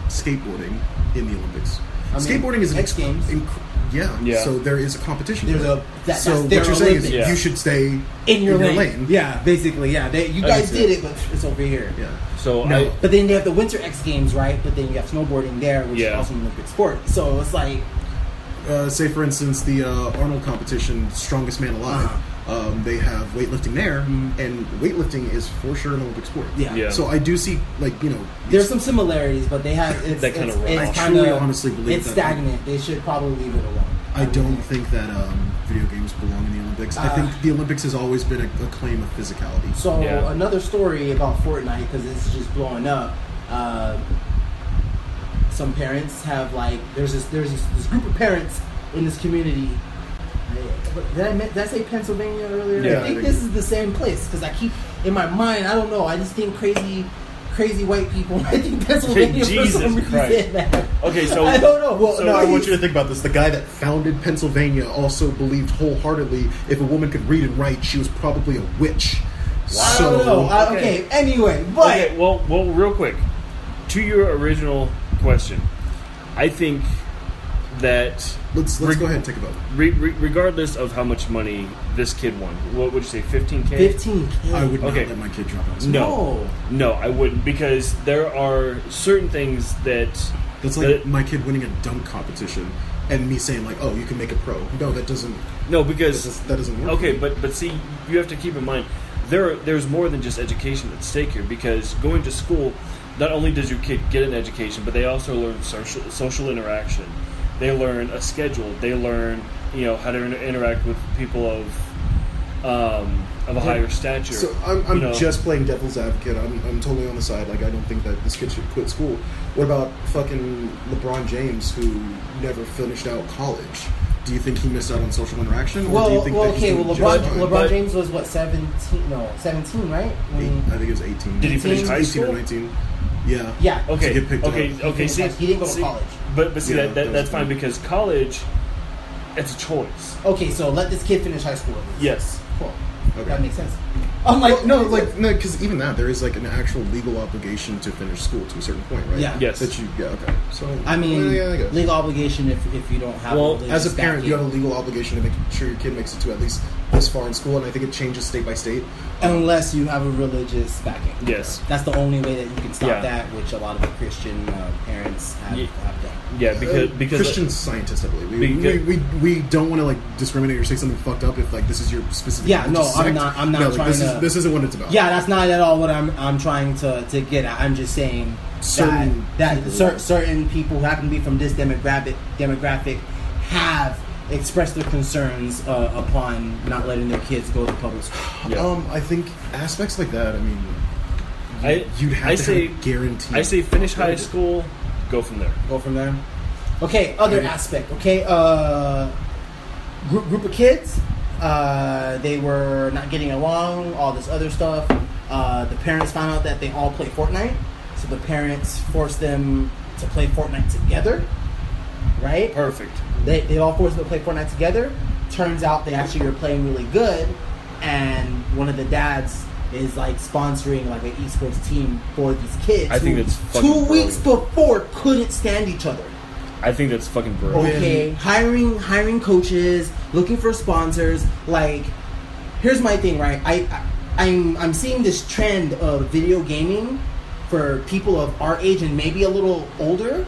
Speaker 2: skateboarding in the Olympics?
Speaker 3: I mean,
Speaker 2: Skateboarding is an
Speaker 3: X Games.
Speaker 1: Yeah.
Speaker 2: So there is a competition.
Speaker 3: There's
Speaker 2: for
Speaker 3: a
Speaker 2: it. So
Speaker 3: that's
Speaker 2: what
Speaker 3: their
Speaker 2: you're saying is
Speaker 3: Olympics.
Speaker 2: you should stay
Speaker 3: in your lane. Yeah, basically, yeah. You
Speaker 1: I
Speaker 3: guys
Speaker 1: can see
Speaker 3: did
Speaker 1: it.
Speaker 3: it, but it's over here.
Speaker 2: Yeah.
Speaker 1: So
Speaker 2: No.
Speaker 3: But then they have the Winter X Games, right? But then you have snowboarding there, which
Speaker 1: Yeah.
Speaker 3: is also an Olympic sport. So it's like,
Speaker 2: Say for instance the Arnold competition, Strongest Man Alive. They have weightlifting there, and weightlifting is for sure an Olympic sport.
Speaker 3: yeah.
Speaker 2: So I do see
Speaker 3: There's some similaries, but they have it's,
Speaker 1: That kinda rough.
Speaker 3: it's
Speaker 2: I truly
Speaker 3: kinda-
Speaker 2: honestly believe
Speaker 3: it's
Speaker 2: that-
Speaker 3: stagnant. They should probably leave it alone.
Speaker 2: I don't think that video games belong in the Olympics. I think the Olympics has always been a claim of physicality.
Speaker 3: So
Speaker 1: Yeah.
Speaker 3: another story about Fortnite, because it's just blowing up. Some parents have there's this group of parents in this community. Did I say Pennsylvania earlier?
Speaker 2: Yeah,
Speaker 3: I think
Speaker 2: I
Speaker 3: this
Speaker 2: think-
Speaker 3: is the same place because I keep in my mind. I don't know. I just think crazy white people. I think Pennsylvania for
Speaker 1: Jesus
Speaker 3: some reason.
Speaker 1: Christ.
Speaker 3: Man.
Speaker 1: Okay, so
Speaker 3: I don't know. Well,
Speaker 1: so
Speaker 2: No, I want
Speaker 3: he's-
Speaker 2: you to think about this. The guy that founded Pennsylvania also believed wholeheartedly if a woman could read and write, she was probably a witch.
Speaker 3: I don't know. Okay. Anyway, but
Speaker 1: Okay, well, real quick, to your original question, I think that
Speaker 2: let's go ahead and take a vote.
Speaker 1: regardless of how much money this kid won, what would you say, 15K?
Speaker 3: 15K.
Speaker 2: I would not
Speaker 1: Okay.
Speaker 2: let my kid drop out of school.
Speaker 1: No, I wouldn't, because there are certain things that
Speaker 2: That's like my kid winning a dunk competition and me saying like, "Oh, you can make a pro." No, that doesn't.
Speaker 1: no, because
Speaker 2: That doesn't work.
Speaker 1: okay, but see, you have to keep in mind there's more than just education at stake here, because going to school, not only does your kid get an education, but they also learn social interaction. They learn a schedule. They learn, how to interact with people of a higher stature.
Speaker 2: So I'm
Speaker 1: you know.
Speaker 2: just playing devil's advocate. I'm totally on the side. Like I don't think that this kid should quit school. What about fucking LeBron James, who never finished out college? Do you think he missed out on social interaction? Or do you think that he's doing just fine?
Speaker 3: LeBron James was what 17? No, 17, right?
Speaker 2: I think it was 18.
Speaker 1: Did he finish high
Speaker 2: 18
Speaker 1: school?
Speaker 2: or 19. Yeah.
Speaker 3: Yeah.
Speaker 1: Okay,
Speaker 2: To get picked
Speaker 1: okay.
Speaker 2: up.
Speaker 1: See,
Speaker 3: He didn't go to college.
Speaker 1: But see,
Speaker 2: Yeah,
Speaker 1: that's
Speaker 2: was
Speaker 1: fine,
Speaker 2: fine.
Speaker 1: because college, it's a choice.
Speaker 3: Okay, so let this kid finish high school.
Speaker 1: Yes.
Speaker 3: Cool.
Speaker 2: Okay.
Speaker 3: That makes sense. I'm like,
Speaker 2: no, because even that there is like an actual legal obligation to finish school to a certain point, right?
Speaker 3: Yeah.
Speaker 1: Yes.
Speaker 2: Okay. So
Speaker 3: I mean,
Speaker 2: well, yeah, I guess.
Speaker 3: legal obligation if you don't have.
Speaker 1: Well,
Speaker 3: religious
Speaker 2: As a parent,
Speaker 3: backing.
Speaker 2: you have a legal obligation to make sure your kid makes it to at least this far in school, and I think it changes state by state.
Speaker 3: unless you have a religious backing.
Speaker 1: Yes.
Speaker 3: That's the only way that you can stop
Speaker 1: Yeah.
Speaker 3: that, which a lot of the Christian parents have done.
Speaker 1: Yeah, because
Speaker 2: Christian scientists, I believe,
Speaker 1: Because-
Speaker 2: we don't want to like discriminate or say something fucked up if like this is your specific.
Speaker 3: Yeah, no,
Speaker 2: religious
Speaker 3: I'm
Speaker 2: sect.
Speaker 3: not- I'm not
Speaker 2: No, like,
Speaker 3: trying
Speaker 2: this
Speaker 3: to-
Speaker 2: This isn't what it's about.
Speaker 3: Yeah, that's not at all what I'm trying to get at. I'm just saying
Speaker 2: Certain
Speaker 3: that
Speaker 2: people.
Speaker 3: certain people who happen to be from this demographic have expressed their concerns upon not letting their kids go to public school.
Speaker 1: Yeah.
Speaker 2: I think aspects like that. I mean,
Speaker 1: I
Speaker 2: you'd have
Speaker 1: I
Speaker 2: to
Speaker 1: say
Speaker 2: have a guarantee.
Speaker 1: I say finish high school, go from there.
Speaker 3: Go from there. Okay, other aspect. Okay, group of kids. They were not getting along. All this other stuff. The parents found out that they all play Fortnite, so the parents forced them to play Fortnite together. Right?
Speaker 1: Perfect.
Speaker 3: They all forced them to play Fortnite together. Turns out they actually were playing really good, and one of the dads is like sponsoring like an esports team for these kids.
Speaker 1: I think
Speaker 3: who
Speaker 1: that's fucking
Speaker 3: 2 weeks
Speaker 1: brilliant.
Speaker 3: before couldn't stand each other.
Speaker 1: I think that's fucking brilliant.
Speaker 3: Okay, hiring coaches, looking for sponsors. Like, here's my thing, right? I'm seeing this trend of video gaming for people of our age and maybe a little older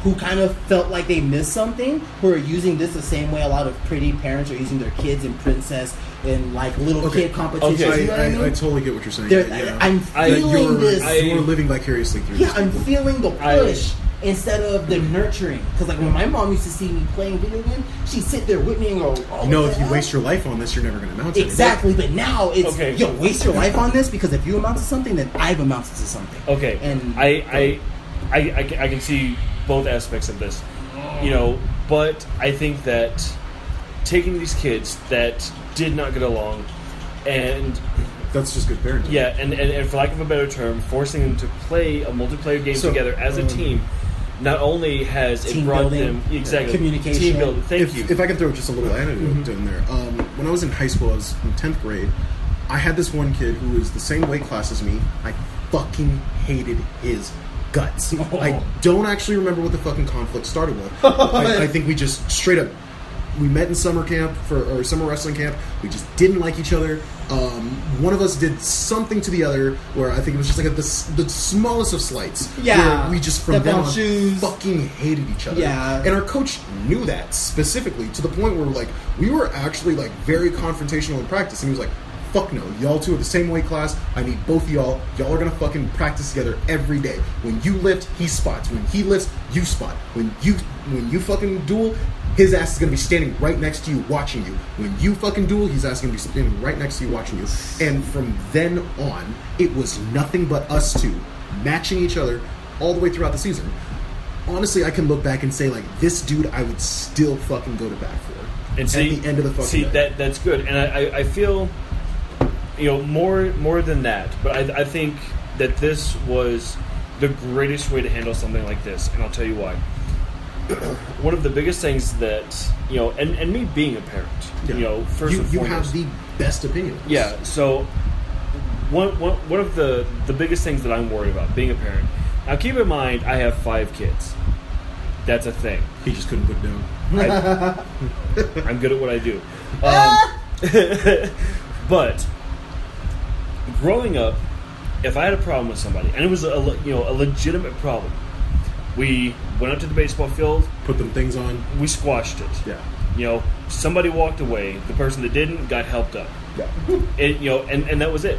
Speaker 3: who kind of felt like they missed something, who are using this the same way a lot of pretty parents are using their kids in princess and like little kid competitions.
Speaker 1: Okay.
Speaker 3: You know what I mean?
Speaker 2: I totally get what you're saying.
Speaker 3: They're- I'm feeling this.
Speaker 2: You're living vicariously through
Speaker 3: Yeah,
Speaker 2: these
Speaker 3: I'm
Speaker 2: people.
Speaker 3: feeling the push instead of the nurturing. Because like when my mom used to see me playing video games, she'd sit there with me and go, "Oh,
Speaker 2: You know,
Speaker 3: what
Speaker 2: if
Speaker 3: the
Speaker 2: you
Speaker 3: hell?"
Speaker 2: waste your life on this, you're never going to amount to anything.
Speaker 3: Exactly, but now it's
Speaker 1: Okay.
Speaker 3: yo, waste your life on this because if you amount to something, then I've amounted to something.
Speaker 1: Okay,
Speaker 3: And
Speaker 1: I can see both aspects of this, you know, but I think that taking these kids that did not get along, and
Speaker 2: That's just good parenting.
Speaker 1: yeah, and for lack of a better term, forcing them to play a multiplayer game
Speaker 2: So,
Speaker 1: together as a team, not only has it
Speaker 3: Team
Speaker 1: brought
Speaker 3: building,
Speaker 1: them exactly
Speaker 3: communication.
Speaker 1: team building. Thank you.
Speaker 2: If I can throw just a little anecdote in there. When I was in high school, I was in 10th grade. I had this one kid who was the same weight class as me. I fucking hated his guts.
Speaker 3: Oh.
Speaker 2: I don't actually remember what the fucking conflict started with. I think we just straight up, we met in summer camp or summer wrestling camp. We just didn't like each other. One of us did something to the other where I think it was just like the smallest of slights.
Speaker 3: Yeah.
Speaker 2: Where we just from
Speaker 3: Step
Speaker 2: then
Speaker 3: on
Speaker 2: on
Speaker 3: shoes.
Speaker 2: fucking hated each other.
Speaker 3: Yeah.
Speaker 2: And our coach knew that specifically to the point where like we were actually like very confrontational in practice, and he was like, "Fuck no, y'all two are the same weight class. I need both of y'all. Y'all are gonna fucking practice together every day. When you lift, he spots. When he lifts, you spot. When you fucking duel, his ass is gonna be standing right next to you watching you. When you fucking duel, his ass is gonna be standing right next to you watching you." And from then on, it was nothing but us two matching each other all the way throughout the season. Honestly, I can look back and say like this dude I would still fucking go to bat for.
Speaker 1: And see,
Speaker 2: at the end of the fucking day.
Speaker 1: that's good, and I feel, you know, more than that. But I think that this was the greatest way to handle something like this, and I'll tell you why. One of the biggest things that, you know, and me being a parent,
Speaker 2: Yeah.
Speaker 1: you know, first and
Speaker 2: you
Speaker 1: foremost,
Speaker 2: have the best opinion.
Speaker 1: yeah. So one of the biggest things that I'm worried about being a parent. Now, keep in mind, I have 5 kids. That's a thing.
Speaker 2: He just couldn't put it down.
Speaker 1: I'm good at what I do. But growing up, if I had a problem with somebody, and it was a legitimate problem, we went up to the baseball field,
Speaker 2: Put them things on.
Speaker 1: we squashed it.
Speaker 2: Yeah.
Speaker 1: You know, somebody walked away. The person that didn't got helped up.
Speaker 2: Yeah.
Speaker 1: And that was it.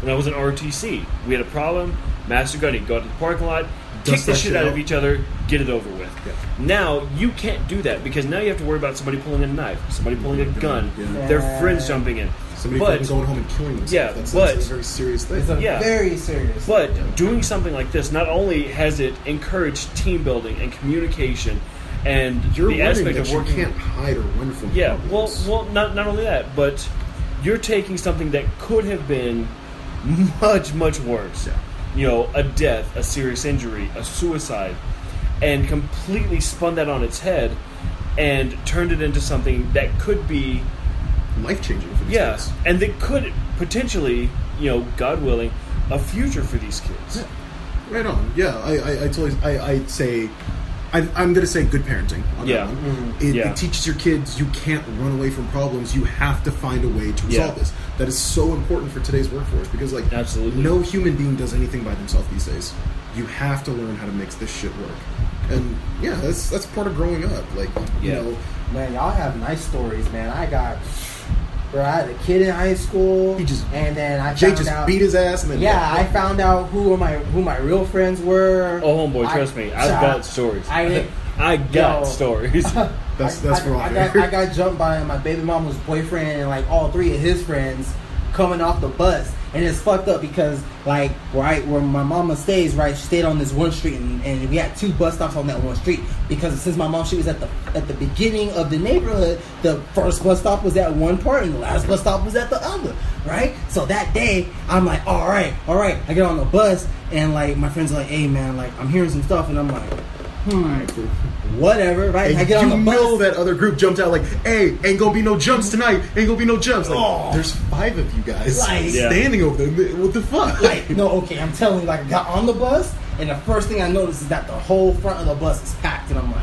Speaker 1: When I was in ROTC, we had a problem. Master Gunny, go out to the parking lot, kick
Speaker 2: Dust
Speaker 1: the
Speaker 2: that
Speaker 1: shit
Speaker 2: shit
Speaker 1: out of
Speaker 2: out.
Speaker 1: each other, get it over with.
Speaker 2: Yeah.
Speaker 1: Now you can't do that because now you have to worry about somebody pulling a knife, somebody pulling a gun,
Speaker 2: Yeah.
Speaker 1: their friends jumping in.
Speaker 2: Somebody
Speaker 1: But-
Speaker 2: fucking going home and killing themselves.
Speaker 1: Yeah,
Speaker 2: that's
Speaker 1: but-
Speaker 2: a very serious thing.
Speaker 3: It's a
Speaker 1: Yeah.
Speaker 3: very serious.
Speaker 1: But doing something like this, not only has it encouraged team building and communication, and
Speaker 2: You're
Speaker 1: the
Speaker 2: learning
Speaker 1: aspect
Speaker 2: that
Speaker 1: of working.
Speaker 2: you can't hide or run from
Speaker 1: Yeah,
Speaker 2: problems.
Speaker 1: well, not only that, but you're taking something that could have been much, much worse.
Speaker 2: Yeah.
Speaker 1: You know, a death, a serious injury, a suicide, and completely spun that on its head and turned it into something that could be,
Speaker 2: Life-changing for these
Speaker 1: yeah,
Speaker 2: kids.
Speaker 1: and that could potentially, you know, God willing, a future for these kids.
Speaker 2: Yeah. Right on. Yeah, I totally. I'd say. I'm going to say good parenting on
Speaker 1: Yeah.
Speaker 2: that one.
Speaker 3: Mm-hmm.
Speaker 2: It,
Speaker 1: Yeah.
Speaker 2: it teaches your kids you can't run away from problems. You have to find a way to resolve
Speaker 1: Yeah.
Speaker 2: this. That is so important for today's workforce because, like,
Speaker 1: Absolutely.
Speaker 2: no human being does anything by themselves these days. You have to learn how to make this shit work. And yeah, that's part of growing up. Like, you
Speaker 1: Yeah.
Speaker 2: know,
Speaker 3: Man, y'all have nice stories, man. I had a kid in high school,
Speaker 2: He just-
Speaker 3: and then I
Speaker 2: Jay
Speaker 3: found
Speaker 2: just
Speaker 3: out.
Speaker 2: beat his ass, and then
Speaker 3: Yeah, I found out who my real friends were.
Speaker 1: Oh, homeboy, trust me, I've got stories. I got
Speaker 3: Yo.
Speaker 1: stories.
Speaker 2: that's for all
Speaker 3: I
Speaker 2: fair.
Speaker 3: got jumped by my baby mama's boyfriend and like all 3 of his friends coming off the bus, and it's fucked up because like where my mama stays, right, she stayed on this one street, and we had 2 bus stops on that one street because since my mom, she was at the beginning of the neighborhood, the first bus stop was at one part and the last bus stop was at the other, right? So that day I'm like, all right, I get on the bus and like my friends are like, hey man, like I'm hearing some stuff, and I'm like, whatever, right?
Speaker 2: And
Speaker 3: I get on the
Speaker 2: you
Speaker 3: bus.
Speaker 2: know that other group jumped out like, hey, ain't gonna be no jumps tonight. Ain't gonna be no jumps. Like,
Speaker 3: Oh.
Speaker 2: there's 5 of you guys
Speaker 3: Like-
Speaker 1: Yeah.
Speaker 2: standing over there. What the fuck?
Speaker 3: Like, no, okay, I'm telling you, like, I got on the bus, and the first thing I noticed is that the whole front of the bus is packed, and I'm like,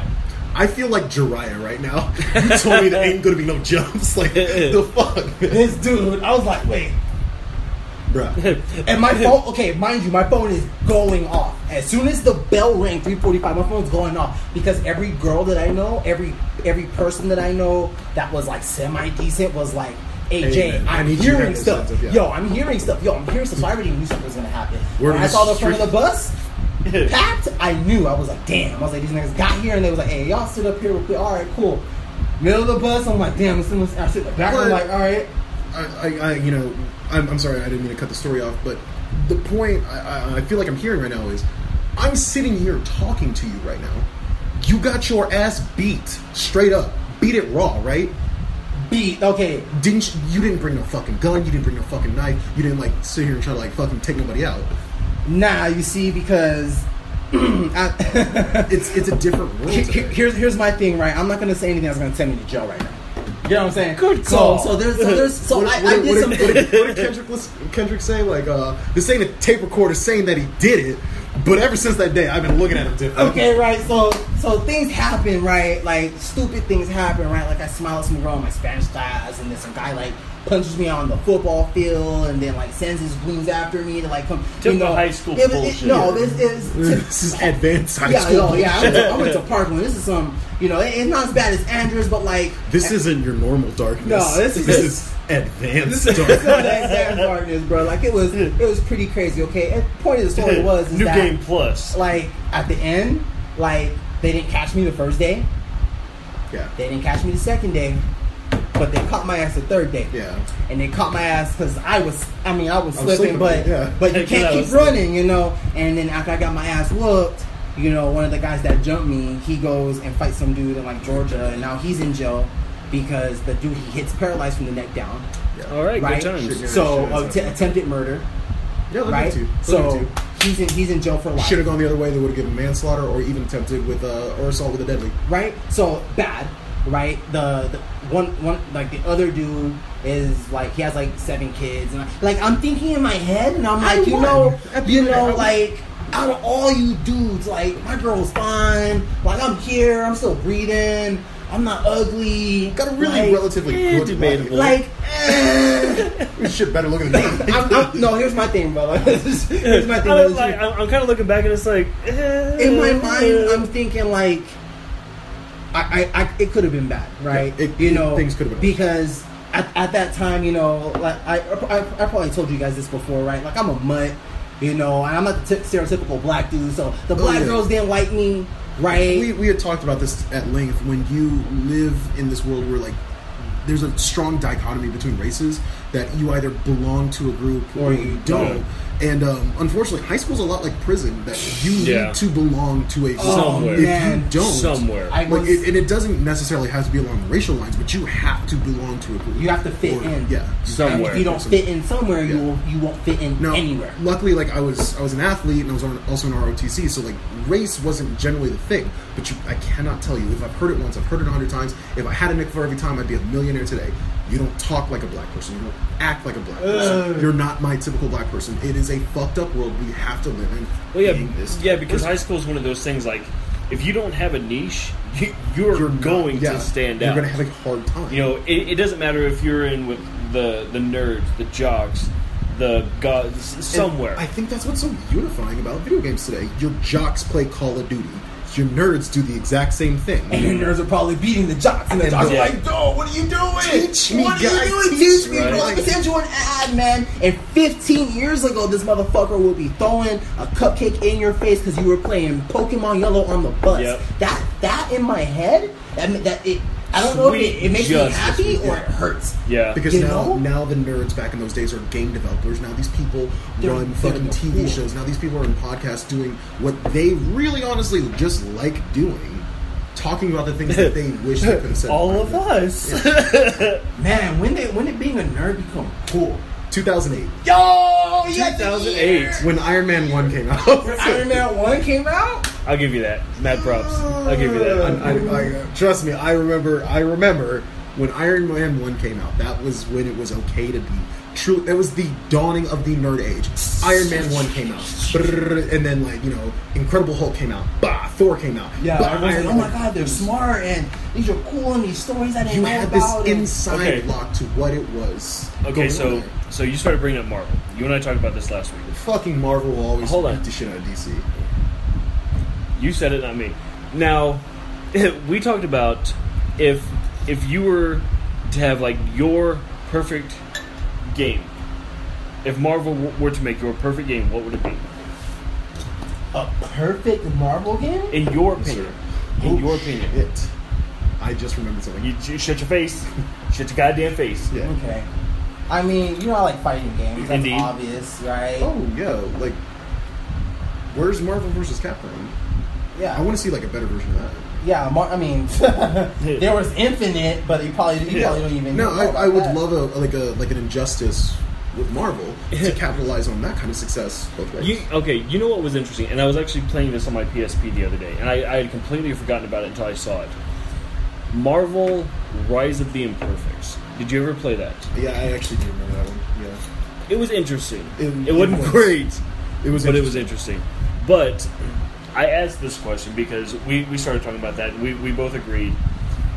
Speaker 2: I feel like Jiraiya right now. You told me there ain't gonna be no jumps. Like, the fuck?
Speaker 3: this dude, I was like, wait.
Speaker 2: Bruh.
Speaker 3: And my phone, okay, mind you, my phone is going off. As soon as the bell rang, 3:45, my phone's going off because every girl that I know, every person that I know that was like semi-decent was like, hey, Jay,
Speaker 2: man, I
Speaker 3: I'm
Speaker 2: need you to
Speaker 3: hearing
Speaker 2: have this
Speaker 3: stuff.
Speaker 2: sense of, yeah.
Speaker 3: Yo, I'm hearing stuff. So I already knew something was gonna happen.
Speaker 2: Word
Speaker 3: When I
Speaker 2: is
Speaker 3: saw the front of
Speaker 2: strict-
Speaker 3: the bus packed, I knew. I was like, damn. I was like, these niggas got here and they was like, hey, y'all sit up here real quick. All right, cool. Middle of the bus, I'm like, damn. I sit in the back. I'm like, all right.
Speaker 2: I'm sorry, I didn't mean to cut the story off, but the point I feel like I'm hearing right now is, I'm sitting here talking to you right now. You got your ass beat, straight up. Beat it raw, right?
Speaker 3: Beat. Okay.
Speaker 2: You didn't bring no fucking gun, you didn't bring no fucking knife, you didn't like sit here and try to like fucking take nobody out.
Speaker 3: Nah, you see, because
Speaker 2: It's a different world.
Speaker 3: here's my thing, right? I'm not gonna say anything that's gonna send me to jail right now. You know what I'm saying?
Speaker 1: Good call.
Speaker 3: So I
Speaker 2: What
Speaker 3: did some.
Speaker 2: did Kendrick say? Like, this ain't a tape recorder saying that he did it, but ever since that day, I've been looking at him different.
Speaker 3: Okay, right. So things happen, right? Like stupid things happen, right? Like I smile at some girl in my Spanish class, and then some guy like punches me on the football field, and then like sends his goons after me to like come.
Speaker 1: Typical high school bullshit.
Speaker 2: This is advanced high
Speaker 3: yeah,
Speaker 2: school.
Speaker 3: I went to Parkland. This is some, it's not as bad as Andrews, but like
Speaker 2: This isn't your normal darkness.
Speaker 3: No, this is
Speaker 2: advanced
Speaker 3: This is
Speaker 2: darkness.
Speaker 3: that darkness, bro. Like it was pretty crazy. Okay, and the point of the story was
Speaker 1: New
Speaker 3: that,
Speaker 1: Game Plus.
Speaker 3: like at the end, like they didn't catch me the first day,
Speaker 2: Yeah.
Speaker 3: they didn't catch me the second day, but they caught my ass the third day.
Speaker 2: Yeah.
Speaker 3: And they caught my ass because I was slipping,
Speaker 2: sleeping,
Speaker 3: but
Speaker 2: yeah.
Speaker 3: but you
Speaker 1: Because
Speaker 3: can't
Speaker 1: I
Speaker 3: keep
Speaker 1: was
Speaker 3: running, And then after I got my ass whooped, one of the guys that jumped me, he goes and fights some dude in like Georgia, and now he's in jail because the dude he hits paralyzed from the neck down.
Speaker 1: All right,
Speaker 3: Right?
Speaker 1: good times.
Speaker 3: So attempted murder,
Speaker 2: Yeah, look
Speaker 3: right?
Speaker 2: at you.
Speaker 3: So he's in jail for life.
Speaker 2: Should have gone the other way. They would have given manslaughter or even attempted with or assault with a deadly.
Speaker 3: Right? So bad, right? The one like the other dude is like he has like 7 kids, and like I'm thinking in my head, and I'm like, like out of all you dudes, like my girl's fine, like I'm here, I'm still breathing, I'm not ugly,
Speaker 2: Got a really relatively good
Speaker 1: debatable.
Speaker 2: life.
Speaker 3: like.
Speaker 2: This shit better looking than me.
Speaker 3: No, here's my thing, brother. Here's my thing.
Speaker 1: I'm kind of looking back and it's like,
Speaker 3: In my mind, I'm thinking like, I it could have been bad, right?
Speaker 2: Yeah, things could have been
Speaker 3: because at that time, like I probably told you guys this before, right? Like I'm a mutt, and I'm not the stereotypical black dude, so the black girls didn't like me, right?
Speaker 2: We had talked about this at length. When you live in this world where like there's a strong dichotomy between races, that you either belong to a group or you don't. And unfortunately, high school's a lot like prison. That you need to belong to a group.
Speaker 1: Somewhere.
Speaker 2: If
Speaker 3: man.
Speaker 2: you don't,
Speaker 1: Somewhere.
Speaker 2: and it doesn't necessarily have to be along racial lines, but you have to belong to a group.
Speaker 3: You have to fit in.
Speaker 2: Yeah,
Speaker 1: Somewhere.
Speaker 3: And if you don't fit in somewhere, you won't fit in
Speaker 2: No,
Speaker 3: anywhere.
Speaker 2: luckily, like I was an athlete and I was also in ROTC, so like race wasn't generally the thing. But I cannot tell you, if I've heard it once, I've heard it 100 times. If I had a nickel for every time, I'd be a millionaire today. You don't talk like a black person. You don't act like a black person. You're not my typical black person. It is a fucked up world we have to live in.
Speaker 1: Well,
Speaker 2: being this
Speaker 1: because
Speaker 2: person.
Speaker 1: high school is one of those things like, if you don't have a niche, you're going to stand out.
Speaker 2: You're going to have a hard time.
Speaker 1: It doesn't matter if you're in with the nerds, the jocks, the gods, somewhere.
Speaker 2: And I think that's what's so unifying about video games today. Your jocks play Call of Duty. Your nerds do the exact same thing.
Speaker 3: And your nerds are probably beating the jocks, and the jocks are like, "Yo, what are you doing?
Speaker 2: Teach me,
Speaker 3: what
Speaker 2: guy,
Speaker 3: are you doing?
Speaker 2: teach
Speaker 3: Teach me,
Speaker 2: me,
Speaker 3: bro. Let me send you an ad, man." And 15 years ago, this motherfucker will be throwing a cupcake in your face because you were playing Pokemon Yellow on the bus.
Speaker 1: Yep.
Speaker 3: That in my head, I don't know if it makes me happy or it hurts.
Speaker 1: Yeah.
Speaker 2: Because
Speaker 3: You
Speaker 2: now
Speaker 3: know?
Speaker 2: the nerds back in those days are game developers. Now these people
Speaker 3: They're
Speaker 2: run fucking TV
Speaker 3: cool.
Speaker 2: shows. Now these people are in podcasts doing what they really honestly just like doing. Talking about the things that they wish they could have said.
Speaker 1: All of us.
Speaker 3: Man, when did being a nerd become cool?
Speaker 2: 2008.
Speaker 3: Yo, yeah,
Speaker 1: 2008.
Speaker 2: When Iron Man 1 came out.
Speaker 3: When Iron Man 1 came out?
Speaker 1: I'll give you that. Mad props. I'll give you that.
Speaker 2: I trust me, I remember when Iron Man 1 came out. That was when it was okay to be true. That was the dawning of the nerd age. Iron Man 1 came out. Brrr, and then Incredible Hulk came out. Bah, Thor came out.
Speaker 3: Yeah,
Speaker 2: bah,
Speaker 3: everyone's like, oh my god, they're smart and these are cool and these stories I didn't
Speaker 2: You
Speaker 3: know
Speaker 2: had
Speaker 3: about.
Speaker 2: this
Speaker 3: and-
Speaker 2: inside
Speaker 1: Okay.
Speaker 2: lock to what it was.
Speaker 1: Okay,
Speaker 2: going
Speaker 1: so
Speaker 2: on there.
Speaker 1: so you started bringing up Marvel. You and I talked about this last week.
Speaker 2: Fucking Marvel will always
Speaker 1: Hold on.
Speaker 2: beat the shit out of DC.
Speaker 1: You said it, not me. Now, we talked about if you were to have like your perfect game. If Marvel were to make your perfect game, what would it be?
Speaker 3: A perfect Marvel game?
Speaker 1: In your opinion. In your opinion.
Speaker 2: Shit. I just remembered something.
Speaker 1: You shut your face. Shut your goddamn face.
Speaker 2: Yeah.
Speaker 3: Okay. I mean, you know I like fighting games. That's
Speaker 1: Indeed.
Speaker 3: obvious, right?
Speaker 2: Oh yeah, like where's Marvel vs. Capcom?
Speaker 3: Yeah.
Speaker 2: I want to see like a better version of that.
Speaker 3: Yeah, I mean, there was Infinite, but you probably don't even.
Speaker 2: No,
Speaker 3: know about
Speaker 2: I would
Speaker 3: that.
Speaker 2: love an Injustice with Marvel to capitalize on that kind of success both ways.
Speaker 1: You know what was interesting? And I was actually playing this on my PSP the other day, and I had completely forgotten about it until I saw it. Marvel Rise of the Imperfects. Did you ever play that?
Speaker 2: Yeah, I actually do remember that one. Yeah,
Speaker 1: It was interesting.
Speaker 2: It
Speaker 1: wasn't
Speaker 2: was.
Speaker 1: great,
Speaker 2: it was.
Speaker 1: but it was interesting. But I asked this question because we started talking about that, and we both agreed.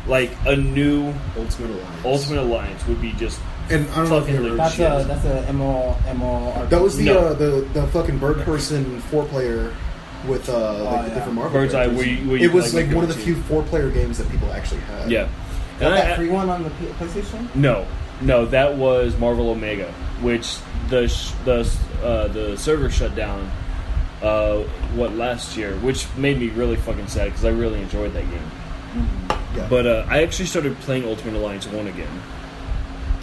Speaker 1: Like, a new Ultimate Alliance would be just
Speaker 2: And I don't know if you
Speaker 1: fucking
Speaker 2: ever.
Speaker 3: That's
Speaker 1: shit.
Speaker 3: a MMO.
Speaker 2: That was the
Speaker 1: No.
Speaker 2: the fucking bird person 4-player with
Speaker 3: yeah.
Speaker 2: different Marvel.
Speaker 1: Bird's Eye,
Speaker 2: characters.
Speaker 1: where you
Speaker 2: It was like
Speaker 1: make
Speaker 2: one of
Speaker 1: your
Speaker 2: the
Speaker 1: team.
Speaker 2: few 4-player games that people actually had.
Speaker 1: Yeah.
Speaker 3: Got
Speaker 1: And
Speaker 3: that free one on the PlayStation?
Speaker 1: No, that was Marvel Omega, which the server shut down. Last year, which made me really fucking sad because I really enjoyed that game.
Speaker 2: Yeah.
Speaker 1: But I actually started playing Ultimate Alliance 1 again.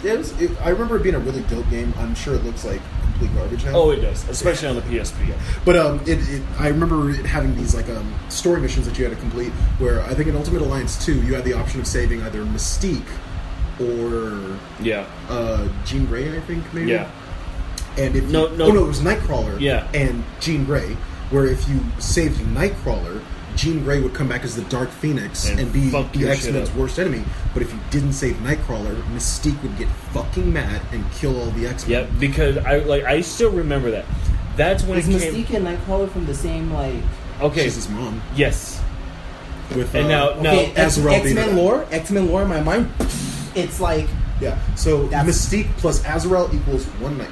Speaker 2: Yeah, I remember it being a really dope game. I'm sure it looks like complete garbage now.
Speaker 1: Oh, it does, especially on the PSP.
Speaker 2: But I remember it having these like story missions that you had to complete. Where I think in Ultimate Alliance 2, you had the option of saving either Mystique or
Speaker 1: Yeah.
Speaker 2: Jean Grey, I think maybe.
Speaker 1: Yeah.
Speaker 2: And if
Speaker 1: No,
Speaker 2: you,
Speaker 1: no.
Speaker 2: oh no, it was Nightcrawler.
Speaker 1: Yeah.
Speaker 2: And Jean Grey, where if you saved Nightcrawler, Jean Grey would come back as the Dark Phoenix
Speaker 1: And
Speaker 2: and be
Speaker 1: fuck
Speaker 2: the
Speaker 1: your
Speaker 2: X-Men's
Speaker 1: shit up.
Speaker 2: worst enemy. But if you didn't save Nightcrawler, Mystique would get fucking mad and kill all the X-Men.
Speaker 1: Yep, because I still remember that. That's when
Speaker 3: Is
Speaker 1: it came.
Speaker 3: Mystique and Nightcrawler from the same like?
Speaker 1: Okay.
Speaker 2: She's his mom.
Speaker 1: Yes.
Speaker 2: With
Speaker 1: And now
Speaker 3: Okay,
Speaker 2: Azrael being
Speaker 3: X-Men
Speaker 2: that.
Speaker 3: lore. X-Men lore in my mind. It's like
Speaker 2: Yeah. So
Speaker 3: That's-
Speaker 2: Mystique plus Azrael equals one Nightcrawler.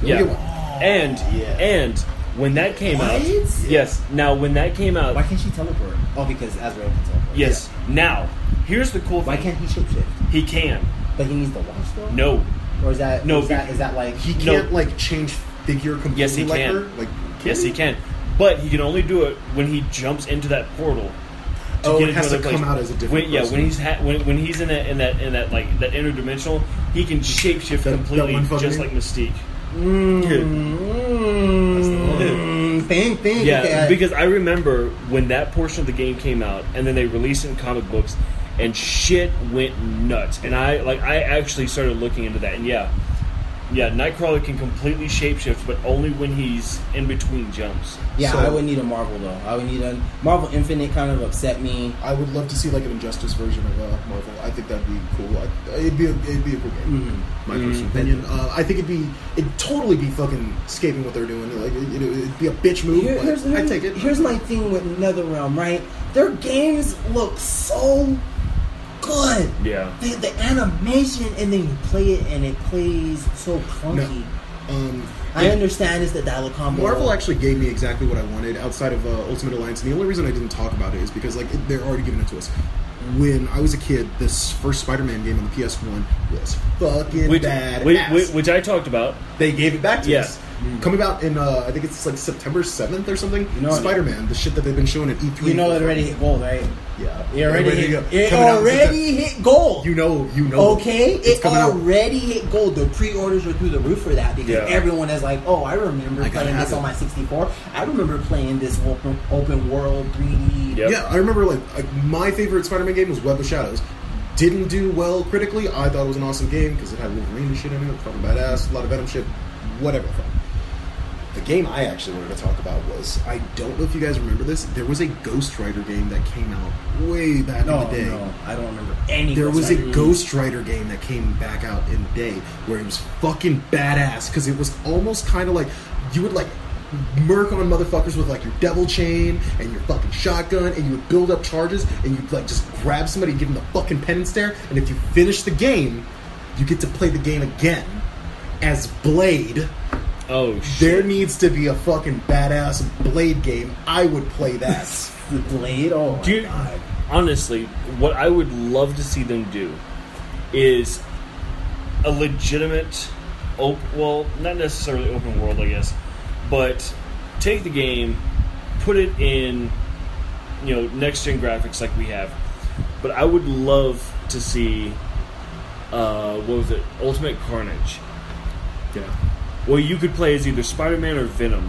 Speaker 2: You
Speaker 1: Yeah.
Speaker 2: only get one.
Speaker 1: And when that came out.
Speaker 3: What?
Speaker 1: Yes. Now when that came out.
Speaker 3: why can't she teleport? Oh, because Azrael can teleport.
Speaker 1: Yes. Now here's the cool thing.
Speaker 3: Why can't he shapeshift?
Speaker 1: He can?
Speaker 3: But he needs the watch though.
Speaker 1: No.
Speaker 3: Or is that
Speaker 1: No,
Speaker 3: Is that like
Speaker 2: He
Speaker 1: No.
Speaker 2: can't like change figure completely
Speaker 1: Yes, he
Speaker 2: like
Speaker 1: can.
Speaker 2: her. Like,
Speaker 1: Yes, he can. But he can only do it when he jumps into that portal.
Speaker 2: Oh,
Speaker 1: get
Speaker 2: it has
Speaker 1: into
Speaker 2: to
Speaker 1: another
Speaker 2: come
Speaker 1: place.
Speaker 2: out as a different
Speaker 1: when,
Speaker 2: person.
Speaker 1: when he's when he's in that like that interdimensional, he can shapeshift
Speaker 2: That
Speaker 1: completely,
Speaker 2: one fucking
Speaker 1: just
Speaker 2: thing?
Speaker 1: like Mystique.
Speaker 3: Think.
Speaker 1: Yeah,
Speaker 3: Okay,
Speaker 1: because I remember when that portion of the game came out, and then they released it in comic books, and shit went nuts. And I actually started looking into that, and yeah, Nightcrawler can completely shapeshift, but only when he's in between jumps.
Speaker 3: yeah,
Speaker 2: So-
Speaker 3: I would need a Marvel though. I would need a Marvel Infinite. Kind of upset me.
Speaker 2: I would love to see like an Injustice version of Marvel. I think that'd be cool. It'd be a cool game. My personal opinion. I think it'd totally be fucking escaping what they're doing. Like it'd be a bitch move. But I'd take it.
Speaker 3: Here's my thing with NetherRealm, right? Their games look so good.
Speaker 1: Yeah.
Speaker 3: The animation, and then you play it, and it plays so clunky. I understand it's the dial combo.
Speaker 2: Marvel actually gave me exactly what I wanted outside of Ultimate Alliance, and the only reason I didn't talk about it is because like they're already giving it to us. When I was a kid, this first Spider-Man game on the PS1 was fucking badass.
Speaker 1: Which I talked about.
Speaker 2: They gave it back to
Speaker 1: Yeah.
Speaker 2: us. Coming out in I think it's like September 7th or something.
Speaker 3: You know it.
Speaker 2: Spider-Man, the shit that they've been showing at E3.
Speaker 3: You know it already hit gold, right?
Speaker 2: Yeah,
Speaker 3: It already
Speaker 2: Ready to go.
Speaker 3: hit. It
Speaker 2: Coming out in
Speaker 3: already hit gold.
Speaker 2: You know.
Speaker 3: Okay,
Speaker 2: It's
Speaker 3: it
Speaker 2: coming out.
Speaker 3: already hit gold. The pre-orders are through the roof for that because
Speaker 1: Yeah.
Speaker 3: everyone is like, "Oh, I remember
Speaker 2: I gotta
Speaker 3: playing
Speaker 2: have
Speaker 3: this on
Speaker 2: it."
Speaker 3: my 64. I remember playing this open world 3D."
Speaker 1: Yep.
Speaker 2: Yeah, I remember like my favorite Spider-Man game was Web of Shadows. Didn't do well critically. I thought it was an awesome game because it had Wolverine and shit in it. Fucking badass. A lot of Venom shit. Whatever. The game I actually wanted to talk about was, I don't know if you guys remember this, there was a Ghost Rider game that came out way back in the day.
Speaker 3: No, I don't remember any.
Speaker 2: There was a
Speaker 3: Rider.
Speaker 2: Ghost Rider game that came back out in the day where it was fucking badass because it was almost kind of like you would like murk on motherfuckers with like your devil chain and your fucking shotgun, and you would build up charges and you'd like just grab somebody and give them the fucking penance stare, and if you finish the game, you get to play the game again as Blade
Speaker 1: Oh shit!
Speaker 2: There needs to be a fucking badass Blade game. I would play that.
Speaker 3: The Blade. Oh my
Speaker 1: Dude,
Speaker 3: god.
Speaker 1: honestly, what I would love to see them do is a legitimate, well, not necessarily open world, I guess, but take the game, put it in, next gen graphics like we have. But I would love to see, what was it, Ultimate Carnage.
Speaker 2: Yeah.
Speaker 1: Well, you could play as either Spider-Man or Venom,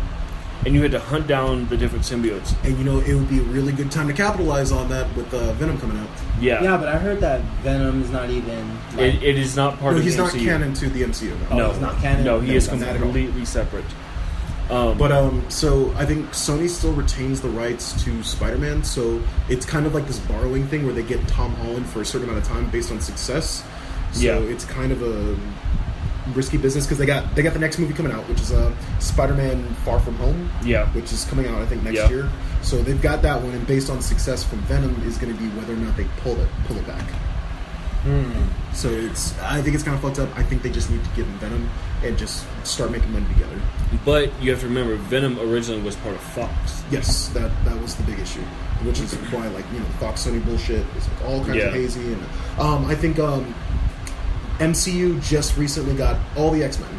Speaker 1: and you had to hunt down the different symbiotes.
Speaker 2: And it would be a really good time to capitalize on that with Venom coming out.
Speaker 1: Yeah.
Speaker 3: Yeah, but I heard that Venom is not even. Like,
Speaker 1: It is not part
Speaker 2: No,
Speaker 1: of the
Speaker 2: he's not
Speaker 1: MCU.
Speaker 2: canon to the MCU.
Speaker 1: No,
Speaker 3: he's not canon?
Speaker 1: No, he
Speaker 3: No,
Speaker 1: is
Speaker 3: not at all.
Speaker 1: completely separate.
Speaker 2: So I think Sony still retains the rights to Spider-Man, so it's kind of like this borrowing thing where they get Tom Holland for a certain amount of time based on success. So
Speaker 1: Yeah.
Speaker 2: it's kind of a risky business because they got the next movie coming out, which is Spider-Man Far From Home.
Speaker 1: Yeah.
Speaker 2: Which is coming out I think next
Speaker 1: Yeah.
Speaker 2: year. So they've got that one, and based on success from Venom is going to be whether or not they pull it back. So I think it's kind of fucked up. I think they just need to give him Venom and just start making money together.
Speaker 1: But you have to remember, Venom originally was part of Fox.
Speaker 2: Yes, that was the big issue, which is why Fox Sony bullshit is all kinds
Speaker 1: Yeah.
Speaker 2: of hazy. And I think MCU just recently got all the X-Men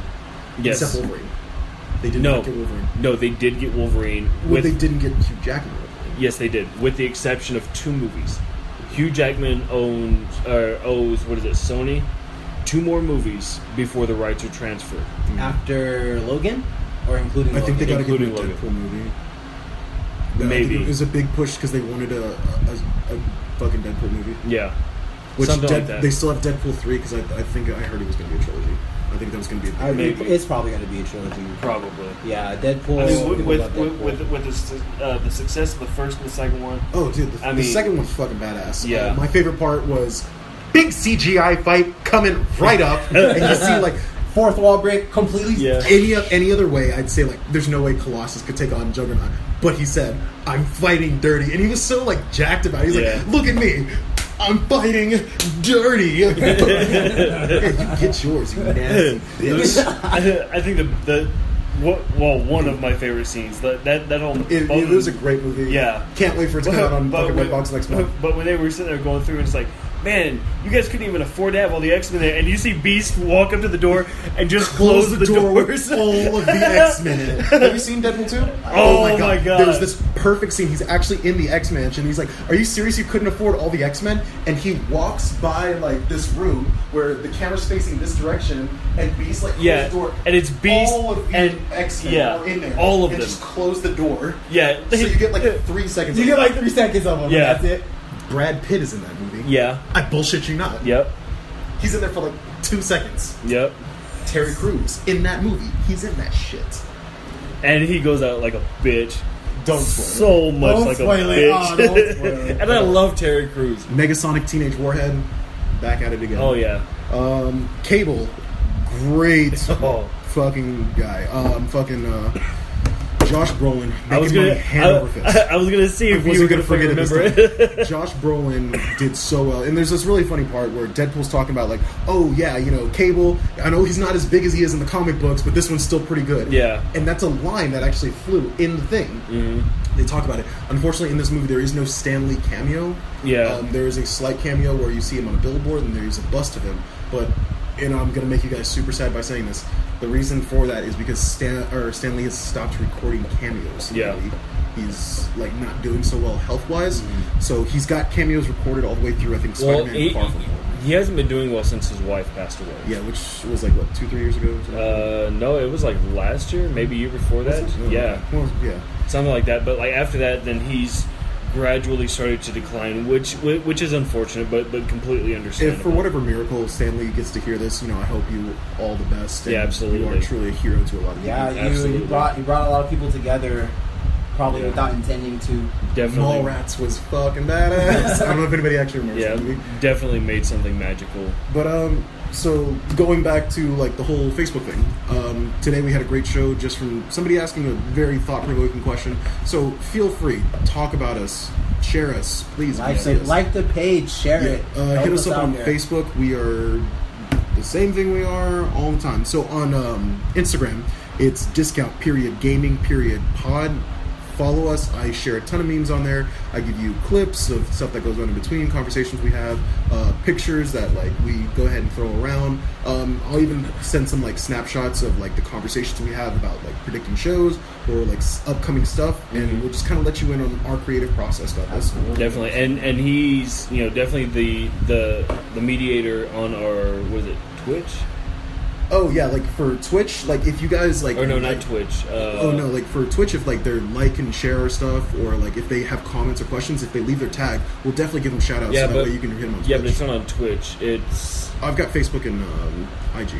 Speaker 1: Yes.
Speaker 2: except Wolverine. They did
Speaker 1: No.
Speaker 2: not get Wolverine.
Speaker 1: No, they did get Wolverine.
Speaker 2: Well, they didn't get Hugh Jackman Wolverine.
Speaker 1: Yes, they did, with the exception of 2 movies. Hugh Jackman owes Sony 2 more movies before the rights are transferred.
Speaker 3: after Logan, or including.
Speaker 2: I think they got
Speaker 3: Logan?
Speaker 2: to give him a
Speaker 1: Including
Speaker 2: Deadpool movie. I
Speaker 1: Maybe.
Speaker 2: think it was a big push because they wanted a fucking Deadpool movie.
Speaker 1: Yeah,
Speaker 2: Which
Speaker 1: something like that.
Speaker 2: They still have Deadpool 3 because I think I heard it was going to be a trilogy. I think that was going to be a big
Speaker 1: Maybe.
Speaker 3: It's probably going to be a trilogy.
Speaker 1: Probably.
Speaker 3: Yeah, Deadpool.
Speaker 1: I mean,
Speaker 3: people
Speaker 1: with
Speaker 3: love Deadpool.
Speaker 1: the success of the first and the second one.
Speaker 2: Oh, dude,
Speaker 1: I
Speaker 2: the
Speaker 1: mean-
Speaker 2: second one's fucking badass.
Speaker 1: Yeah.
Speaker 2: My favorite part was big CGI fight coming right up, and you see like
Speaker 3: Fourth wall break completely.
Speaker 1: Yeah.
Speaker 2: any other way, I'd say like there's no way Colossus could take on Juggernaut. But he said, "I'm fighting dirty," and he was so like jacked about it. He's
Speaker 1: Yeah.
Speaker 2: like, "Look at me." I'm fighting dirty. Yeah, you get yours, you nasty bitch.
Speaker 1: I think one of my favorite scenes that whole
Speaker 2: It was a great movie.
Speaker 1: Yeah.
Speaker 2: Can't wait for it to come out on fucking
Speaker 1: when-
Speaker 2: Redbox next month.
Speaker 1: But when they were sitting there going through, and it's like, man, you guys couldn't even afford to have all the X-Men there, and you see Beast walk up to the door and just close the
Speaker 2: door
Speaker 1: doors.
Speaker 2: with all of the X-Men in it. Have you seen Deadpool 2?
Speaker 1: Oh my God.
Speaker 2: There's this perfect scene. He's actually in the X-Mansion. He's like, "Are you serious? You couldn't afford all the X-Men?" And he walks by like this room where the camera's facing this direction, and Beast like closes the door.
Speaker 1: and it's Beast
Speaker 2: all of the
Speaker 1: and
Speaker 2: X-Men
Speaker 1: yeah,
Speaker 2: are in there.
Speaker 1: all of
Speaker 2: and
Speaker 1: them.
Speaker 2: just close the door.
Speaker 1: Yeah,
Speaker 2: So you get like 3 seconds.
Speaker 3: You
Speaker 2: of
Speaker 3: get
Speaker 2: it.
Speaker 3: like 3 seconds of them.
Speaker 1: Yeah.
Speaker 3: That's it.
Speaker 2: Brad Pitt is in that movie.
Speaker 1: yeah,
Speaker 2: I bullshit you not.
Speaker 1: yep,
Speaker 2: He's in there for like 2 seconds.
Speaker 1: yep.
Speaker 2: Terry Crews in that movie. He's in that shit.
Speaker 1: And he goes out like a bitch.
Speaker 2: Don't spoil it.
Speaker 1: So much
Speaker 3: Don't
Speaker 1: like a
Speaker 3: spoil it.
Speaker 1: bitch.
Speaker 3: Oh, don't spoil it.
Speaker 1: And I love Terry Crews.
Speaker 2: Megasonic Teenage Warhead, back at it again.
Speaker 1: Oh yeah.
Speaker 2: Cable, great
Speaker 1: Oh.
Speaker 2: fucking guy. Josh Brolin.
Speaker 1: I was
Speaker 2: making
Speaker 1: gonna.
Speaker 2: money hand over fist.
Speaker 1: I was gonna see if
Speaker 2: I
Speaker 1: you were
Speaker 2: wasn't
Speaker 1: gonna
Speaker 2: forget
Speaker 1: remember
Speaker 2: it
Speaker 1: it.
Speaker 2: this time. Josh Brolin did so well, and there's this really funny part where Deadpool's talking about like, oh yeah, Cable. I know he's not as big as he is in the comic books, but this one's still pretty good.
Speaker 1: Yeah.
Speaker 2: and that's a line that actually flew in the thing.
Speaker 1: Mhm.
Speaker 2: They talk about it. Unfortunately, in this movie, there is no Stan Lee cameo.
Speaker 1: Yeah.
Speaker 2: There is a slight cameo where you see him on a billboard, and there's a bust of him. But, and I'm gonna make you guys super sad by saying this. The reason for that is because Stan Lee has stopped recording cameos.
Speaker 1: Yeah.
Speaker 2: lately. He's like not doing so well health wise, so he's got cameos recorded all the way through. I think
Speaker 1: Well,
Speaker 2: Spider-Man Far From Home.
Speaker 1: he hasn't been doing well since his wife passed away.
Speaker 2: Yeah, which was like what 2-3 years ago.
Speaker 1: No, it was like last year, maybe year before that. Yeah,
Speaker 2: Well, yeah.
Speaker 1: something like that. But like after that, then he's gradually started to decline, which is unfortunate, but completely understandable.
Speaker 2: If for whatever miracle Stanley gets to hear this, I hope you all the best. And
Speaker 1: Yeah, absolutely.
Speaker 2: You are truly a hero to a lot of people.
Speaker 3: Yeah,
Speaker 1: Absolutely.
Speaker 3: you brought a lot of people together, probably without intending to.
Speaker 1: definitely,
Speaker 2: Mallrats was fucking badass. I don't know if anybody actually remembers
Speaker 1: yeah,
Speaker 2: that movie.
Speaker 1: definitely made something magical.
Speaker 2: But so going back to like the whole Facebook thing, today we had a great show just from somebody asking a very thought-provoking question. So feel free, talk about us, share us, please.
Speaker 3: Like
Speaker 2: see us.
Speaker 3: the page, share
Speaker 2: Yeah,
Speaker 3: it. Help
Speaker 2: hit us up
Speaker 3: out
Speaker 2: on
Speaker 3: there.
Speaker 2: Facebook. We are the same thing we are all the time. So on Instagram, It's discount.gaming.pod. Follow us. I share a ton of memes on there. I give you clips of stuff that goes on in between conversations we have, pictures that like we go ahead and throw around. I'll even send some like snapshots of like the conversations we have about like predicting shows or like upcoming stuff, and we'll just kind of let you in on our creative process about this.
Speaker 1: Definitely, and he's definitely the mediator on our Twitch.
Speaker 2: Oh yeah, like for Twitch, like if you guys like,
Speaker 1: or no,
Speaker 2: like,
Speaker 1: not Twitch.
Speaker 2: Like for Twitch, if like they're like and share our stuff, or like if they have comments or questions, if they leave their tag, we'll definitely give them shout outs.
Speaker 1: Yeah,
Speaker 2: so that way you can hit them on Twitch.
Speaker 1: Yeah, but it's not on Twitch.
Speaker 2: I've got Facebook and IG.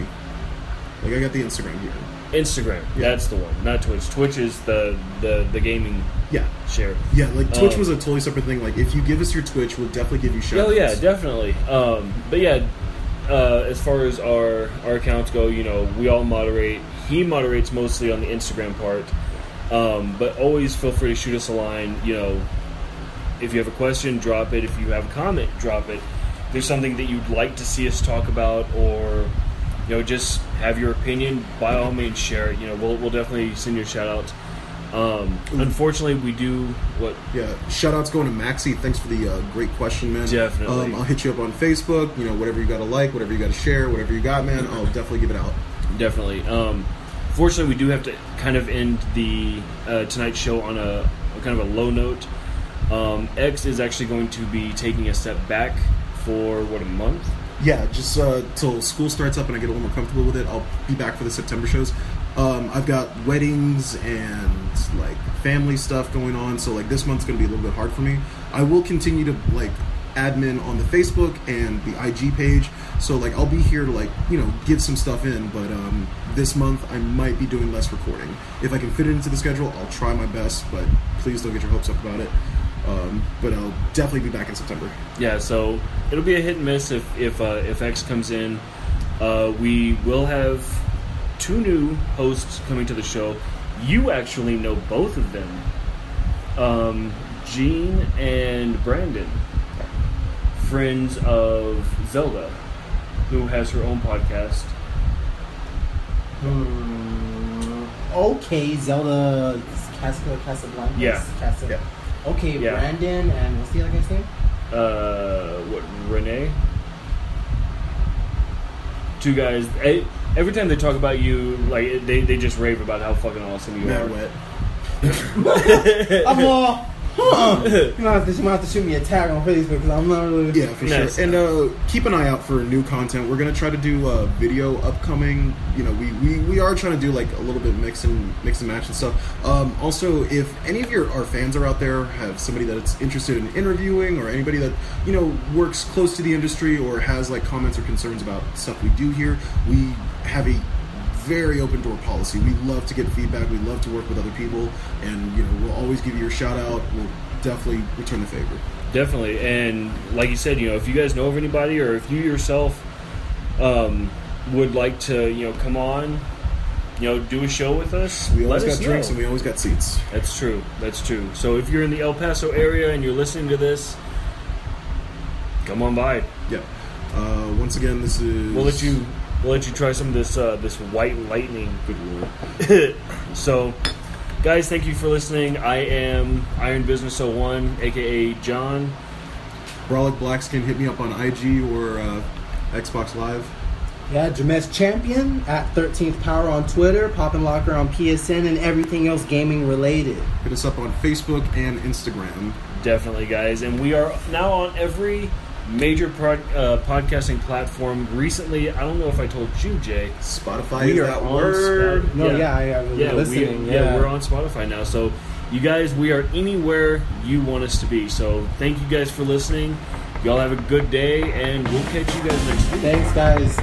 Speaker 2: Like I got the Instagram here.
Speaker 1: Instagram, that's the one, not Twitch. Twitch is the gaming share.
Speaker 2: Yeah, like Twitch was a totally separate thing. Like if you give us your Twitch, we'll definitely give you shout outs.
Speaker 1: Oh yeah, definitely. But yeah. As far as our accounts go, we all moderate. He moderates mostly on the Instagram part, but always feel free to shoot us a line. If you have a question, drop it. If you have a comment, drop it. If there's something that you'd like to see us talk about, or just have your opinion, by all means share it. We'll definitely send you a shout out. Unfortunately, we do what?
Speaker 2: Yeah, shout outs going to Maxie. Thanks for the great question, man.
Speaker 1: Definitely.
Speaker 2: I'll hit you up on Facebook. Whatever you got to like, whatever you got to share, whatever you got, man. I'll definitely give it out.
Speaker 1: Definitely. Fortunately, we do have to kind of end the tonight's show on a kind of a low note. X is actually going to be taking a step back for a month.
Speaker 2: Yeah, just till school starts up and I get a little more comfortable with it. I'll be back for the September shows. I've got weddings and like family stuff going on, so like this month's gonna be a little bit hard for me. I will continue to like admin on the Facebook and the IG page, so like I'll be here to like give some stuff in, but this month I might be doing less recording. If I can fit it into the schedule, I'll try my best, but please don't get your hopes up about it. But I'll definitely be back in September.
Speaker 1: Yeah, so it'll be a hit and miss if X comes in. We will have 2 new hosts coming to the show. You actually know both of them, Gene and Brandon, friends of Zelda, who has her own podcast.
Speaker 3: Okay, Zelda Casablanca.
Speaker 1: Yeah.
Speaker 3: Okay,
Speaker 1: yeah.
Speaker 3: Brandon and what's the other guy's name?
Speaker 1: Renee. 2 guys. Every time they talk about you, like they just rave about how fucking awesome you are.
Speaker 2: Wet.
Speaker 3: I'm all. You might have to shoot me a tag on Facebook because I'm not really.
Speaker 2: Yeah, for sure. And keep an eye out for new content. We're gonna try to do video upcoming. We are trying to do like a little bit mix and match and stuff. Also, if any of our fans are out there, have somebody that's interested in interviewing, or anybody that works close to the industry or has like comments or concerns about stuff we do here, we have a very open door policy. We love to get feedback. We love to work with other people, and we'll always give you your shout out. We'll definitely return the favor.
Speaker 1: Definitely, and like you said, if you guys know of anybody, or if you yourself would like to, come on, do a show with us.
Speaker 2: We always got drinks and we always got seats.
Speaker 1: That's true. So if you're in the El Paso area and you're listening to this, come on by.
Speaker 2: Yeah. Once again, this is.
Speaker 1: We'll let you try some of this White Lightning. Good lord. So, guys, thank you for listening. I am Iron Business 01, aka John.
Speaker 2: Brolic Blackskin, hit me up on IG or Xbox Live.
Speaker 3: Yeah, Jamesh Champion at 13th Power on Twitter, Poppin' Locker on PSN, and everything else gaming related.
Speaker 2: Hit us up on Facebook and Instagram.
Speaker 1: Definitely, guys. And we are now on every major podcasting platform. Recently, I don't know if I told you, Jay.
Speaker 2: Spotify is that word.
Speaker 3: No, I was listening.
Speaker 1: We're on Spotify now. So, you guys, we are anywhere you want us to be. So, thank you guys for listening. Y'all have a good day, and we'll catch you guys next week.
Speaker 3: Thanks, guys.